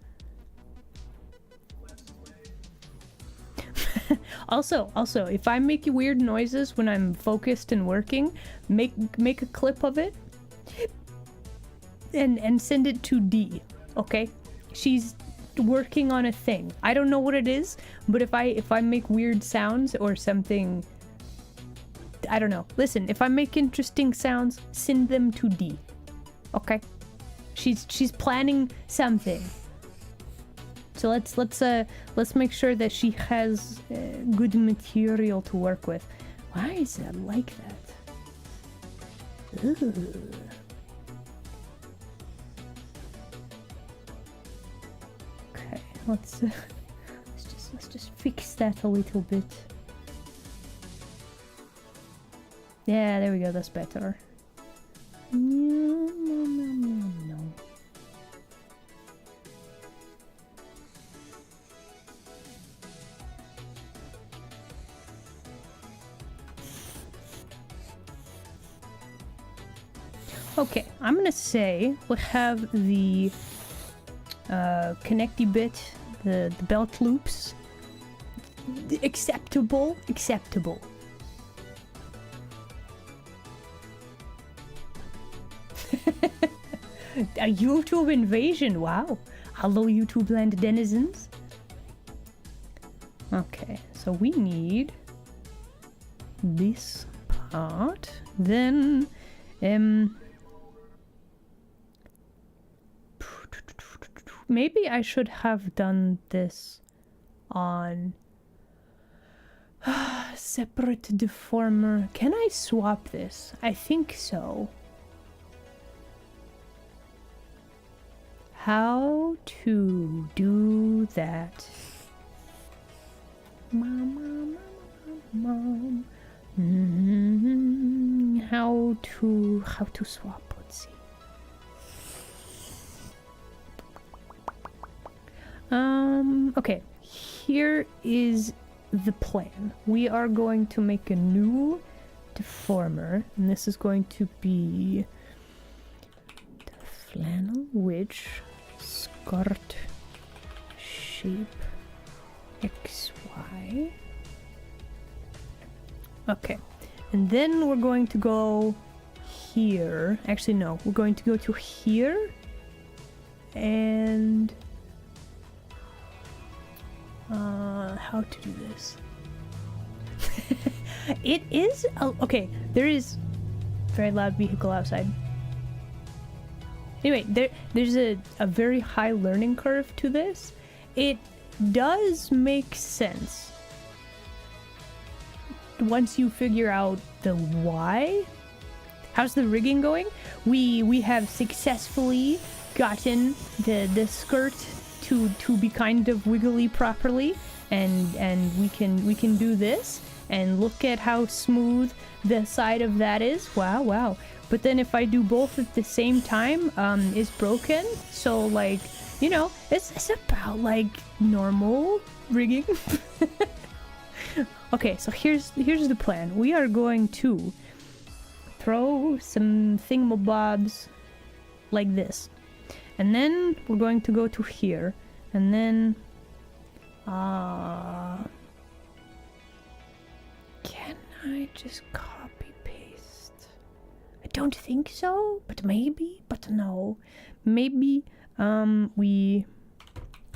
Also, if I make weird noises when I'm focused and working, make a clip of it and send it to D, okay? She's working on a thing. I don't know what it is, but if I make weird sounds or something, I don't know. Listen, if I make interesting sounds, send them to D. Okay? She's planning something. So let's make sure that she has good material to work with. Why is that like that? Ooh. Okay, let's just fix that a little bit. Yeah, there we go. That's better. No. Okay, I'm gonna say we'll have the connecty bit, the belt loops. Acceptable. A YouTube invasion, wow. Hello YouTube land denizens. Okay, so we need this part. Then maybe I should have done this on separate deformer. Can I swap this? I think so. How to do that? Mom. How to swap? Let's see. Okay, here is the plan. We are going to make a new deformer, and this is going to be the flannel witch skirt shape XY. Okay, and then we're going to go here. Actually, no, we're going to go to here and how to do this? It is okay. There is very loud vehicle outside. Anyway, there's a very high learning curve to this. It does make sense once you figure out the why. How's the rigging going? We have successfully gotten the skirt to be kind of wiggly properly, and we can do this, and look at how smooth the side of that is. Wow. But then if I do both at the same time, it's broken. So like, you know, it's about like normal rigging. Okay, so here's the plan. We are going to throw some thingamabobs like this, and then we're going to go to here, and then can I just copy paste? I don't think so, but maybe, but no, maybe we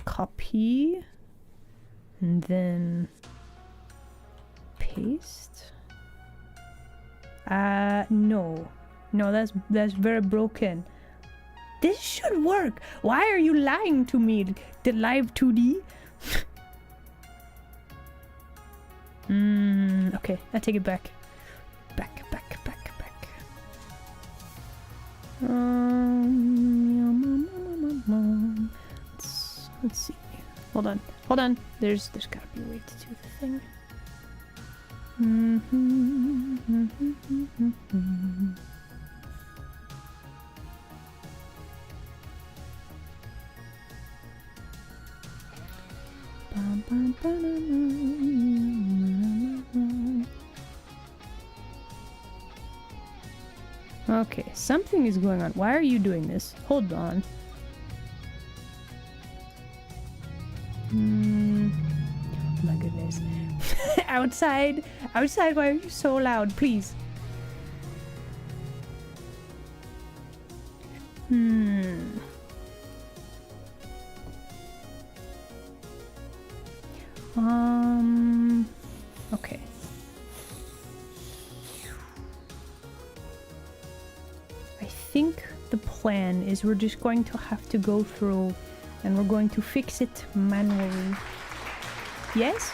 copy and then paste. No, that's very broken. This should work. Why are you lying to me? The live 2D. Okay, I take it back. Back. Let's see. Hold on. There's gotta be a way to do the thing. Okay, something is going on. Why are you doing this? Hold on. Oh my goodness. Outside, why are you so loud? Please. Okay. I think the plan is we're just going to have to go through and we're going to fix it manually. Yes?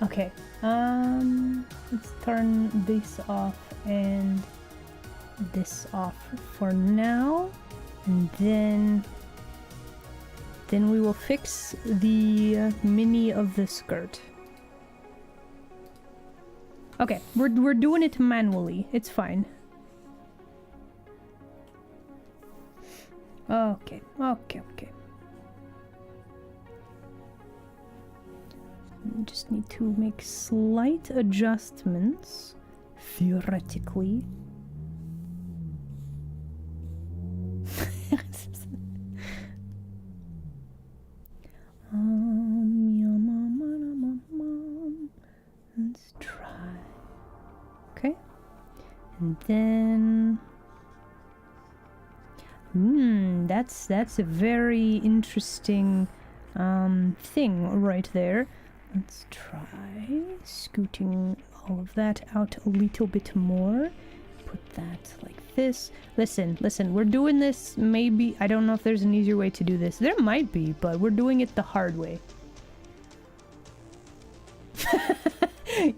Okay. Let's turn this off and this off for now, and then we will fix the mini of the skirt. Okay, we're doing it manually. It's fine. Okay. We just need to make slight adjustments, theoretically. Let's try. Okay, and then that's a very interesting thing right there. Let's try scooting all of that out a little bit more. Put that like this. Listen, we're doing this, maybe, I don't know if there's an easier way to do this. There might be, but we're doing it the hard way.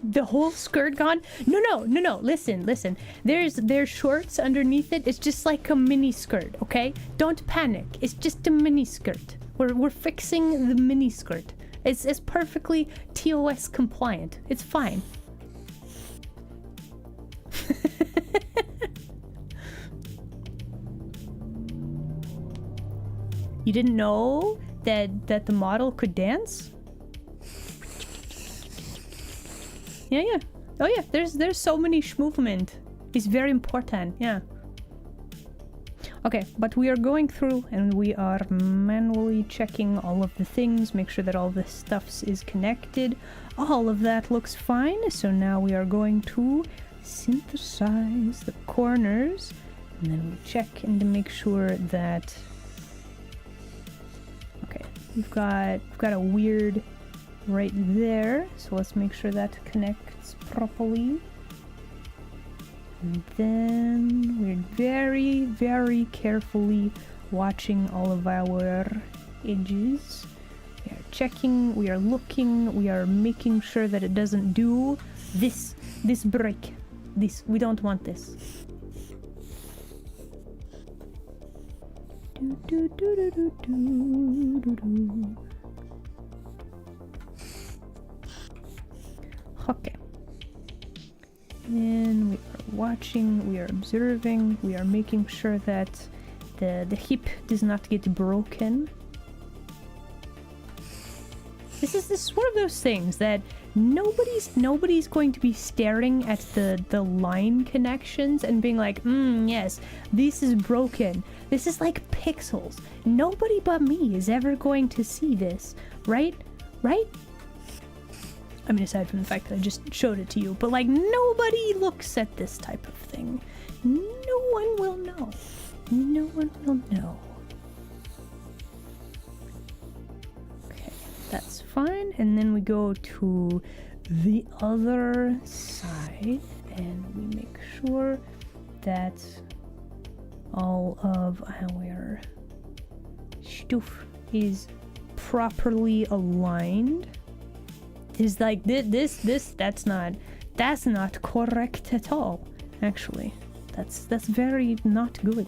The whole skirt gone? No, listen. There's shorts underneath it. It's just like a mini skirt, okay? Don't panic. It's just a mini skirt. We're fixing the mini skirt. It's perfectly TOS compliant. It's fine. You didn't know that the model could dance? Yeah. Oh yeah, there's so many movement. It's very important, yeah. Okay, but we are going through and we are manually checking all of the things, make sure that all the stuff is connected. All of that looks fine, so now we are going to synthesize the corners, and then we check and to make sure that... Okay, we've got a weird right there, so let's make sure that connects properly. And then we're very, very carefully watching all of our edges. We are checking, we are looking, we are making sure that it doesn't do this break. We don't want this. Okay. And we are watching, we are observing, we are making sure that the hip does not get broken. This is one of those things that nobody's going to be staring at the line connections and being like, yes, this is broken. This is like pixels. Nobody but me is ever going to see this, right? Right? I mean, aside from the fact that I just showed it to you, but like nobody looks at this type of thing. No one will know. No one will know. Okay, that's fine. And then we go to the other side and we make sure that all of our stuff is properly aligned. Is like that's not correct at all. Actually, that's very not good.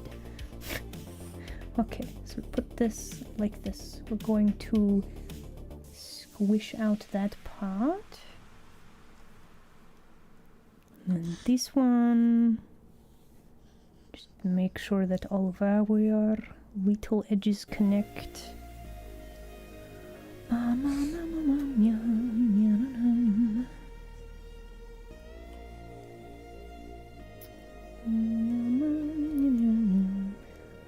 Okay, so we put this like this. We're going to squish out that part. And this one, just make sure that all of our little edges connect.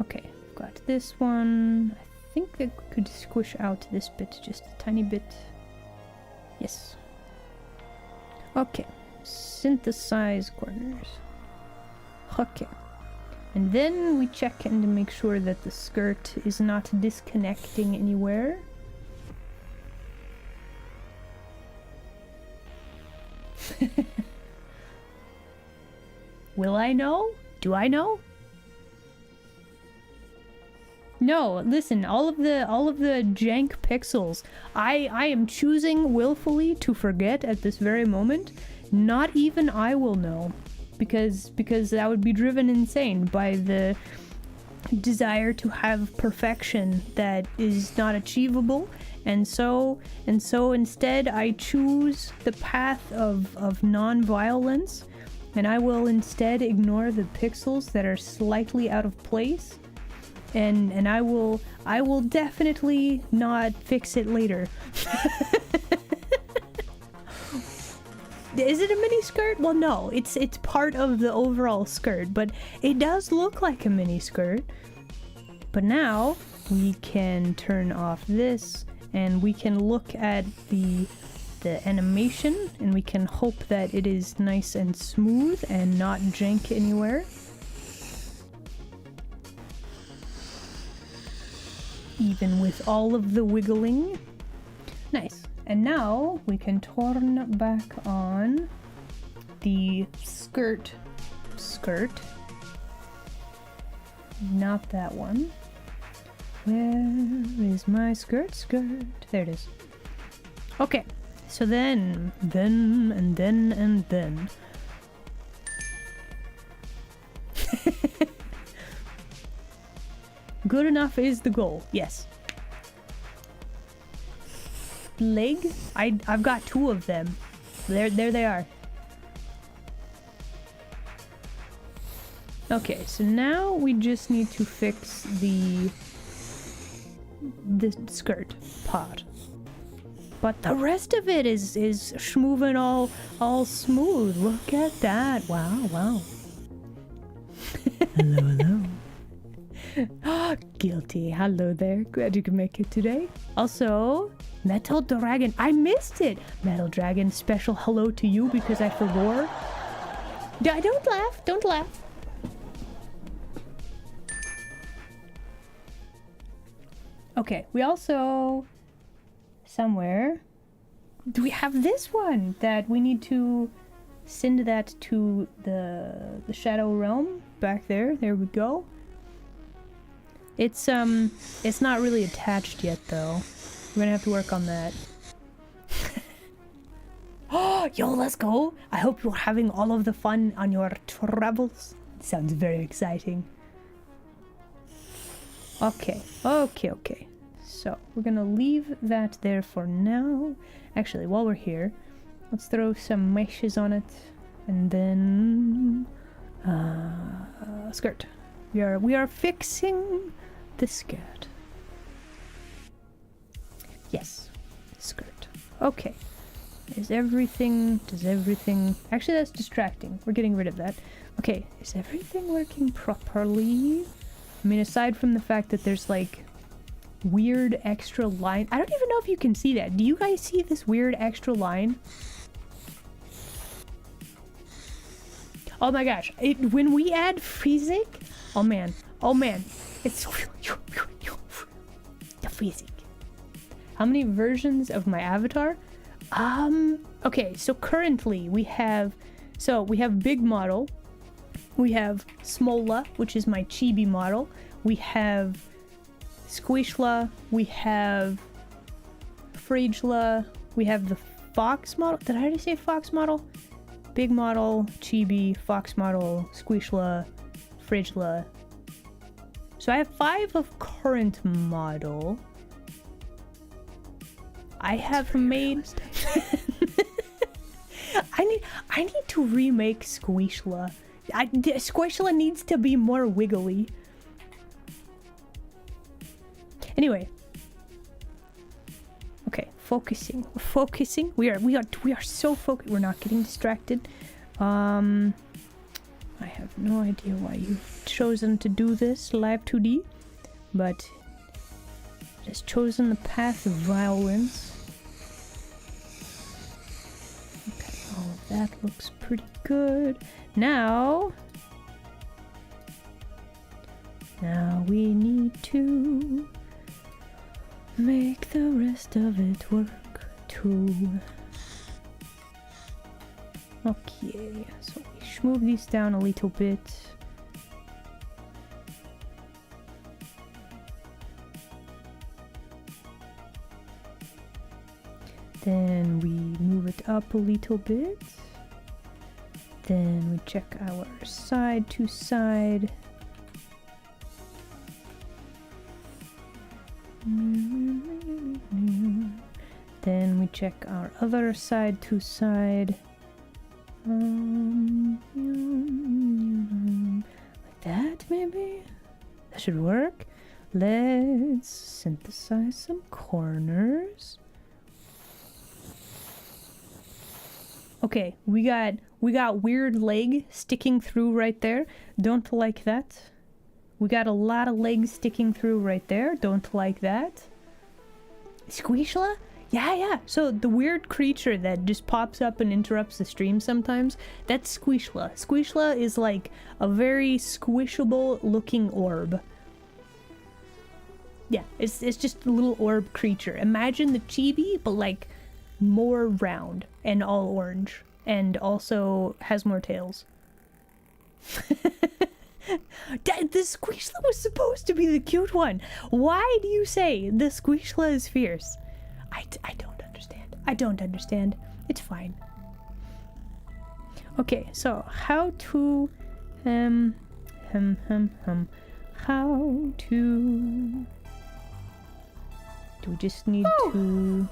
Okay, got this one. I think I could squish out this bit just a tiny bit. Yes. Okay, synthesize corners. Okay. And then we check and make sure that the skirt is not disconnecting anywhere. Will I know? Do I know? No, listen, all of the jank pixels, I am choosing willfully to forget at this very moment. Not even I will know, because that would be driven insane by the desire to have perfection that is not achievable. And so instead I choose the path of non-violence, and I will instead ignore the pixels that are slightly out of place, and I will definitely not fix it later. Is it a mini skirt? Well, no, it's part of the overall skirt, but it does look like a mini skirt. But now we can turn off this, and we can look at the animation, and we can hope that it is nice and smooth and not jank anywhere. Even with all of the wiggling. Nice. And now we can turn back on the skirt. Not that one. Where is my skirt? There it is. Okay. So then. Good enough is the goal. Yes. Leg? I've got two of them. There they are. Okay, so now we just need to fix the skirt part. But the rest of it is schmoving all smooth. Look at that. Wow. Hello. Oh, guilty. Hello there. Glad you could make it today. Also, Metal Dragon. I missed it. Metal Dragon, special hello to you because I forgot. Don't laugh. Okay, we also somewhere do we have this one that we need to send that to the Shadow Realm back there. There we go. It's not really attached yet though. We're gonna have to work on that. Oh, yo, let's go. I hope you're having all of the fun on your travels. Sounds very exciting. Okay. So, we're gonna leave that there for now. Actually, while we're here, let's throw some meshes on it. And then... skirt. We are fixing the skirt. Yes. Skirt. Okay. Does everything... Actually, that's distracting. We're getting rid of that. Okay, is everything working properly? I mean, aside from the fact that there's, like, weird extra line. I don't even know if you can see that. Do you guys see this weird extra line? Oh my gosh. When we add Physic... Oh man. It's... The Physic. How many versions of my avatar? Okay, so currently we have big model, we have Smola, which is my chibi model, we have Squishla, we have Frigela, we have the fox model. Did I already say fox model? Big model, chibi, fox model, Squishla, Frigela. So I have 5 of current model. I have made... I need to remake Squishla. Squishla needs to be more wiggly. Anyway. Okay, focusing. We're focusing. We are so focused. We're not getting distracted. I have no idea why you've chosen to do this live 2D, but it has chosen the path of violence. That looks pretty good. Now we need to make the rest of it work too. Okay, so we should move these down a little bit. Then we move it up a little bit. Then we check our side to side. Then we check our other side to side. Like that, maybe? That should work. Let's synthesize some corners. Okay, we got weird leg sticking through right there. Don't like that. We got a lot of legs sticking through right there. Don't like that. Squishla? Yeah. So the weird creature that just pops up and interrupts the stream sometimes, that's Squishla. Squishla is like a very squishable looking orb. Yeah, it's just a little orb creature. Imagine the chibi, but like more round and all orange, and also has more tails. The Squishla was supposed to be the cute one. Why do you say the Squishla is fierce? I don't understand. I don't understand. It's fine. Okay, so how to how to... Do we just need to...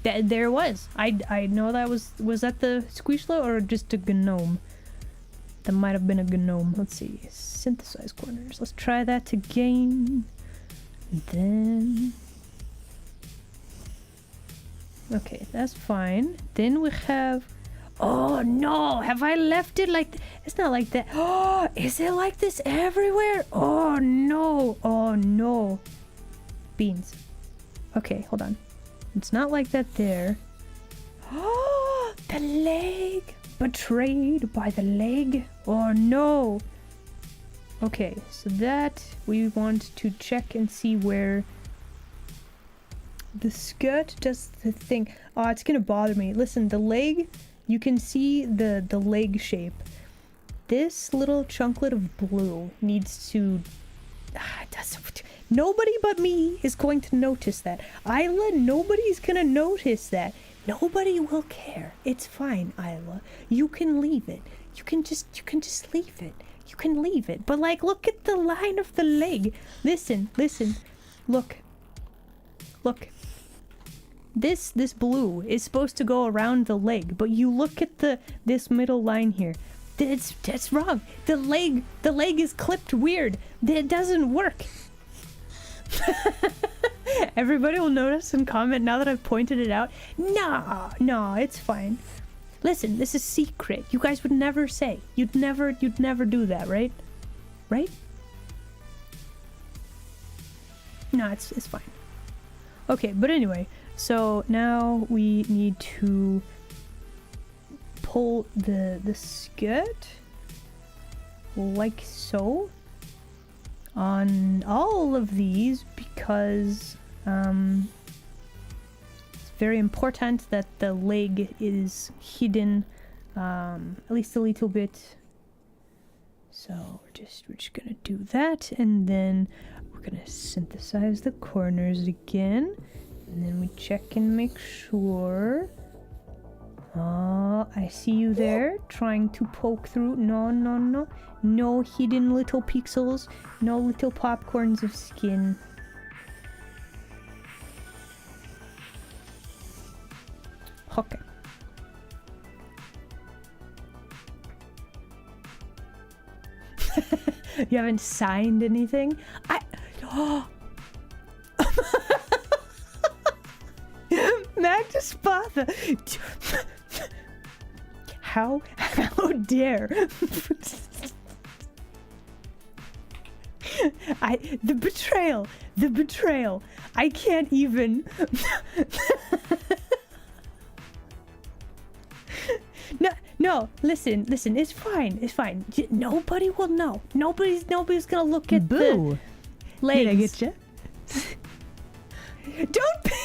There was. I know that was that the Squishla or just a gnome? That might have been a gnome. Let's see. Synthesize corners. Let's try that again. And then... Okay, that's fine. Then we have... Oh no! Have I left it like... It's not like that. Oh! Is it like this everywhere? Oh no! Oh no! Beans. Okay, hold on. It's not like that there. Oh! The leg! Betrayed by the leg? Oh no! Okay, so that we want to check and see where the skirt does the thing. Oh, it's gonna bother me. Listen, the leg, you can see the leg shape. this little chunklet of blue needs to... Nobody but me is going to notice that. Isla, nobody's gonna notice that. Nobody will care. It's fine, Isla. You can leave it. You can just leave it. You can leave it. But like, look at the line of the leg. Listen. Look. This blue is supposed to go around the leg, but you look at this middle line here. That's wrong. The leg is clipped weird. It doesn't work. Everybody will notice and comment now that I've pointed it out. No, it's fine. Listen, this is secret. You guys would never say. You'd never do that, right? Right? No, it's fine. Okay, but anyway, so now we need to pull the skirt like so on all of these because it's very important that the leg is hidden at least a little bit. So we're just gonna do that, and then we're gonna synthesize the corners again, and then we check and make sure. Oh, I see you there, trying to poke through. No hidden little pixels, no little popcorns of skin. Okay. You haven't signed anything? Oh. Magnus Father! How dare! The betrayal! I can't even. No, listen, it's fine. Nobody will know. Nobody's gonna look at Boo! the legs. Did I get you? Don't pin!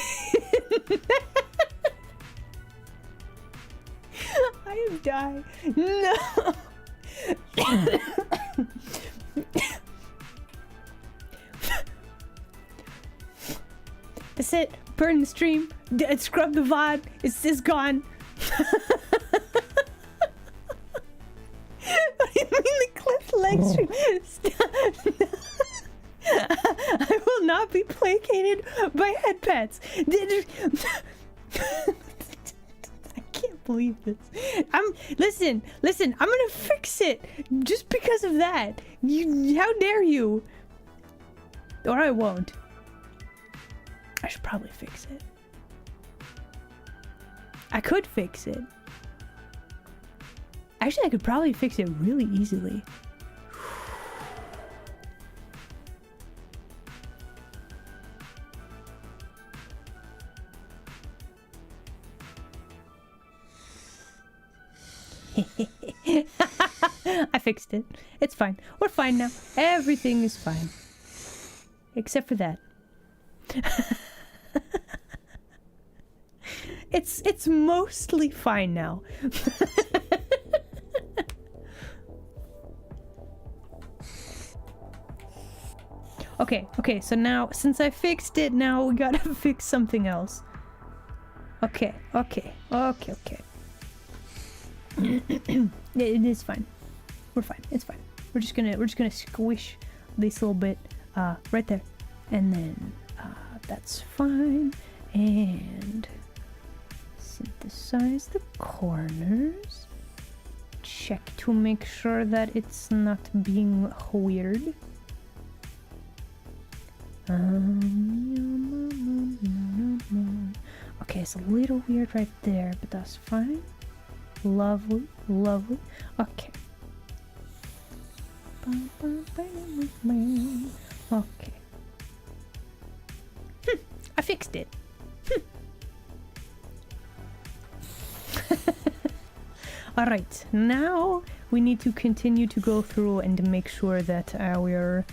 I am dying. No! That's it. Burn the stream. Scrub the VOD. It's gone. What do you mean the clipped leg stream? Stop. I will not be placated by head pets. I can't believe this. Listen, I'm gonna fix it just because of that. How dare you? Or I won't. I should probably fix it. I could fix it. Actually, I could probably fix it really easily. I fixed it. It's fine. We're fine now. Everything is fine. Except for that. It's mostly fine now. Okay, so now, since I fixed it, now we gotta fix something else. Okay. It is fine. We're fine. It's fine. We're just gonna squish this little bit right there, and then that's fine. And synthesize the corners. Check to make sure that it's not being weird. Okay, it's a little weird right there, but that's fine. Lovely. Okay. Okay. I fixed it. Alright, now we need to continue to go through and make sure that we're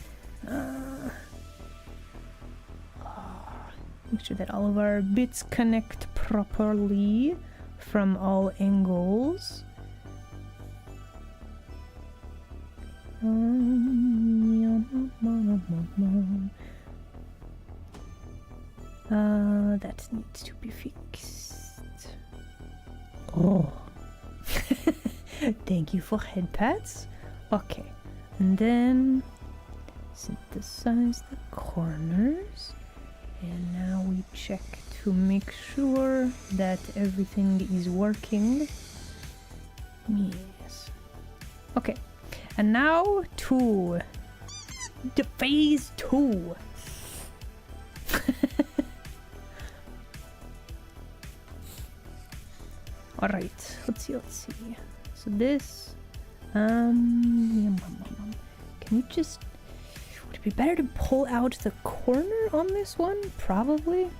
make sure that all of our bits connect properly from all angles. That needs to be fixed. Oh. Thank you for head pats. Okay, and then synthesize the corners. And now we check to make sure that everything is working. Yes. Okay, and now to the phase 2. All right, let's see. So this, can we just? Would it be better to pull out the corner on this one? Probably.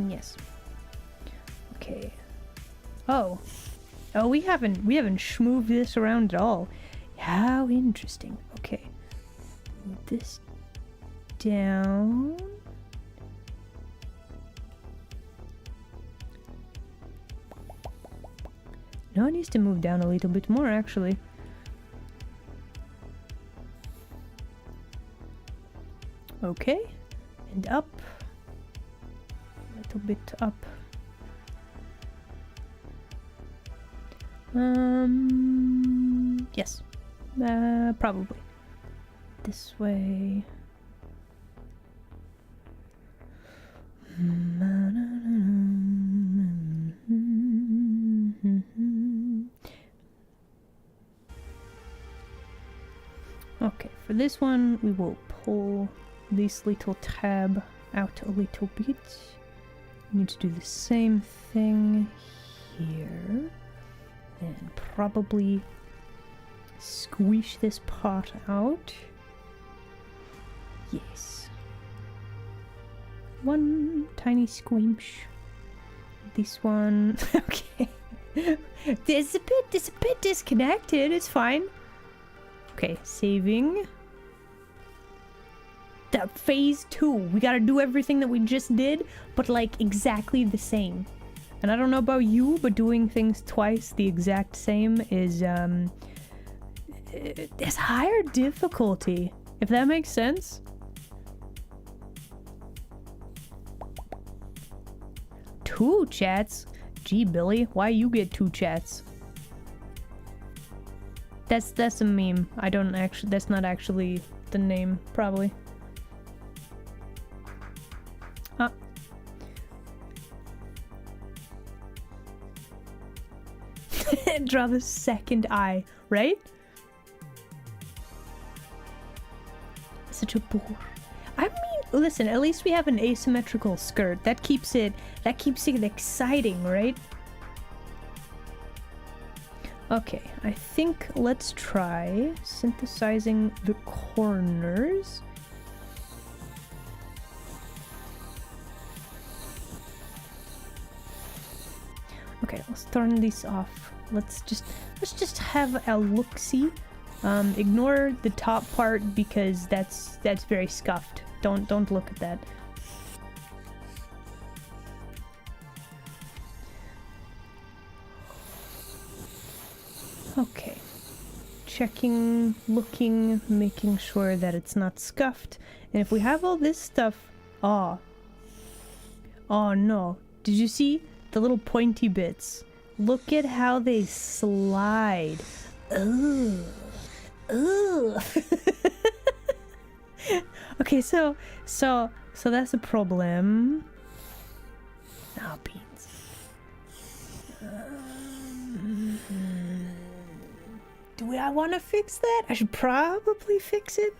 Yes. Okay. Oh, we haven't schmooved this around at all. How interesting. Okay. Move this down. No, it needs to move down a little bit more, actually. Okay, and up. A little bit up. Yes. Probably. This way. Okay, for this one, we will pull this little tab out a little bit. Need to do the same thing here. And probably squish this part out. Yes. One tiny squinch. This one. Okay. It's a bit disconnected. It's fine. Okay, saving. That phase 2. We gotta do everything that we just did, but like exactly the same. And I don't know about you, but doing things twice the exact same is it's higher difficulty, if that makes sense. Two chats? Gee, Billy, why you get 2 chats? That's a meme. I don't actually, that's not actually the name, probably. Ah. Draw the second eye, right? Such a bore. I mean, listen, at least we have an asymmetrical skirt. That keeps it exciting, right? Okay, I think let's try synthesizing the corners. Okay, let's turn these off. Let's just have a look-see. Ignore the top part because that's very scuffed. Don't look at that. Okay. Checking, looking, making sure that it's not scuffed. And if we have all this stuff... Oh no. Did you see the little pointy bits? Look at how they slide. Ugh. Ugh. Okay, so that's a problem. Oh, beans. Do I want to fix that? I should probably fix it.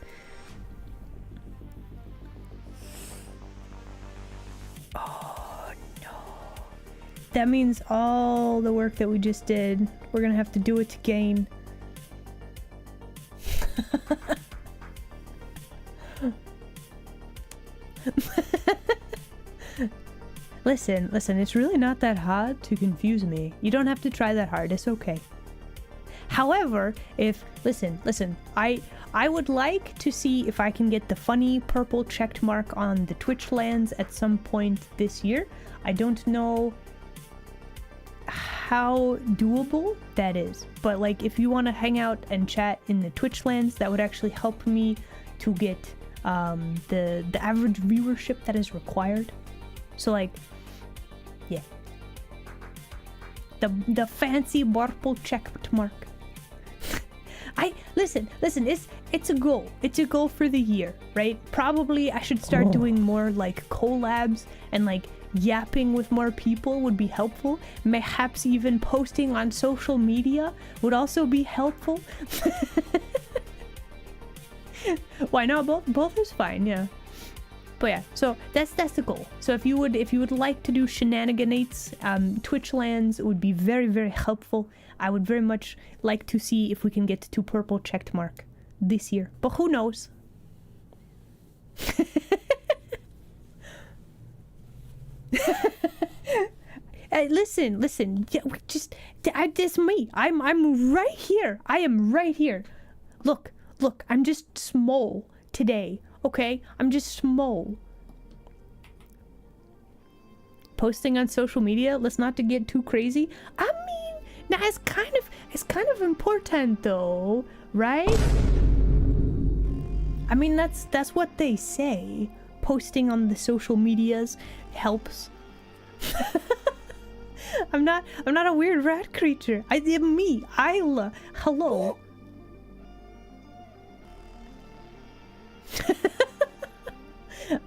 Oh no. That means all the work that we just did, we're gonna have to do it again. Listen, it's really not that hard to confuse me. You don't have to try that hard, it's okay. However, listen, I would like to see if I can get the funny purple checked mark on the Twitch lands at some point this year. I don't know how doable that is. But like, if you want to hang out and chat in the Twitch lands, that would actually help me to get the average viewership that is required. So like, yeah, the fancy purple check mark. Listen, it's a goal. It's a goal for the year, right? Probably I should start doing more like collabs and like yapping with more people would be helpful. Perhaps even posting on social media would also be helpful. Why not? Both is fine, yeah. But yeah, so that's the goal. So if you would like to do shenaniganates, Twitch lands would be very, very helpful. I would very much like to see if we can get to purple checked mark this year. But who knows? Hey, listen. Yeah, it's me. I'm right here. I am right here. Look. I'm just small today. Okay, I'm just small. Posting on social media. Let's not to get too crazy. I mean, now it's kind of important though, right? I mean, that's what they say. Posting on the social medias helps. I'm not a weird rat creature. I am me, Isla. Hello.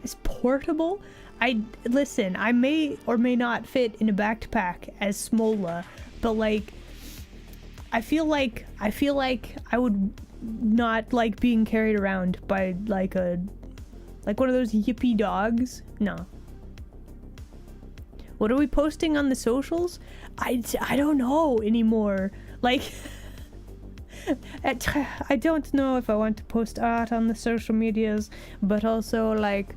It's portable. Listen, I may or may not fit in a backpack as Smola, but like I feel like I would not like being carried around by like one of those yippy dogs. No. What are we posting on the socials? I don't know anymore. Like I don't know if I want to post art on the social medias, but also like,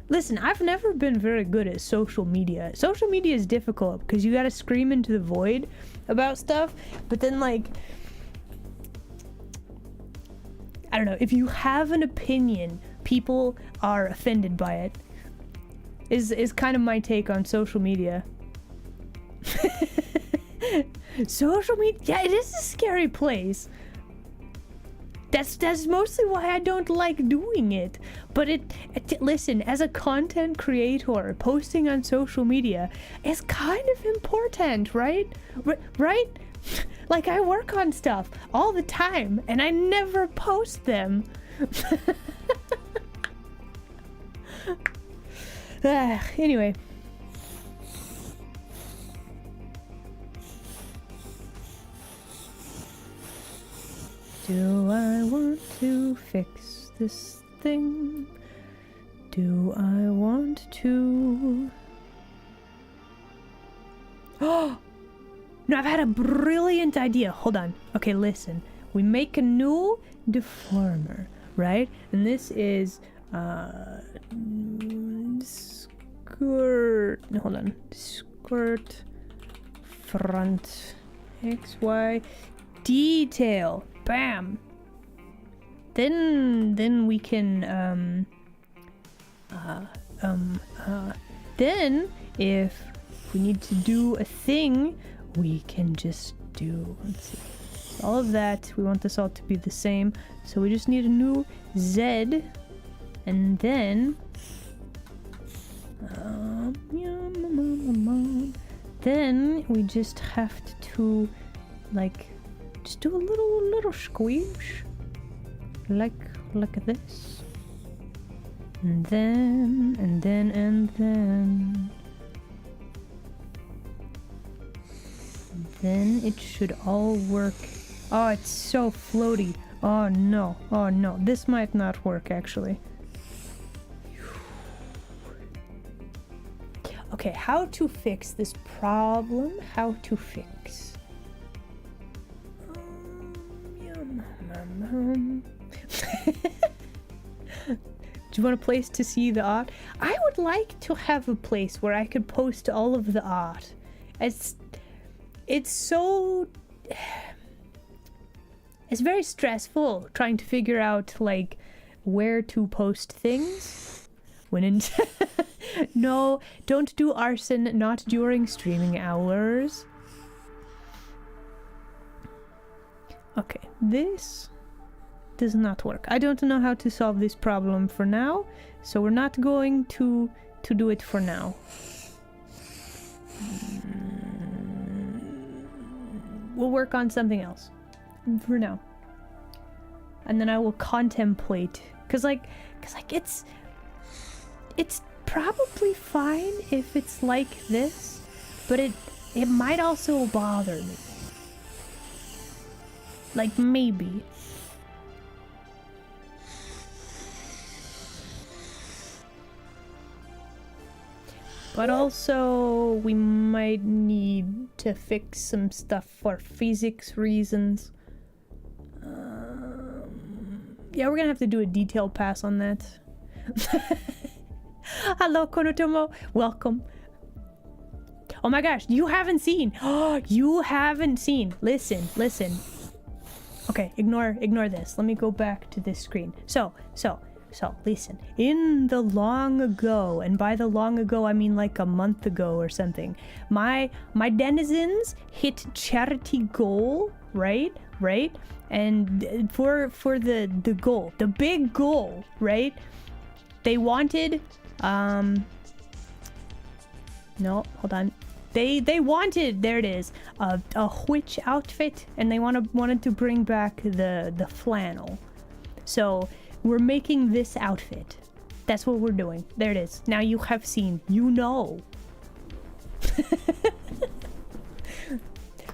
listen, I've never been very good at social media. Social media is difficult because you gotta scream into the void about stuff, but then like, I don't know, if you have an opinion, people are offended by it, is kind of my take on social media. Social media, yeah, it is a scary place. That's mostly why I don't like doing it. But listen, as a content creator, posting on social media is kind of important, right? Right? Like, I work on stuff all the time and I never post them. Anyway. Do I want to fix this thing? Do I want to... Oh! No, I've had a brilliant idea. Hold on. Okay, listen. We make a new deformer, right? And this is, skirt... No, hold on. Skirt... Front... XY... Detail. Bam. Then we can then if we need to do a thing, we can just do, let's see, all of that. We want this all to be the same, so we just need a new Z, and then then we just have to like just do a little squeeze like this, and then it should all work. Oh, it's so floaty. Oh no, this might not work actually. Okay, how to fix this problem? How to fix? Do you want a place to see the art? I would like to have a place where I could post all of the art. It's so... It's very stressful trying to figure out like where to post things when in No, don't do arson, not during streaming hours. Okay, this does not work. I don't know how to solve this problem for now, so we're not going to do it for now. We'll work on something else for now. And then I will contemplate, cause like it's probably fine if it's like this, but it might also bother me. Like maybe. But also we might need to fix some stuff for physics reasons. Yeah, we're gonna have to do a detailed pass on that. Hello, Konotomo. Welcome. Oh my gosh, you haven't seen. Oh, you haven't seen. Listen. Okay, ignore this. Let me go back to this screen. So, listen. In the long ago, and by the long ago, I mean like a month ago or something, my denizens hit charity goal, right? And for the goal, the big goal, right? They wanted, no, hold on. They wanted, there it is, a witch outfit, and they wanted to bring back the flannel. So we're making this outfit. That's what we're doing. There it is. Now you have seen, you know.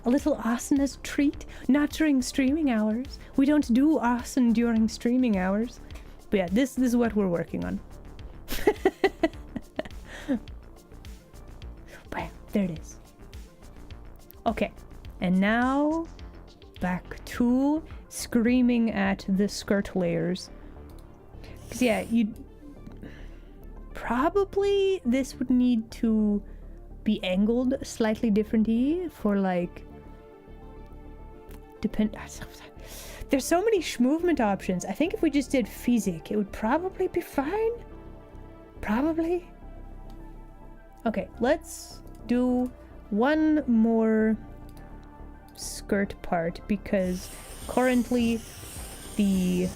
A little asanas treat, not during streaming hours. We don't do asana during streaming hours. But yeah, this is what we're working on. Bam, there it is. Okay, and now back to screaming at the skirt layers. Because yeah, probably this would need to be angled slightly differently for like there's so many movement options. I think if we just did physic, it would probably be fine. Probably. Okay, let's do one more skirt part because currently the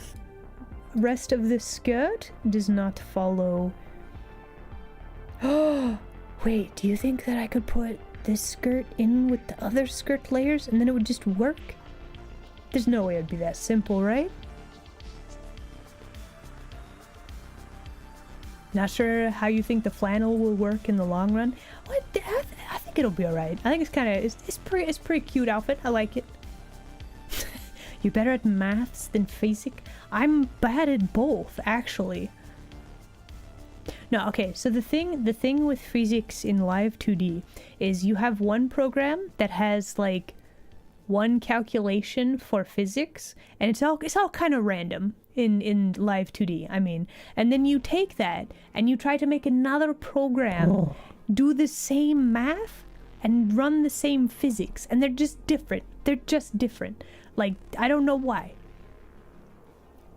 rest of the skirt does not follow. Oh, wait, do you think that I could put this skirt in with the other skirt layers and then it would just work? There's no way it'd be that simple, right? Not sure how you think the flannel will work in the long run. What? I think it'll be alright. I think it's kind of it's pretty cute outfit. I like it. You're better at maths than physics. I'm bad at both, actually. No, okay. So the thing with physics in Live 2D is you have one program that has like one calculation for physics, and it's all kind of random in Live 2D. I mean, and then you take that and you try to make another program do the same math and run the same physics, and they're just different. Like, I don't know why.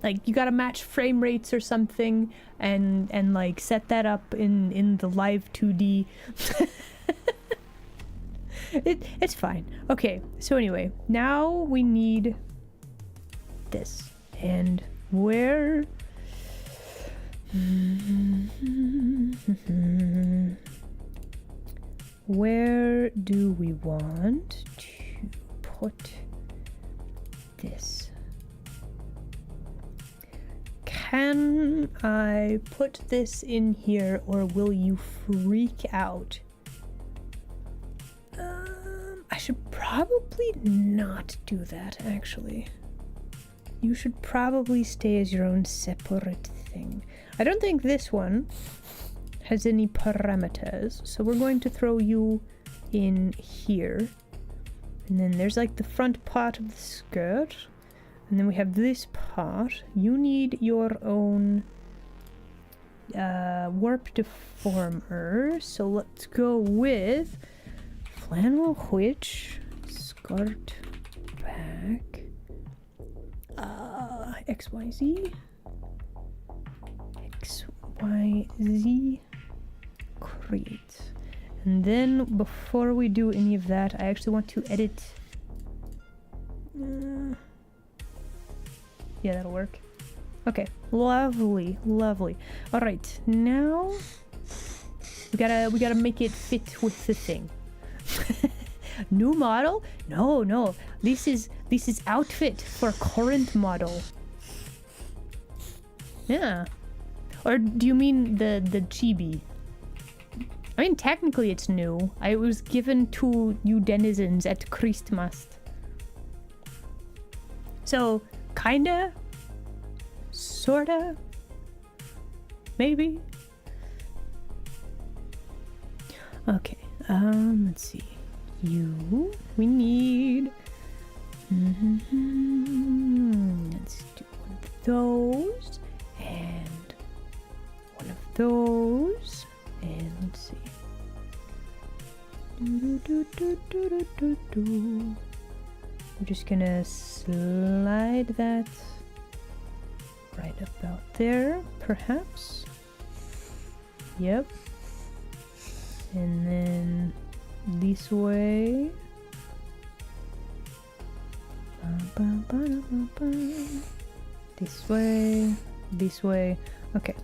Like, you gotta match frame rates or something and like set that up in the Live 2D. It's fine. Okay, so anyway, now we need this. And where do we want to put this? Can I put this in here or will you freak out? I should probably not do that, actually. You should probably stay as your own separate thing. I don't think this one has any parameters, so we're going to throw you in here. And then there's like the front part of the skirt. And then we have this part. You need your own warp deformer. So let's go with flannel witch, skirt back, XYZ, Great. And then before we do any of that, I actually want to edit. Yeah, that'll work. Okay, lovely, lovely. All right, now we gotta make it fit with the thing. New model? No. This is outfit for current model. Yeah. Or do you mean the chibi? I mean, technically it's new. I was given to you denizens at Christmas. So, kinda, sorta, maybe. Okay, let's see. We need. Let's do one of those and one of those, and let's see. I'm just gonna slide that right about there, perhaps. Yep. And then this way. This way. Okay.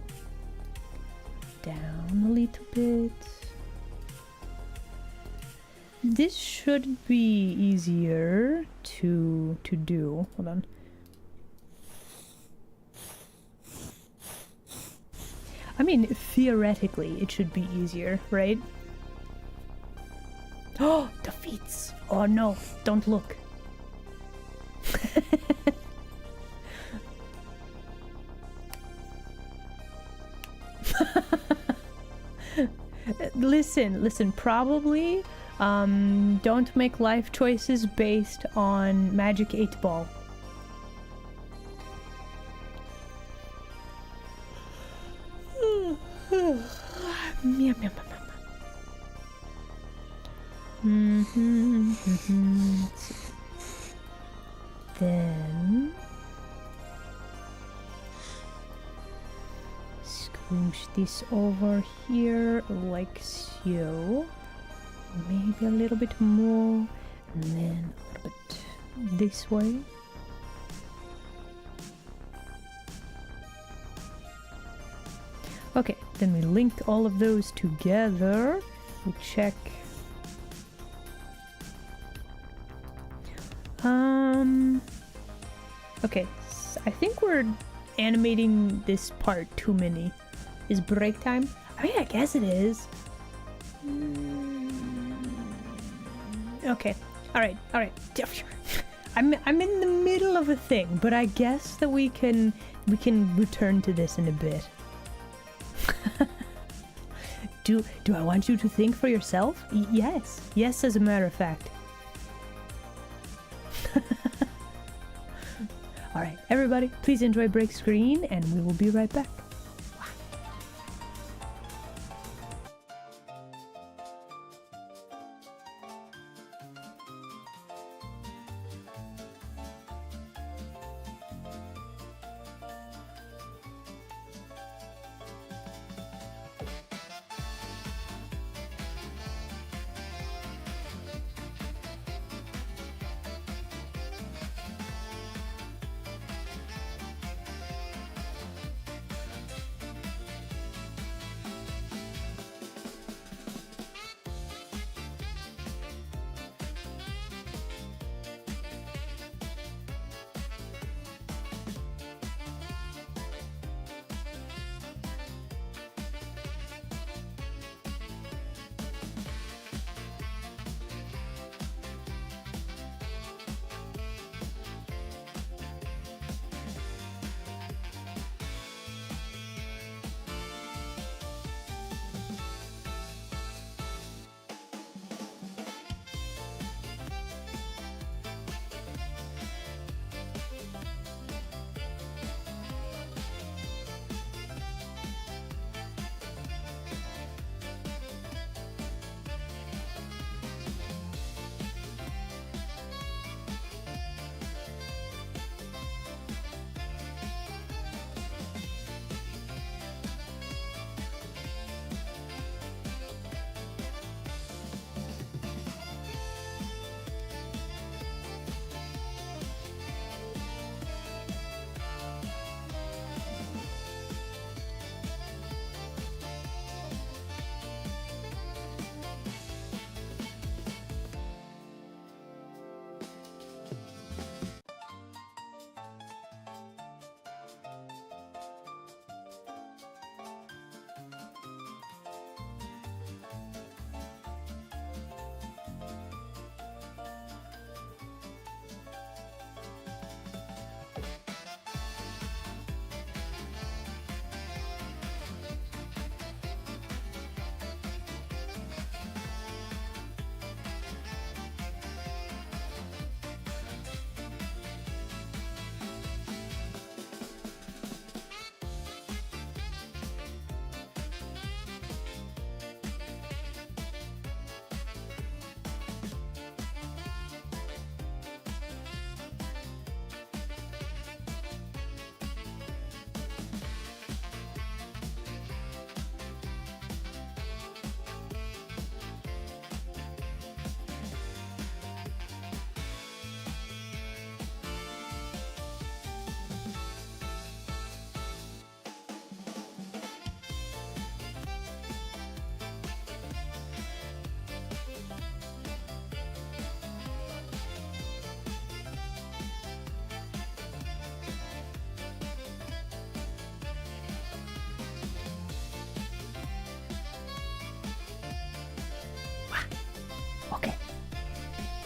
Down a little bit. This should be easier to do. Hold on. I mean, theoretically, it should be easier, right? Oh, the feet! Oh no, don't look. Listen, probably don't make life choices based on Magic 8 Ball. Let's see. Then scoosh this over here like so. Maybe a little bit more, and then a little bit this way. Okay, then we link all of those together. We check. Okay, I think we're animating this part too many. Is break time? I mean, I guess it is. Okay, all right. I'm in the middle of a thing, but I guess that we can return to this in a bit. Do I want you to think for yourself? Yes, as a matter of fact. All right, everybody, please enjoy break screen, and we will be right back.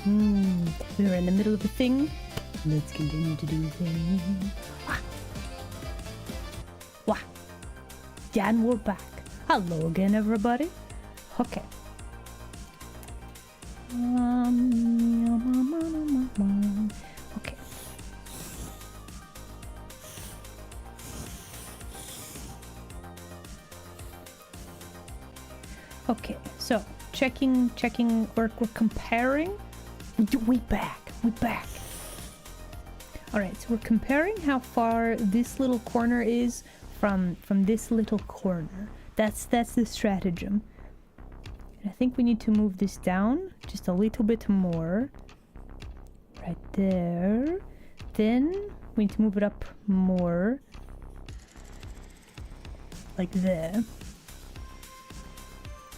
We were in the middle of a thing. Let's continue to do things. Wah. Wah. Yeah, and we're back. Hello again, everybody. Okay. Okay. Okay, so checking, we're comparing. We back. All right, so we're comparing how far this little corner is from this little corner. That's the stratagem. And I think we need to move this down just a little bit more. Right there. Then we need to move it up more. Like there.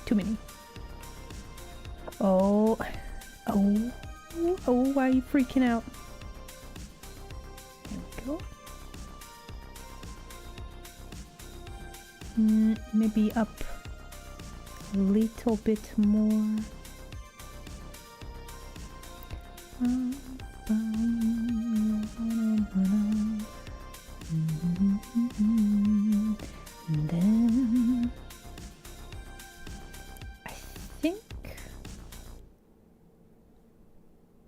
Too many. Oh, why are you freaking out? There we go. Maybe up a little bit more. And then I think,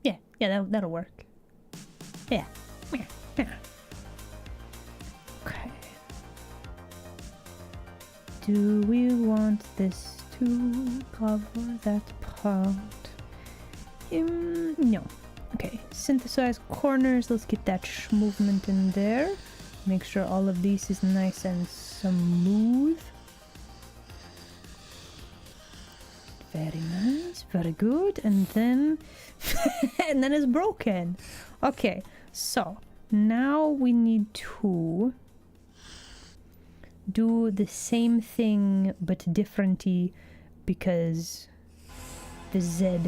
yeah, that'll work. Yeah. Okay. Do we want this to cover that part? No. Okay, synthesize corners. Let's get that movement in there. Make sure all of these is nice and smooth. Very nice, very good. And then and then it's broken. Okay, so now we need to do the same thing but differently, because the Z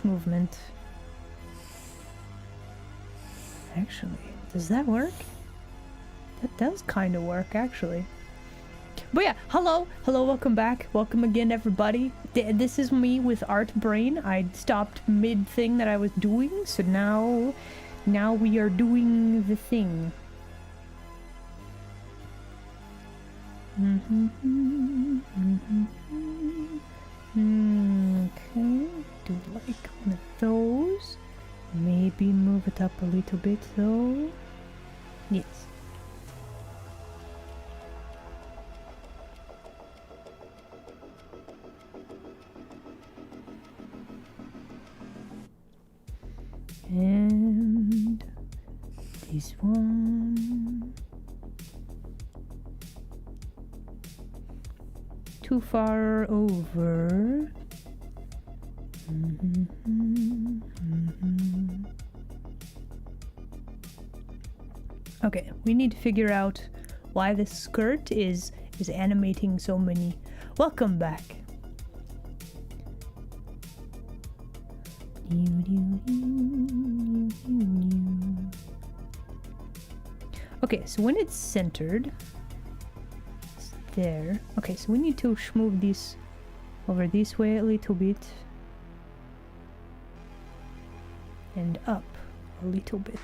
movement. Actually, does that work? That does kind of work, actually. But yeah, hello, welcome back. Welcome again, everybody. This is me with Art Brain. I stopped mid-thing that I was doing, so now we are doing the thing. Okay, do like one of those. Maybe move it up a little bit though. Yes. And this one. Too far over. Okay, we need to figure out why the skirt is animating so many. Welcome back. Okay, so when it's centered, it's there. Okay, so we need to move this over this way a little bit and up a little bit.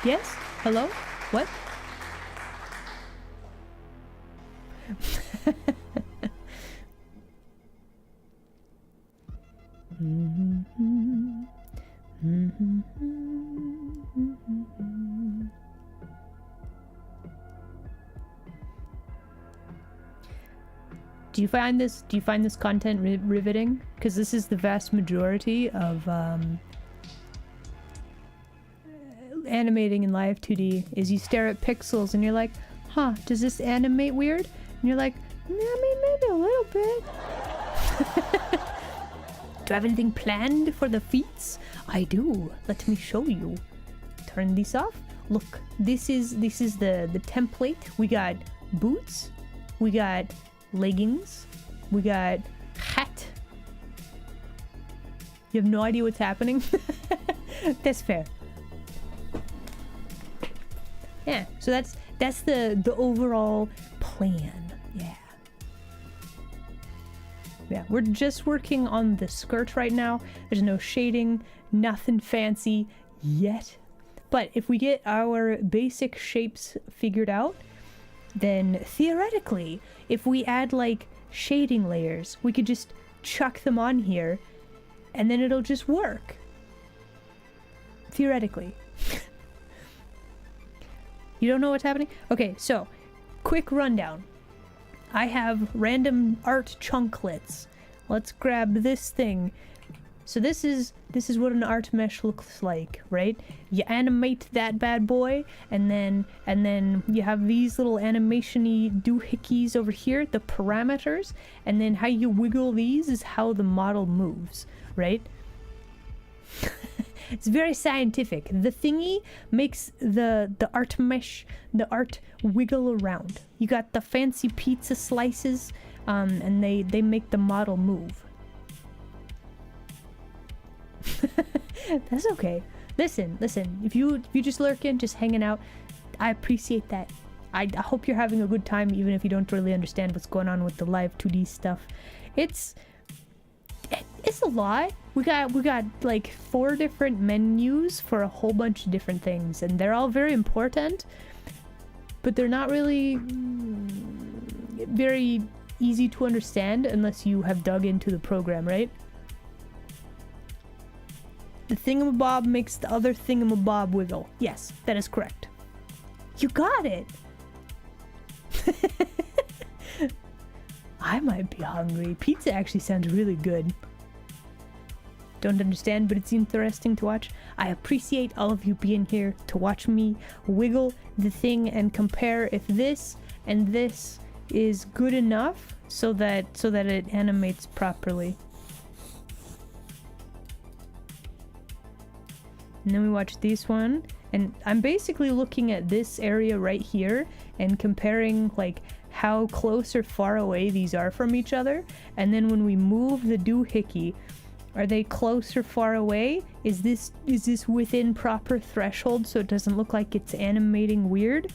Yes? Hello? What? Do you find this content riveting? Because this is the vast majority of animating in live 2D is you stare at pixels and you're like, huh, does this animate weird? And you're like, maybe a little bit. Do I have anything planned for the feats? I do. Let me show you. Turn this off. Look, this is the template. We got boots. We got leggings. We got hat. You have no idea what's happening? That's fair. Yeah, so that's the overall plan. Yeah. Yeah, we're just working on the skirt right now. There's no shading, nothing fancy yet. But if we get our basic shapes figured out, then theoretically, if we add like shading layers, we could just chuck them on here and then it'll just work. Theoretically. You don't know what's happening? Okay, so quick rundown. I have random art chunklets. Let's grab this thing. So this is what an art mesh looks like, right? You animate that bad boy, and then you have these little animation-y doohickeys over here, the parameters, and then how you wiggle these is how the model moves, right? It's very scientific. The thingy makes the art mesh, the art wiggle around. You got the fancy pizza slices, and they make the model move. That's okay. Listen. If you just lurking, just hanging out, I appreciate that. I hope you're having a good time, even if you don't really understand what's going on with the live 2D stuff. It's a lot. We got like 4 different menus for a whole bunch of different things, and they're all very important, but they're not really very easy to understand unless you have dug into the program, right? The thingamabob makes the other thingamabob wiggle. Yes, that is correct. You got it! I might be hungry. Pizza actually sounds really good. Don't understand, but it's interesting to watch. I appreciate all of you being here to watch me wiggle the thing and compare if this and this is good enough so that it animates properly. And then we watch this one, and I'm basically looking at this area right here and comparing like how close or far away these are from each other, and then when we move the doohickey, are they close or far away? Is this within proper threshold so it doesn't look like it's animating weird?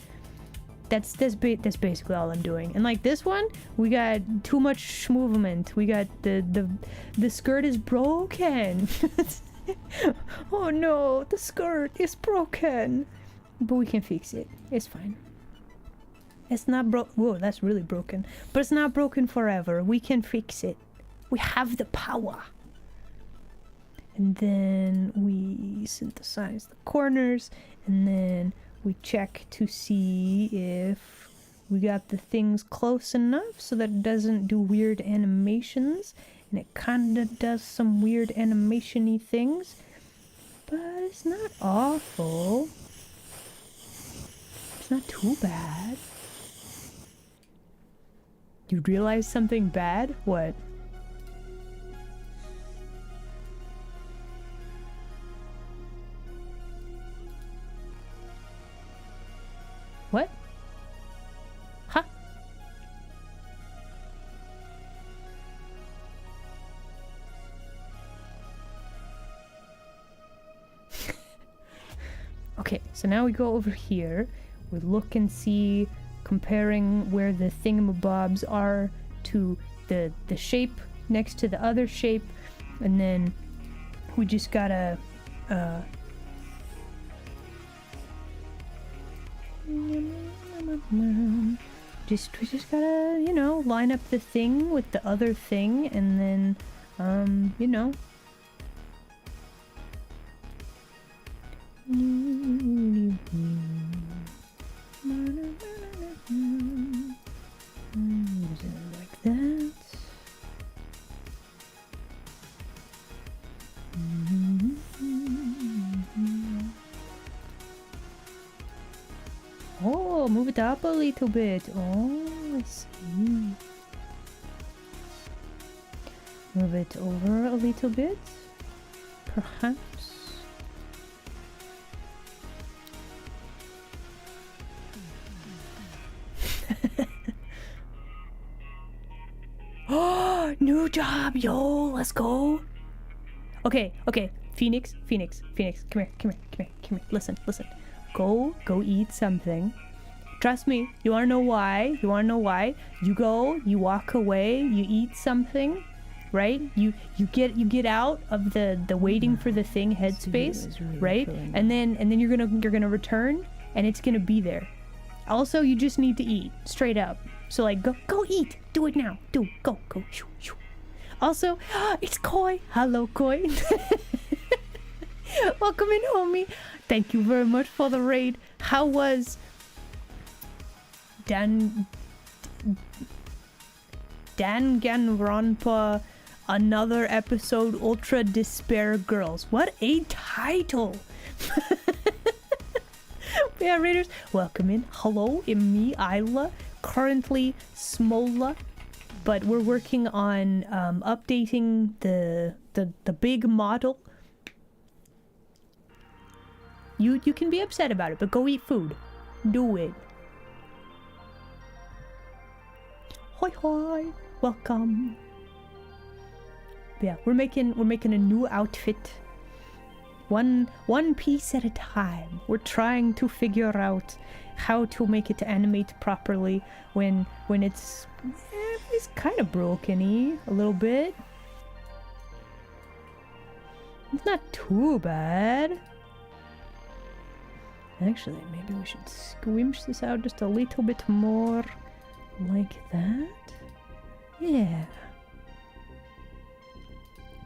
That's basically all I'm doing. And like this one, we got too much movement. We got the skirt is broken. Oh no, the skirt is broken. But we can fix it. It's fine. It's not whoa, that's really broken. But it's not broken forever. We can fix it. We have the power. And then we synthesize the corners, and then we check to see if we got the things close enough so that it doesn't do weird animations. And it kinda does some weird animation-y things, but it's not awful. It's not too bad. You realize something bad? What? What? Huh? Okay, so now we go over here. We look and see, comparing where the thingamabobs are to the shape next to the other shape, and then we just gotta we just gotta, you know, line up the thing with the other thing, and then you know, like that. Oh, move it up a little bit. Oh, I see. Move it over a little bit, perhaps. Oh, new job, yo, let's go. Okay, Phoenix, come here. Listen. Go eat something. Trust me, you wanna know why? You go, you walk away, you eat something, right? You get out of the waiting for the thing headspace, is really right? filling And then you're gonna return, and it's gonna be there. Also, you just need to eat straight up. So like, go eat. Do it now. Go. Shoo, shoo. Also, it's Koi. Hello, Koi. Welcome in, homie. Thank you very much for the raid. How was Danganronpa, another episode, Ultra Despair Girls? What a title! Yeah, Raiders, welcome in. Hello, I'm me, Isla. Currently Smola, but we're working on updating the big model. You can be upset about it, but go eat food. Do it. Hoi hoi, welcome. Yeah, we're making a new outfit. One piece at a time. We're trying to figure out how to make it animate properly when it's kind of broken-y a little bit. It's not too bad. Actually, maybe we should squinch this out just a little bit more, like that. Yeah.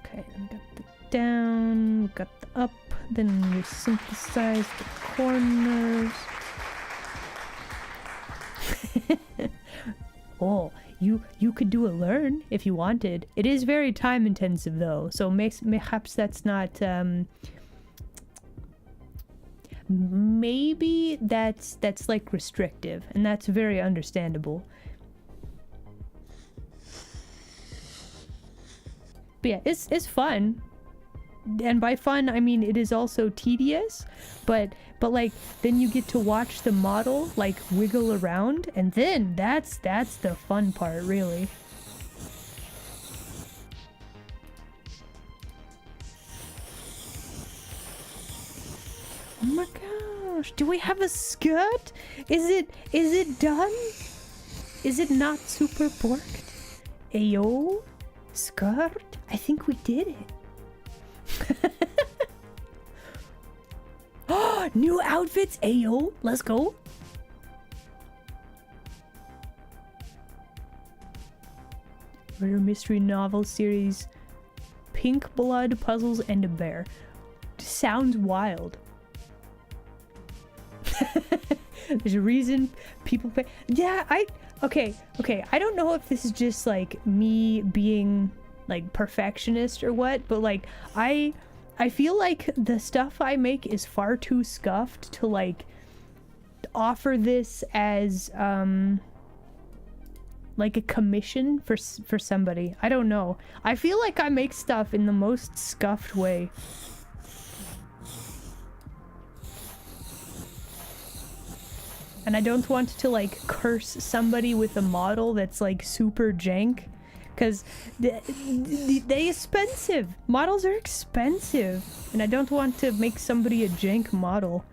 Okay, then we got the down, we got the up, then we synthesize the corners. Oh, you could do a learn if you wanted. It is very time intensive though, so perhaps that's not maybe that's like restrictive, and that's very understandable. But yeah, it's fun. And by fun, I mean it is also tedious, but like then you get to watch the model like wiggle around, and then that's the fun part, really. Oh my gosh, do we have a skirt? Is it done? Is it not super porked? Ayo, skirt? I think we did it. Oh, new outfits! Ayo, let's go. Murder mystery novel series, Pink Blood Puzzles and a Bear. Sounds wild. There's a reason people pay. Yeah, okay. I don't know if this is just like me being like perfectionist or what, but like I feel like the stuff I make is far too scuffed to like offer this as like a commission for somebody. I don't know. I feel like I make stuff in the most scuffed way. And I don't want to like curse somebody with a model that's like super jank, because they expensive. Models are expensive, and I don't want to make somebody a jank model.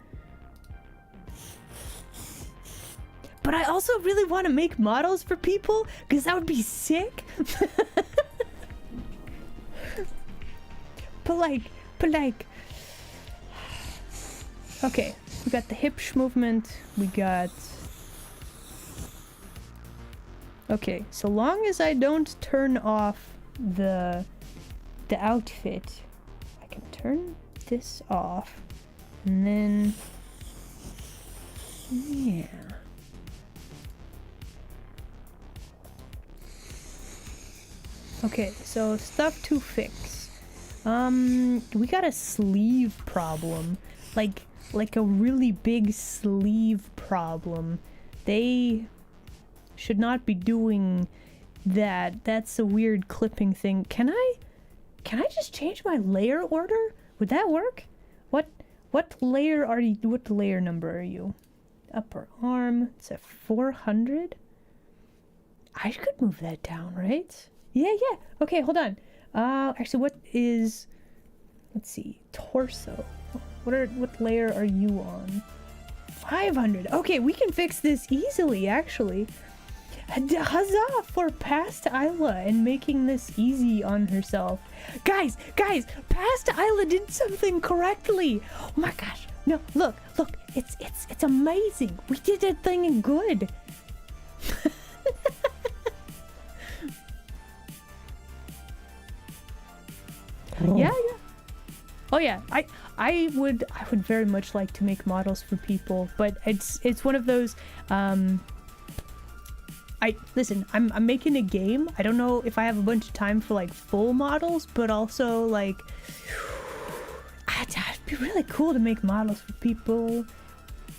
But I also really want to make models for people, because that would be sick. But like, okay, we got the hip movement, we got... Okay, so long as I don't turn off the outfit, I can turn this off, and then... Yeah. Okay, so stuff to fix. We got a sleeve problem. Like a really big sleeve problem. They should not be doing that. That's a weird clipping thing. Can I just change my layer order? Would that work? What layer are you? What layer number are you? Upper arm. It's at 400. I could move that down, right? Yeah. Okay, hold on. Actually, what is... Let's see. Torso. What layer are you on? 500. Okay, we can fix this easily, actually. Huzzah for past Isla and making this easy on herself. Guys, past Isla did something correctly. Oh my gosh. No, look, it's amazing. We did that thing good. Yeah. Oh yeah, I would very much like to make models for people, but it's one of those listen, I'm making a game. I don't know if I have a bunch of time for like full models, but also like it'd be really cool to make models for people.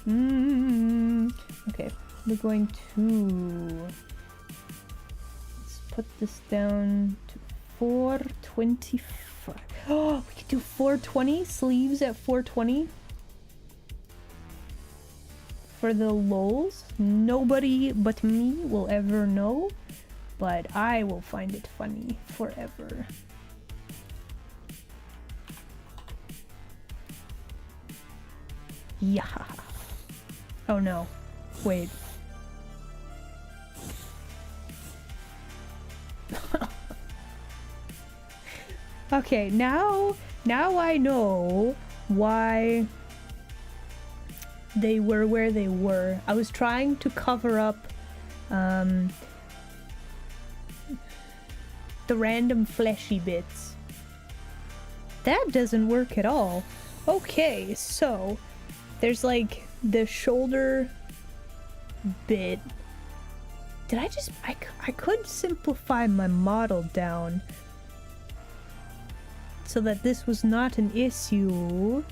Okay, we're going to let's put this down to 425. Oh, we could do 420 sleeves at 420 for the lols. Nobody but me will ever know, but I will find it funny forever. Yeah. Oh no. Wait. Okay, now I know why they were where they were. I was trying to cover up the random fleshy bits. That doesn't work at all. Okay, so there's like the shoulder bit. Did I just I could simplify my model down so that this was not an issue.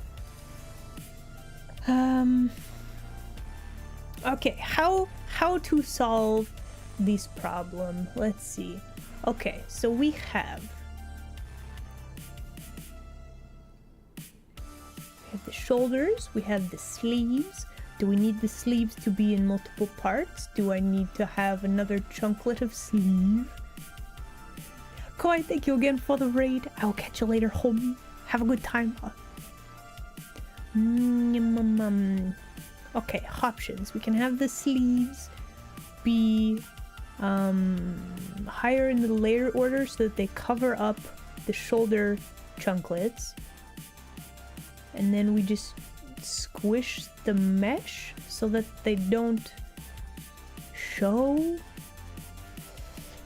Okay, how to solve this problem? Let's see. Okay, so we have the shoulders, we have the sleeves. Do we need the sleeves to be in multiple parts? Do I need to have another chunklet of sleeve? Koi, thank you again for the raid. I will catch you later, homie. Have a good time. Okay, options. We can have the sleeves be higher in the layer order so that they cover up the shoulder chunklets. And then we just squish the mesh so that they don't show.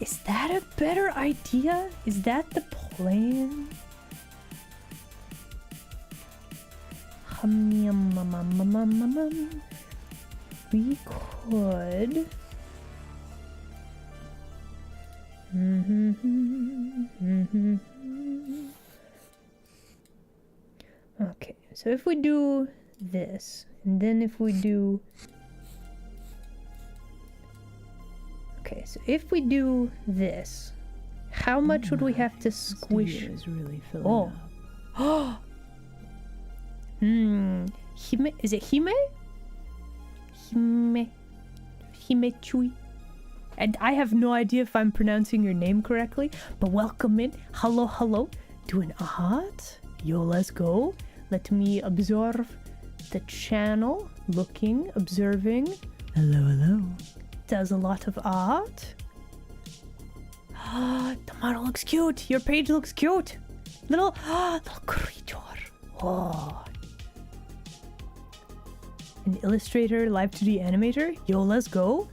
Is that a better idea? Is that the plan? We could. Okay, so if we do this, and then if we do. Okay, so if we do this, how much would we have to squish? Is really filling Oh. up. Oh. Hime, is it Hime? Himechui. And I have no idea if I'm pronouncing your name correctly, but welcome in. Hello. Doing a heart? Yo, let's go. Let me observe the channel. Looking, observing. Hello. Does a lot of art. The model looks cute. Your page looks cute. Little creature. Oh. An illustrator, live 2D animator. Yo, let's go.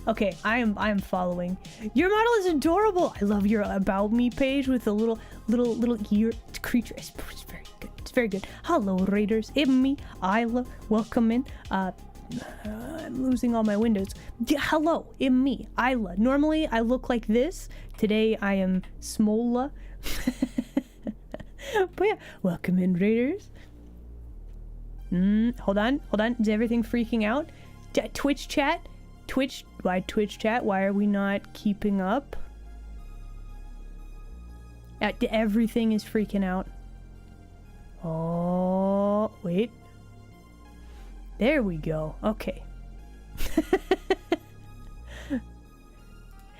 Okay, I am following. Your model is adorable. I love your about me page with the little ear creature. It's very good. It's very good. Hello, raiders. It's me, Isla. Welcome in. I'm losing all my windows. Hello, it's me, Isla. Normally I look like this. Today I am Smola. But yeah, welcome in, raiders. Hold on. Is everything freaking out? Twitch chat? Why Twitch chat? Why are we not keeping up? Everything is freaking out. Oh, wait. There we go. Okay.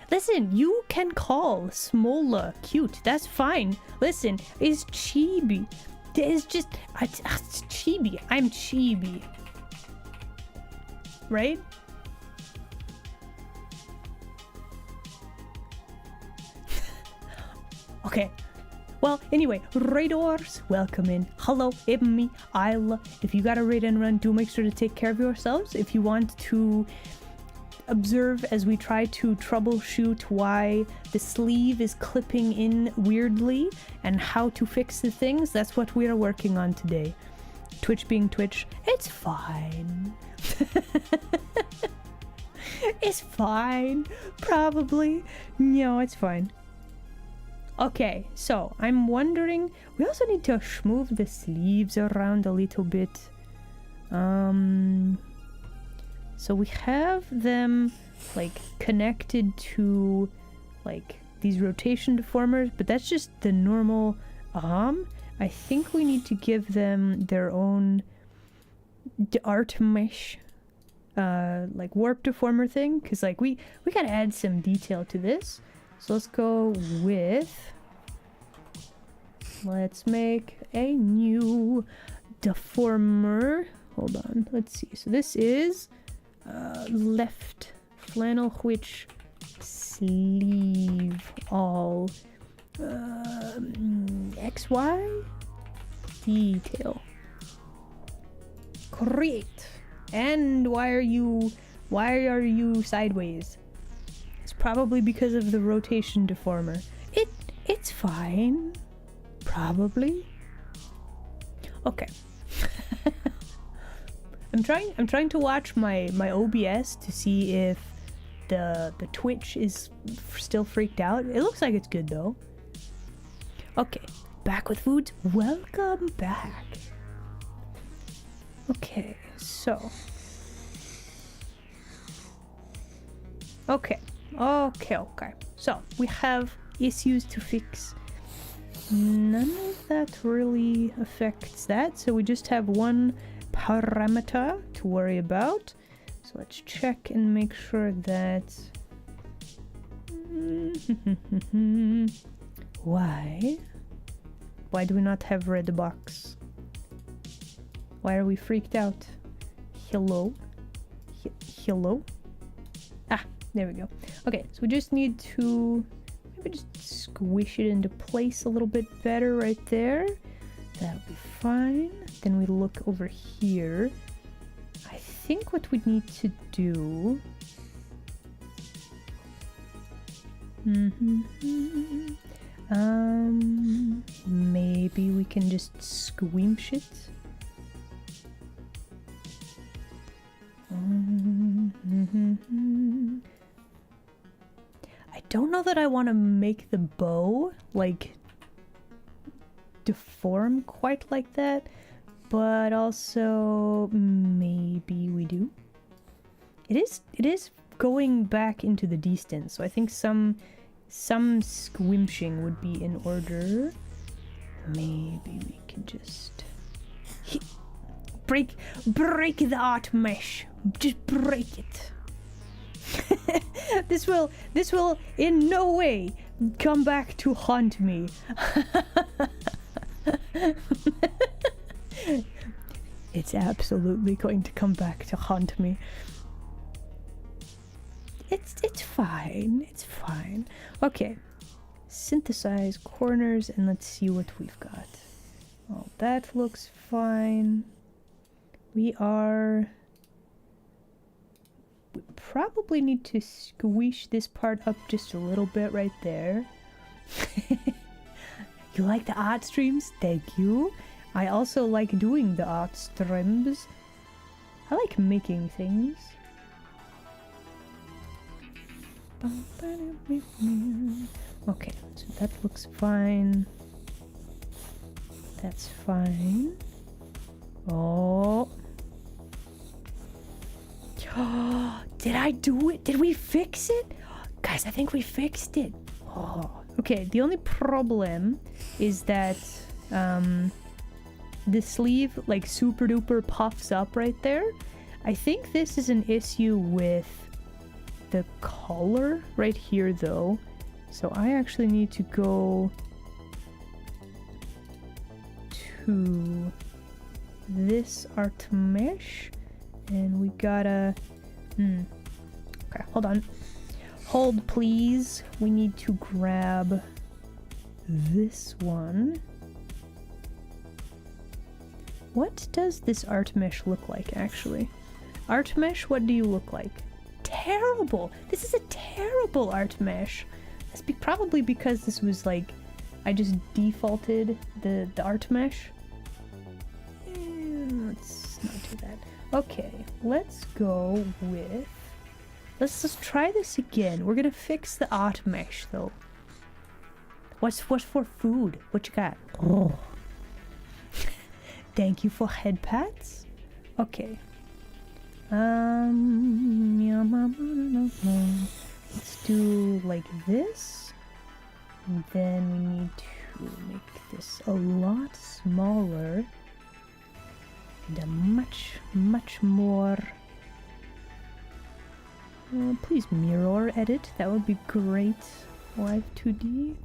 Listen, you can call Smola cute. That's fine. Listen, it's chibi. It's just it's chibi. I'm chibi. Right? Okay. Well, anyway, raiders, welcome in. Hello, it's me, Isla. If you got a raid and run, do make sure to take care of yourselves. If you want to observe as we try to troubleshoot why the sleeve is clipping in weirdly and how to fix the things, that's what we are working on today. Twitch being Twitch, it's fine. It's fine. Probably. No, it's fine. Okay, so I'm wondering, we also need to move the sleeves around a little bit. So we have them like connected to like these rotation deformers, but that's just the normal arm. I think we need to give them their own art mesh like warp deformer thing, because like we gotta add some detail to this. So let's go with, let's make a new deformer. Hold on, let's see. So this is left flannel which sleeve all XY detail. Great. And why are you sideways? It's probably because of the rotation deformer. It's fine. Probably. Okay. I'm trying to watch my OBS to see if the Twitch is still freaked out. It looks like it's good though. Okay, back with food. Welcome back. Okay, so. Okay. So we have issues to fix. None of that really affects that, so we just have one parameter to worry about. So let's check and make sure that why do we not have red box? Why are we freaked out? Hello? Ah, there we go. Okay, so we just need to maybe just squish it into place a little bit better right there. That'll be fine. Then we look over here. I think what we need to do... maybe we can just squinch it. I don't know that I want to make the bow like deform quite like that, but also maybe we do. It is going back into the distance, so I think some squinching would be in order. Maybe we can just break the art mesh. Just break it. This will in no way come back to haunt me. It's absolutely going to come back to haunt me. It's fine. It's fine. Okay. Synthesize corners and let's see what we've got. Oh, that looks fine. We probably need to squish this part up just a little bit right there. You like the art streams? Thank you. I also like doing the art streams. I like making things. Okay, so that looks fine. That's fine. Oh. Did I do it? Did we fix it? Guys, I think we fixed it. Oh. Okay, the only problem is that the sleeve like super duper puffs up right there. I think this is an issue with the collar right here though. So I actually need to go to this art mesh and we gotta okay, hold on. Hold please. We need to grab this one. What does this art mesh look like, actually? Art mesh, what do you look like? Terrible! This is a terrible art mesh. That's probably because this was like, I just defaulted the art mesh. Let's not do that. Okay, let's go with... Let's just try this again. We're gonna fix the art mesh, though. What's for food? What you got? Oh. Thank you for head pats. Okay. Let's do like this. And then we need to make this a lot smaller. And a much, much more... please mirror edit. That would be great. Live 2D.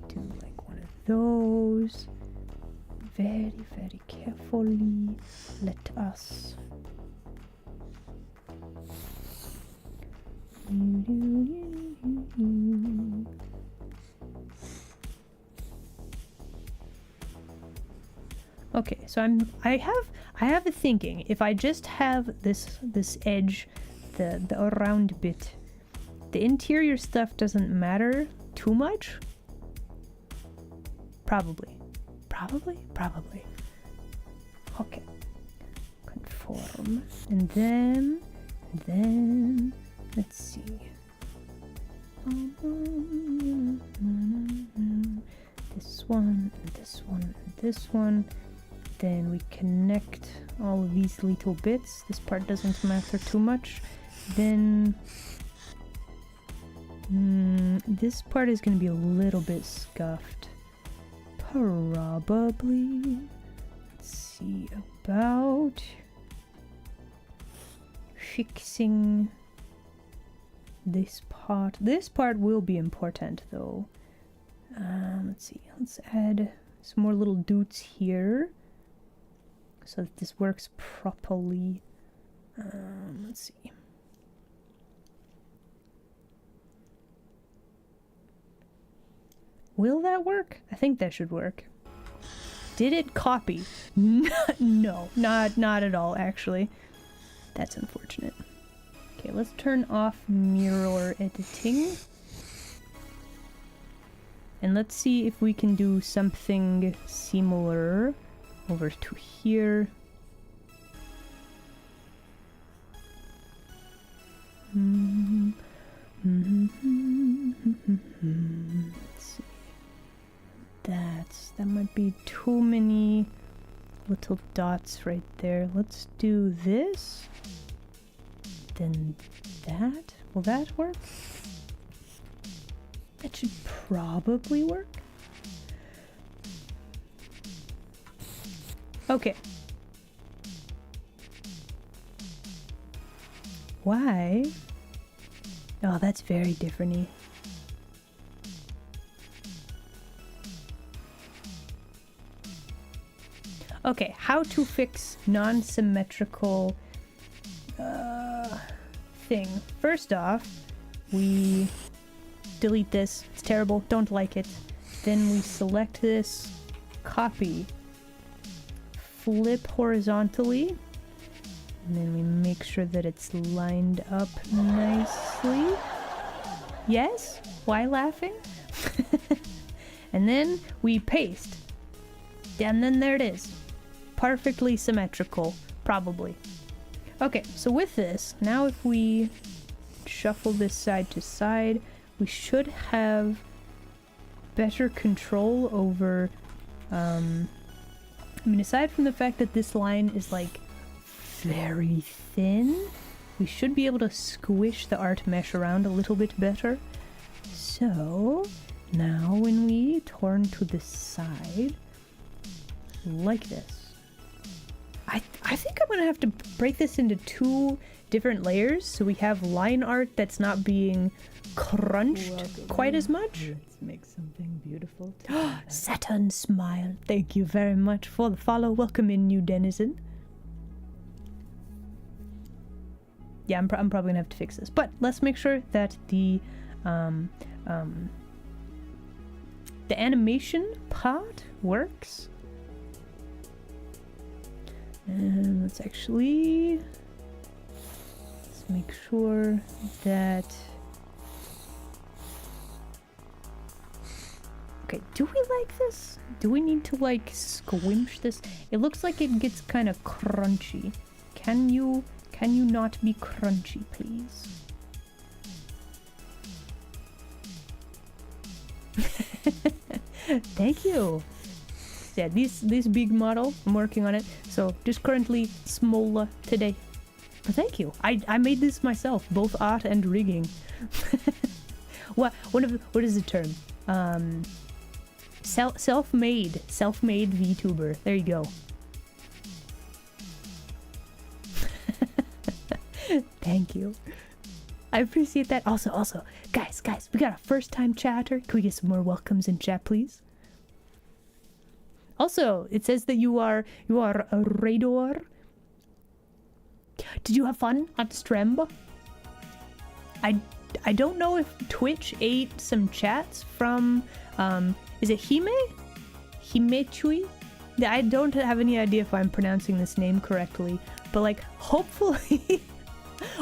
Do like one of those. Very, very carefully. Let us. Okay, so I have a thinking. If I just have this edge, the round bit, the interior stuff doesn't matter too much. Probably. Okay. Conform. And then let's see. This one, and this one, and this one. Then we connect all of these little bits. This part doesn't matter too much. Then this part is going to be a little bit scuffed. Probably. Let's see about fixing this part. This part will be important though. Let's see. Let's add some more little doots here so that this works properly. Let's see. Will that work? I think that should work. Did it copy? No, not at all, actually. That's unfortunate. Okay, let's turn off mirror editing. And let's see if we can do something similar over to here. Let's see. That might be too many little dots right there. Let's do this. Then that. Will that work? That should probably work. Okay. Why? Oh, that's very different-y. Okay, how to fix non-symmetrical thing. First off, we delete this. It's terrible. Don't like it. Then we select this, copy, flip horizontally, and then we make sure that it's lined up nicely. Yes? Why laughing? And then we paste. And then there it is. Perfectly symmetrical, probably. Okay, so with this, now if we shuffle this side to side, we should have better control over, I mean, aside from the fact that this line is like very thin, we should be able to squish the art mesh around a little bit better. So now when we turn to the side, like this, I think I'm gonna have to break this into 2 different layers so we have line art that's not being crunched quite as much. Let's make something beautiful. Saturn smile. Thank you very much for the follow. Welcome in, new denizen. Yeah, I'm probably gonna have to fix this, but let's make sure that the the animation part works. And let's make sure that... Okay, do we like this? Do we need to like squinch this? It looks like it gets kind of crunchy. Can you not be crunchy, please? Thank you. Yeah, this big model, I'm working on it. So just currently smaller today. But thank you. I made this myself, both art and rigging. What is the term? Self-made VTuber. There you go. Thank you. I appreciate that. Also, guys, we got a first-time chatter. Can we get some more welcomes in chat, please? Also, it says that you are a Rador. Did you have fun at Stremb? I don't know if Twitch ate some chats from is it Hime? Himechui? I don't have any idea if I'm pronouncing this name correctly, but like hopefully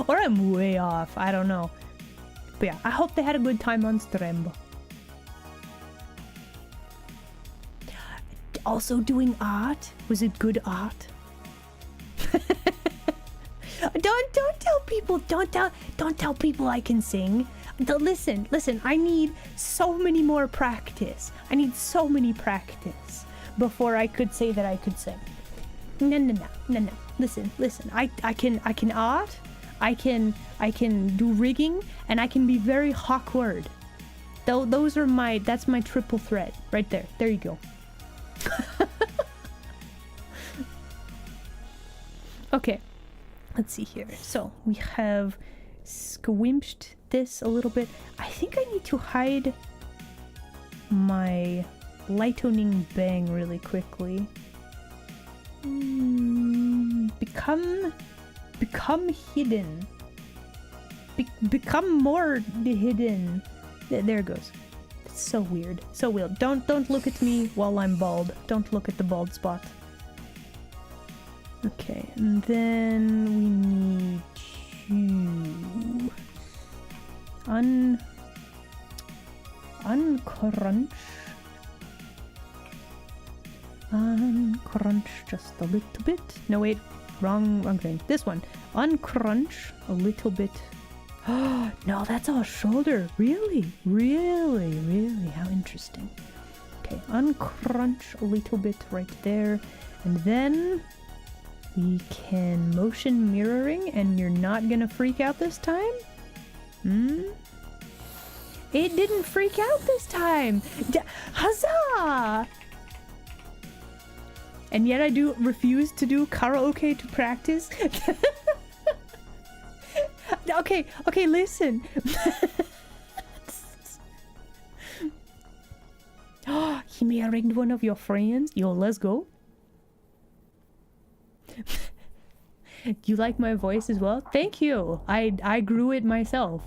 or I'm way off, I don't know. But yeah, I hope they had a good time on Stremb. Also doing art? Was it good art? Don't tell people, don't tell people I can sing. Listen, I need so many more practice. I need so many practice before I could say that I could sing. No. Listen. I can art, I can do rigging, and I can be very awkward. Those are that's my triple threat right there. There you go. Okay, let's see here. So we have squimped this a little bit. I think I need to hide my lightning bang really quickly. Become hidden. Become more hidden. There it goes. It's so weird. So weird. Don't look at me while I'm bald. Don't look at the bald spot. Okay, and then we need to uncrunch just a little bit. No, wait, wrong thing. This one. Uncrunch a little bit. Oh, no, that's our shoulder. Really? How interesting. Okay, uncrunch a little bit right there. And then we can motion mirroring, and you're not gonna freak out this time? It didn't freak out this time! Huzzah! And yet I refuse to do karaoke to practice? Okay, listen. Oh, he may have rigged one of your friends. Yo, let's go. You like my voice as well? Thank you. I grew it myself.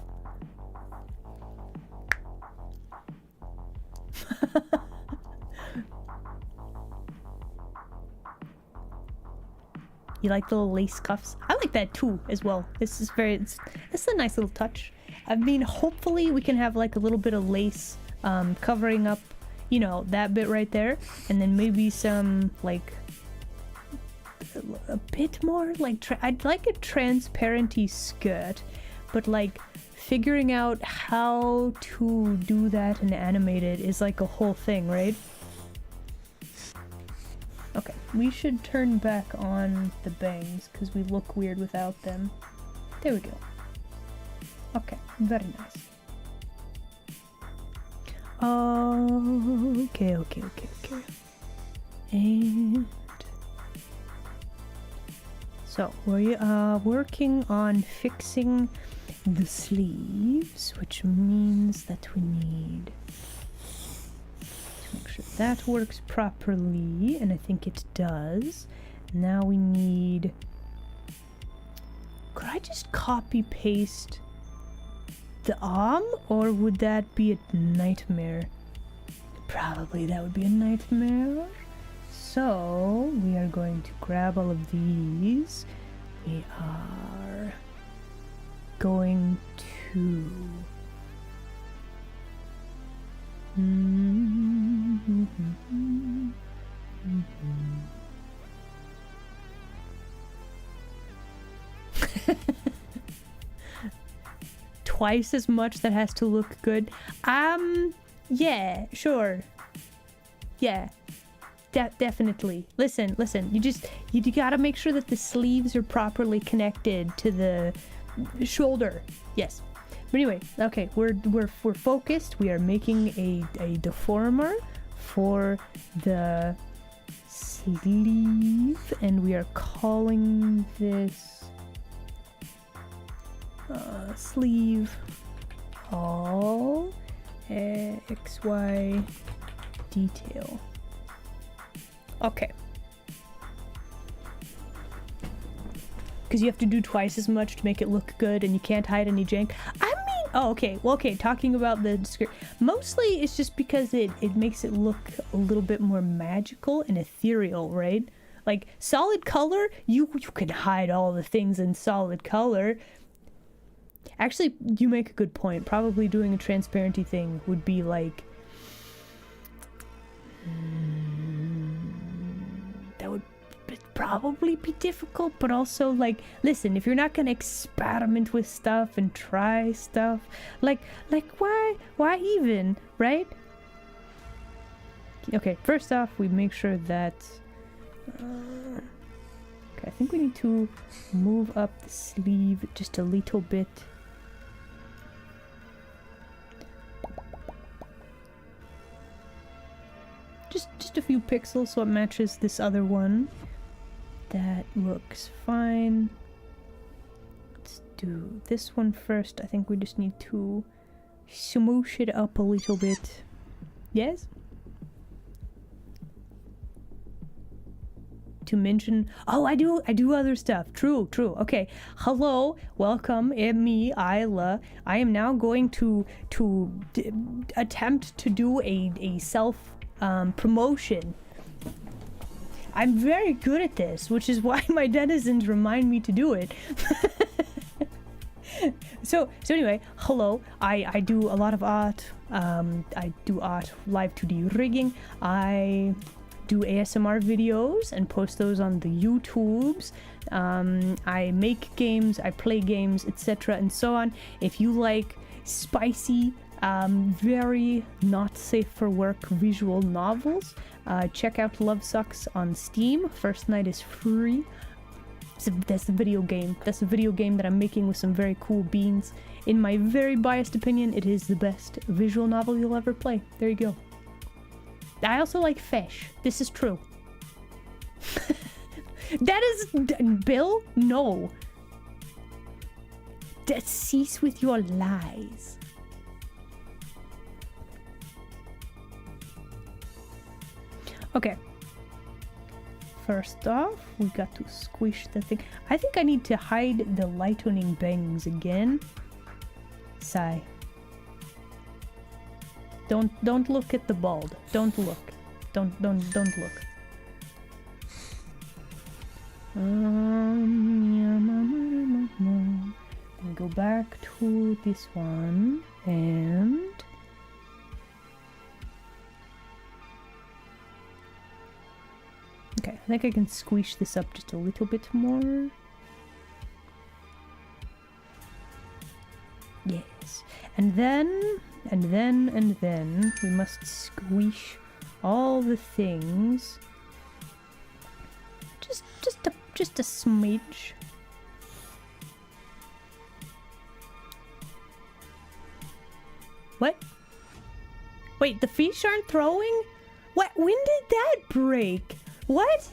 You like the little lace cuffs? I like that too as well. This is it's a nice little touch. I mean, hopefully we can have like a little bit of lace covering up, you know, that bit right there, and then maybe some like a bit more like I'd like a transparency skirt, but like figuring out how to do that and animate it is like a whole thing, right? Okay, we should turn back on the bangs because we look weird without them. There we go. Okay, very nice. Okay. And so we are working on fixing the sleeves, which means that we need to make sure that works properly, and I think it does. Now we need... Could I just copy paste the arm, or would that be a nightmare? Probably that would be a nightmare. So we are going to grab all of these. We are going to twice as much. That has to look good. Yeah, sure. Yeah. Definitely. Listen. You gotta make sure that the sleeves are properly connected to the shoulder. Yes. But anyway, okay, we're focused. We are making a deformer for the sleeve, and we are calling this sleeve all XY detail. Okay. Because you have to do twice as much to make it look good, and you can't hide any jank. I mean, oh, okay. Well, okay, talking about the script. Mostly it's just because it makes it look a little bit more magical and ethereal, right? Like, solid color, you can hide all the things in solid color. Actually, you make a good point. Probably doing a transparency thing would be like... that would probably be difficult, but also, like, listen, if you're not gonna experiment with stuff and try stuff, like why even, right? Okay, first off, we make sure that okay, I think we need to move up the sleeve just a little bit. Just a few pixels so it matches this other one. That looks fine. Let's do this one first. I think we just need to smoosh it up a little bit. Yes? To mention... Oh, I do other stuff. True. Okay. Hello. Welcome. Me, Isla. I am now going to attempt to do a self promotion. I'm very good at this, which is why my denizens remind me to do it. So anyway, hello. I do a lot of art. I do art, live 2D rigging. I do ASMR videos and post those on the YouTubes. I make games, I play games, etc. and so on. If you like spicy, very not safe for work visual novels, check out Love Sucks on Steam. First night is free. So that's the video game. That's the video game that I'm making with some very cool beans. In my very biased opinion, it is the best visual novel you'll ever play. There you go. I also like fish. This is true. That is... Bill? No. Cease with your lies. Okay. First off, we got to squish the thing. I think I need to hide the lightning bangs again. Sigh. Don't look at the bald. Don't look. Don't look. And go back to this one and okay, I think I can squish this up just a little bit more. Yes. And then we must squish all the things. Just a smidge. What? Wait, the fish aren't throwing? What? When did that break? What?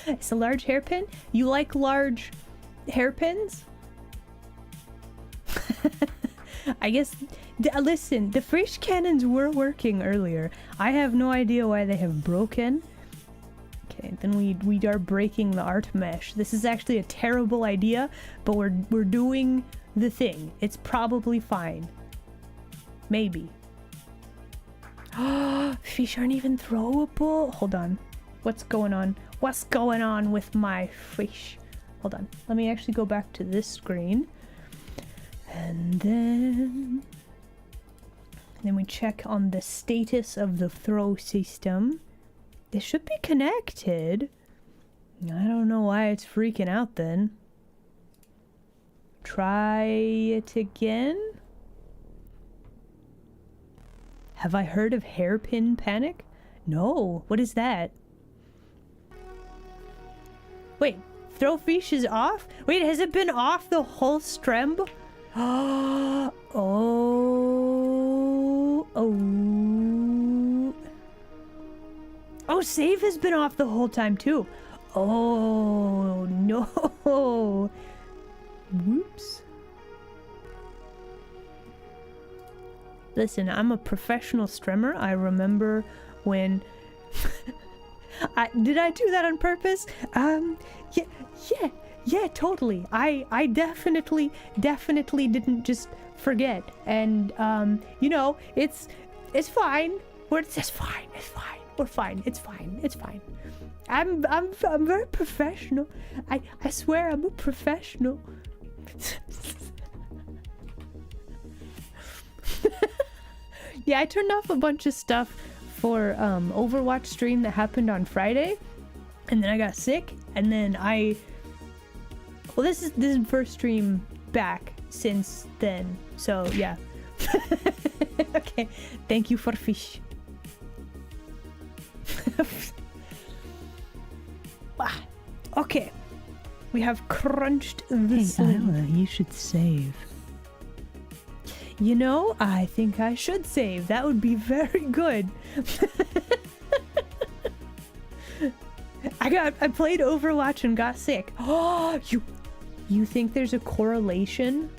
It's a large hairpin? You like large hairpins? I guess... listen, the fish cannons were working earlier. I have no idea why they have broken. Okay, then we are breaking the art mesh. This is actually a terrible idea, but we're doing the thing. It's probably fine. Maybe. Fish aren't even throwable. Hold on. What's going on? What's going on with my fish? Hold on. Let me actually go back to this screen. And then we check on the status of the throw system. They should be connected. I don't know why it's freaking out then. Try it again. Have I heard of hairpin panic? No. What is that? Wait, throw fish is off? Wait, has it been off the whole stream? Oh. Oh, save has been off the whole time too. Oh, no. Whoops. Listen, I'm a professional streamer. I remember when... Did I do that on purpose? Yeah, totally. I definitely didn't just forget. And, you know, it's fine. It's fine. We're fine. It's fine. I'm very professional. I swear I'm a professional. Yeah, I turned off a bunch of stuff for Overwatch stream that happened on Friday, and then I got sick, and then well, this is the first stream back since then, so yeah. Okay, thank you for fish. Okay, we have crunched the sleeve. Isla, you should save. You know, I think I should save. That would be very good. I played Overwatch and got sick. Oh, you think there's a correlation?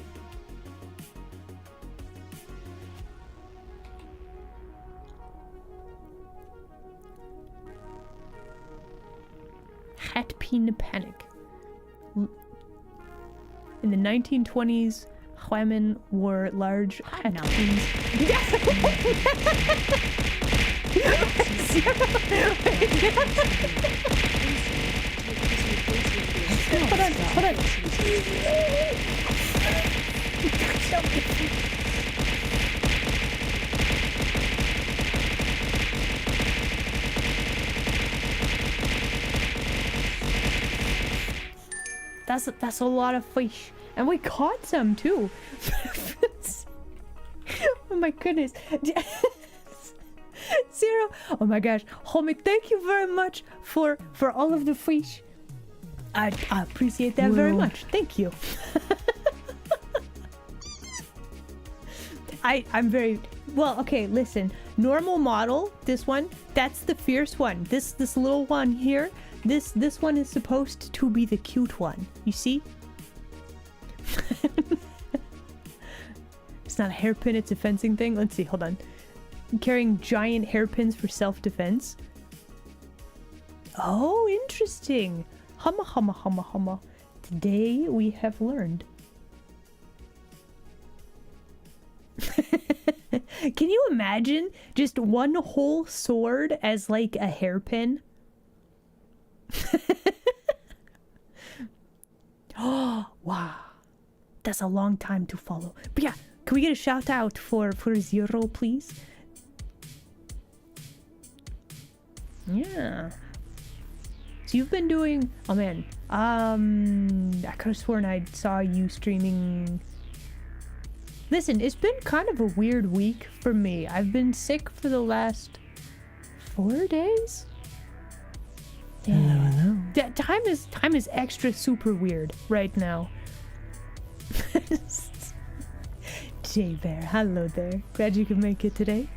Hatpin panic. In the 1920s, women wore large hat pins. Hold on. That's a lot of fish. And we caught some too. Oh my goodness. Zero. Oh my gosh. Homie, thank you very much for all of the fish. I appreciate that very much. Thank you. I'm very well. Okay, listen. Normal model. This one. That's the fierce one. This little one here. This one is supposed to be the cute one. You see? It's not a hairpin, it's a fencing thing. Let's see, hold on. I'm carrying giant hairpins for self-defense. Oh, interesting. Humma. Today we have learned. Can you imagine just one whole sword as like a hairpin? Oh, wow. That's a long time to follow. But yeah, can we get a shout out for Zero, please? Yeah. So you've been doing... Oh man. I could have sworn I saw you streaming... Listen, it's been kind of a weird week for me. I've been sick for the last 4 days? Yeah. Hello. That time is extra super weird right now. J-Bear, hello there. Glad you could make it today.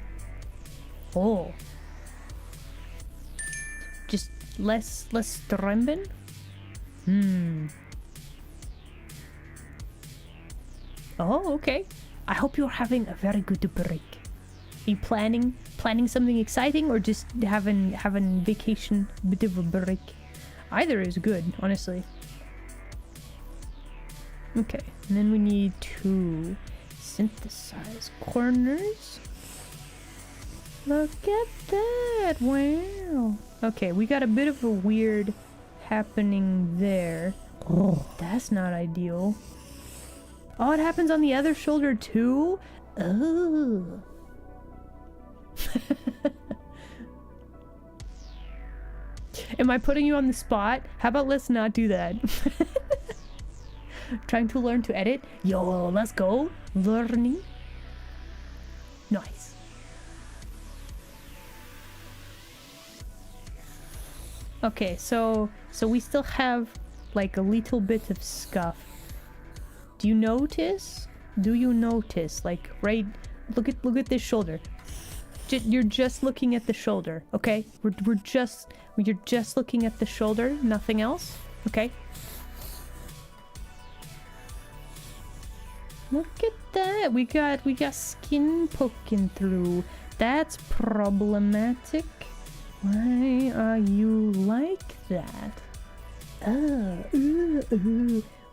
Oh. Just less Stremben? Oh, okay. I hope you're having a very good break. Are you planning something exciting or just having vacation, bit of a break? Either is good, honestly. Okay, and then we need to synthesize corners. Look at that! Wow. Okay, we got a bit of a weird happening there. Oh, That's not ideal. Oh, it happens on the other shoulder too? Oh. Am I putting you on the spot? How about let's not do that? Trying to learn to edit? Yo, let's go. Learning. Nice. Okay, so we still have like a little bit of scuff. Do you notice? Do you notice? Like right, look at this shoulder. You're just looking at the shoulder, okay? You're just looking at the shoulder, nothing else, okay? Look at that. We got skin poking through. That's problematic. Why are you like that?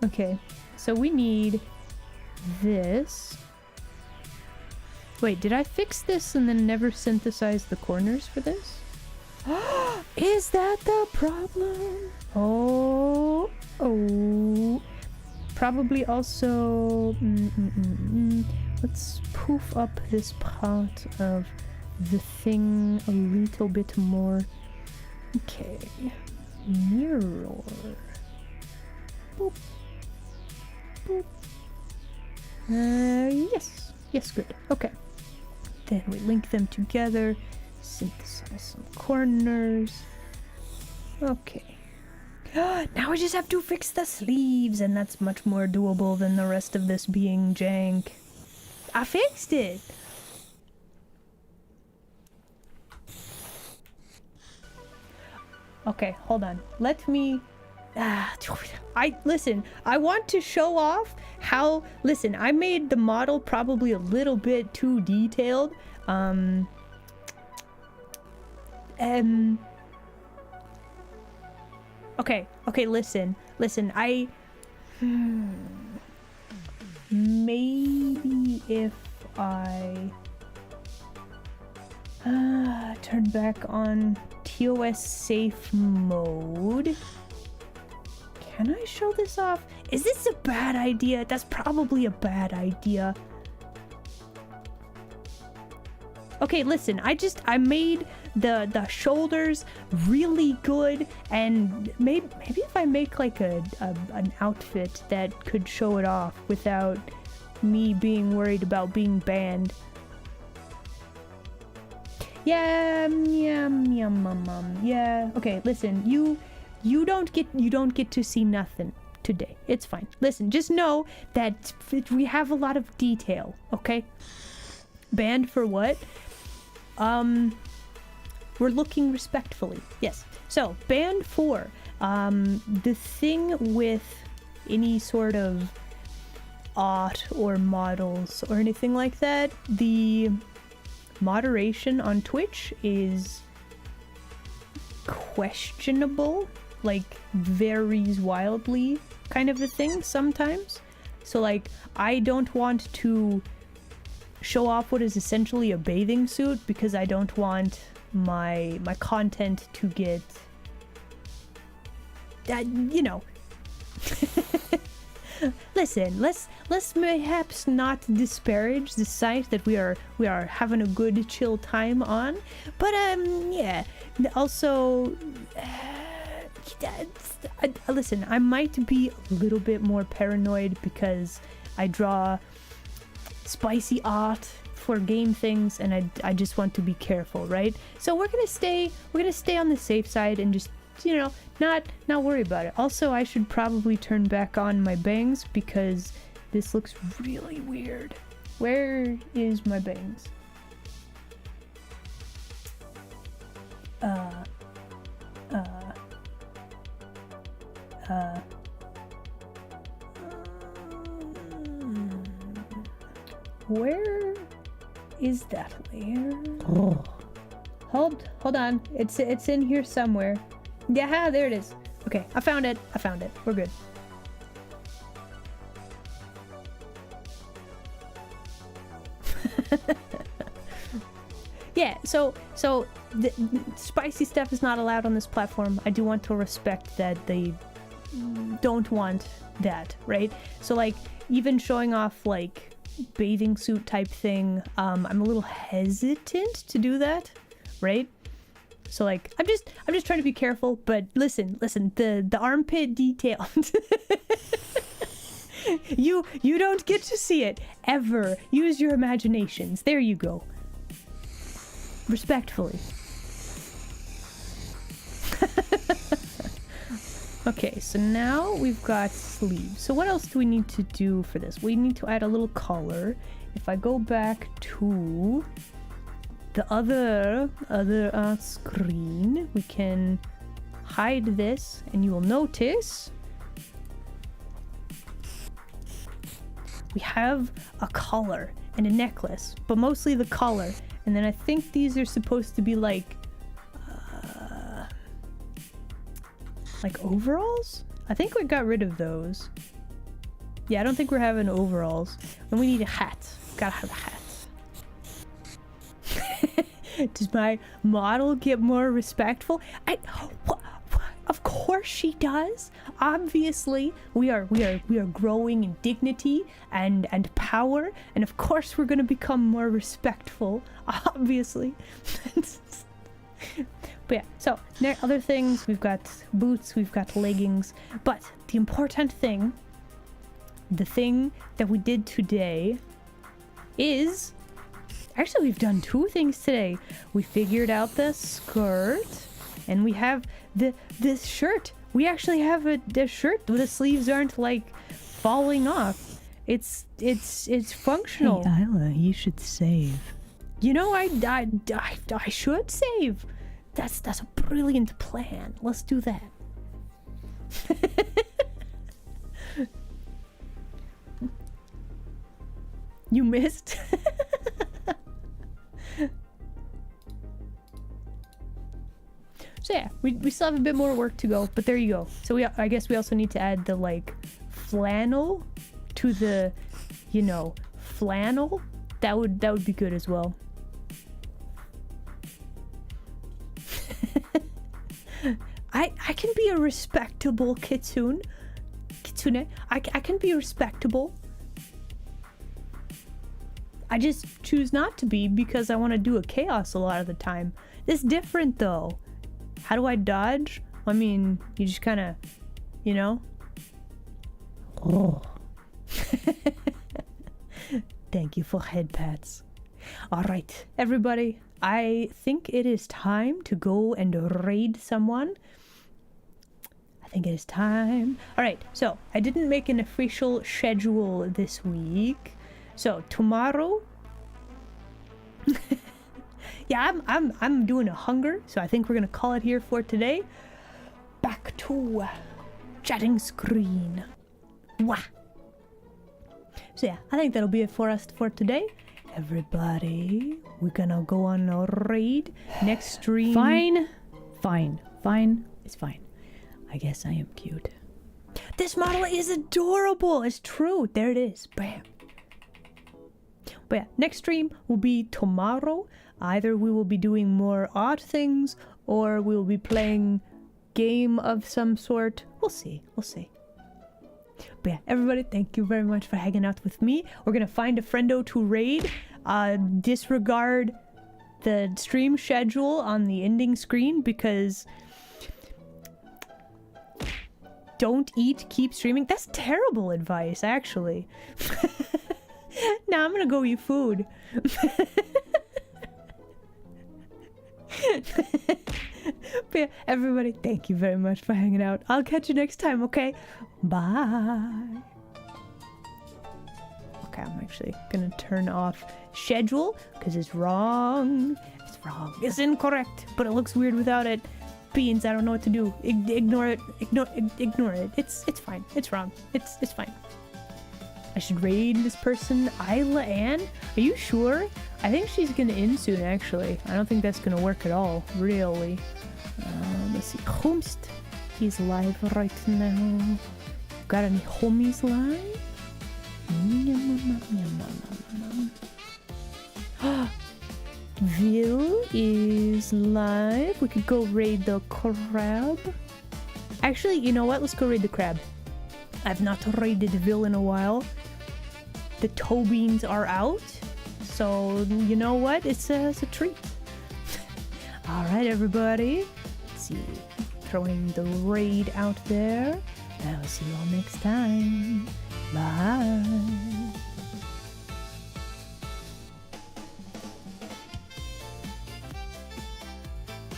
Okay, so we need this. Wait, did I fix this and then never synthesize the corners for this? Is that the problem? Oh. Probably also... Let's poof up this part of the thing a little bit more. Okay. Mirror. Boop. Boop. Yes. Yes, good. Okay. Then we link them together, synthesize some corners. Okay. Now we just have to fix the sleeves, and that's much more doable than the rest of this being jank. I fixed it! Okay, hold on. Let me... listen, I want to show off how... Listen, I made the model probably a little bit too detailed. Okay, listen, maybe if I turn back on TOS safe mode. Can I show this off? Is this a bad idea? That's probably a bad idea. Okay, listen, I made the shoulders really good, and maybe if I make like an outfit that could show it off without me being worried about being banned. Yeah. Okay, listen, you don't get to see nothing today. It's fine. Listen, just know that we have a lot of detail, okay? Banned for what? We're looking respectfully. Yes. So, banned for the thing with any sort of art or models or anything like that. The moderation on Twitch is questionable, like varies wildly kind of a thing sometimes. So like, I don't want to show off what is essentially a bathing suit because I don't want my content to get that, you know. Listen, let's perhaps not disparage the site that we are having a good chill time on, but yeah, also listen, I might be a little bit more paranoid because I draw spicy art for game things, and I just want to be careful, right? So we're gonna stay on the safe side and just, you know, not worry about it. Also, I should probably turn back on my bangs because this looks really weird. Where is my bangs? Where is that layer? oh. Hold on. It's in here somewhere. Yeah, there it is. Okay, I found it. We're good. yeah, so the spicy stuff is not allowed on this platform. I do want to respect that they don't want that, right? So like even showing off like bathing suit type thing, I'm a little hesitant to do that, right? So like I'm just trying to be careful, but listen, the armpit detail. You don't get to see it ever. Use your imaginations. There you go. Respectfully. Okay, so now we've got sleeves. So what else do we need to do for this? We need to add a little collar. If I go back to the other screen, we can hide this, and you will notice we have a collar and a necklace, but mostly the collar. And then I think these are supposed to be like overalls? I think we got rid of those. Yeah, I don't think we're having overalls. And we need a hat. Gotta have a hat. Does my model get more respectful? Of course she does. Obviously, we are growing in dignity and power, and of course we're gonna become more respectful. Obviously. But yeah, so other things, we've got boots, we've got leggings, but the important thing, the thing that we did today is, actually we've done two things today. We figured out the skirt, and we have this shirt. We actually have a shirt where the sleeves aren't like falling off. It's functional. Hey, Isla, you should save. You know, I should save. That's a brilliant plan. Let's do that. You missed? So yeah, we still have a bit more work to go, but there you go. So I guess we also need to add the like flannel to the, flannel. That would be good as well. I can be a respectable kitsune. I can be respectable. I just choose not to be because I want to do a chaos a lot of the time. It's different though. How do I dodge? I mean, you just kind of, Oh. Thank you for head pats. All right, everybody. I think it is time to go and raid someone. I think it is time. All right, so I didn't make an official schedule this week. So tomorrow, yeah, I'm doing a hunger, so I think we're gonna call it here for today. Back to chatting screen. Wah. So yeah, I think that'll be it for us for today. Everybody, we're gonna go on a raid next stream. Fine. It's fine. I guess I am cute. This model is adorable. It's true. There it is. Bam. But yeah, next stream will be tomorrow. Either we will be doing more odd things, or we will be playing game of some sort. We'll see. But yeah, everybody, thank you very much for hanging out with me. We're gonna find a friendo to raid. Disregard the stream schedule on the ending screen because don't eat, keep streaming. That's terrible advice, actually. Now I'm gonna go eat food. But yeah, everybody, thank you very much for hanging out. I'll catch you next time, okay? Bye. Okay, I'm actually gonna turn off schedule because it's wrong. It's incorrect, but it looks weird without it. Beans, I don't know what to do. Ignore it. Ignore it. It's fine. It's wrong. It's fine. I should raid this person, Isla Ann. Are you sure? I think she's gonna end soon, actually. I don't think that's gonna work at all, really. Let's see. Homst. He's live right now. Got any homies live? Vil? is live. We could go raid the crab. Actually, you know what? Let's go raid the crab. I've not raided Ville in a while. The toe beans are out. So, you know what? It's a treat. Alright, everybody. Let's see. Throwing the raid out there. I will see you all next time. Bye.